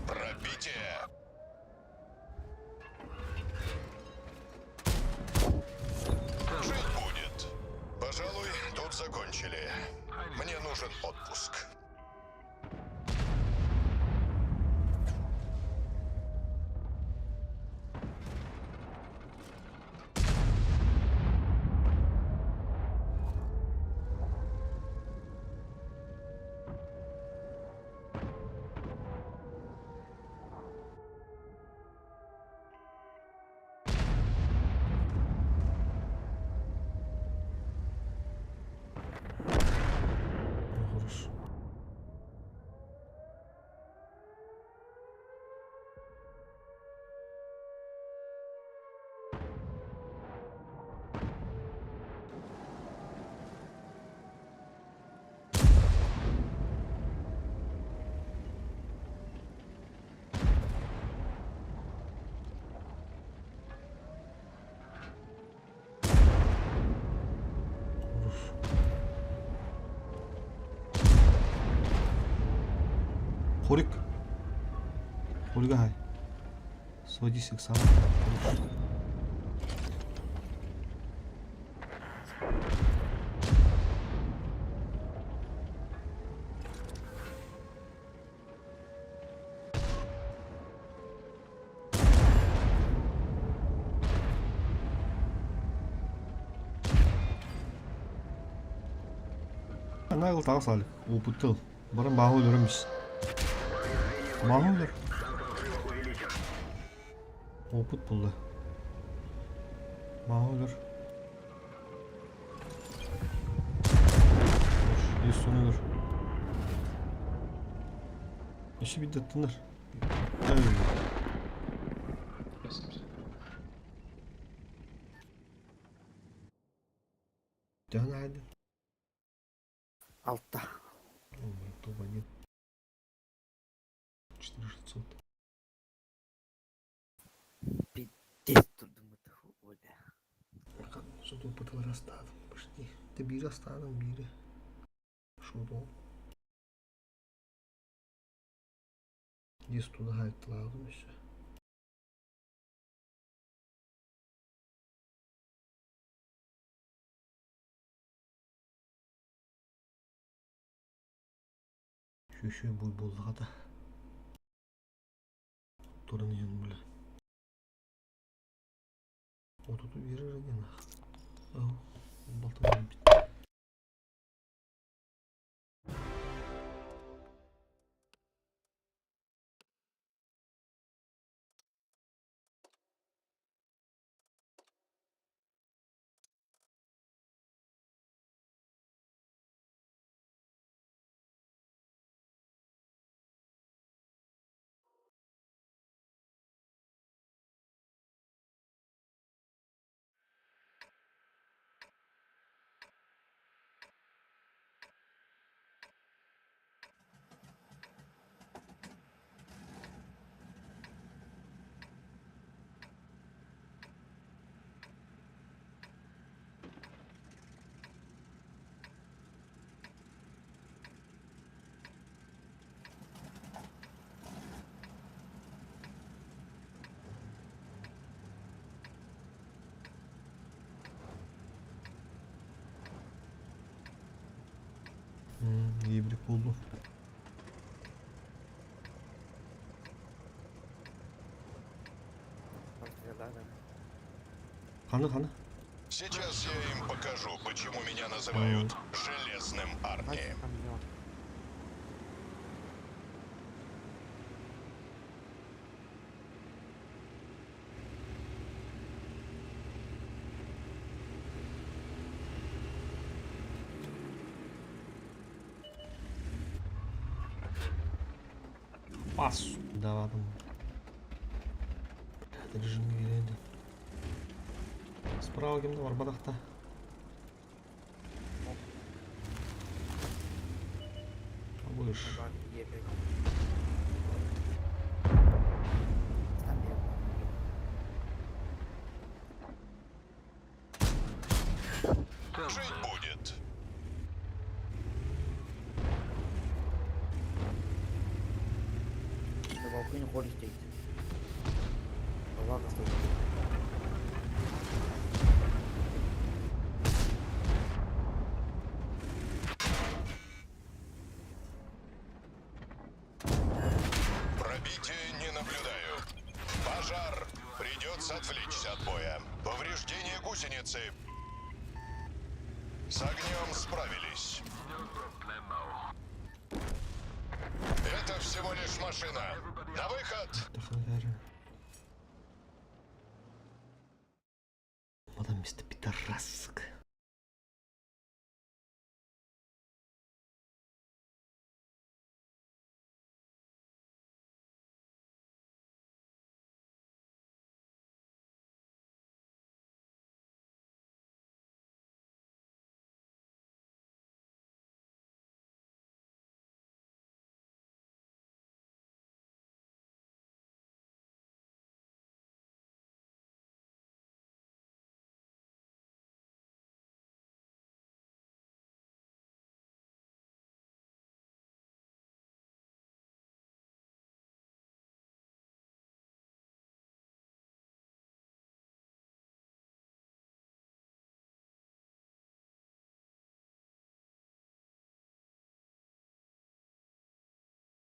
Пробитие. Жить будет. Пожалуй, тут закончили. Мне нужен отпуск. Хорошо. Хорик. Хорика хай. Садись к самому. Ана ил тагы салик. Опыттыл. Барын баға өлөрөмүз. Баға өлөр. Опыт булды. Баға өлөр. Ес соны өлөр. Еші биддеттіңдер. Дән айды. Алтта. Туба нет. 4600. Пиздец, трудом это Оля. Что-то опытывали оставим. Почти. Ты бири оставим, бири. Что-то. Есть туда хайт лазом еще. Еще будет болдағада. Турын ен бля. Вот тут бережи не нах. Ау, болтадан бит. İyi buldu. Хана. Сейчас я им покажу, почему меня называют Железным Арни. Ас давадым. Режимге келеді. Справа кемді бар бадақта. Будешь. Жить будет. На балконе холли стоит. Ладно, стоит. Пробития не наблюдаю. Пожар. Придется отвлечься от боя. Повреждение гусеницы. С огнем справились. Это всего лишь машина. На выход!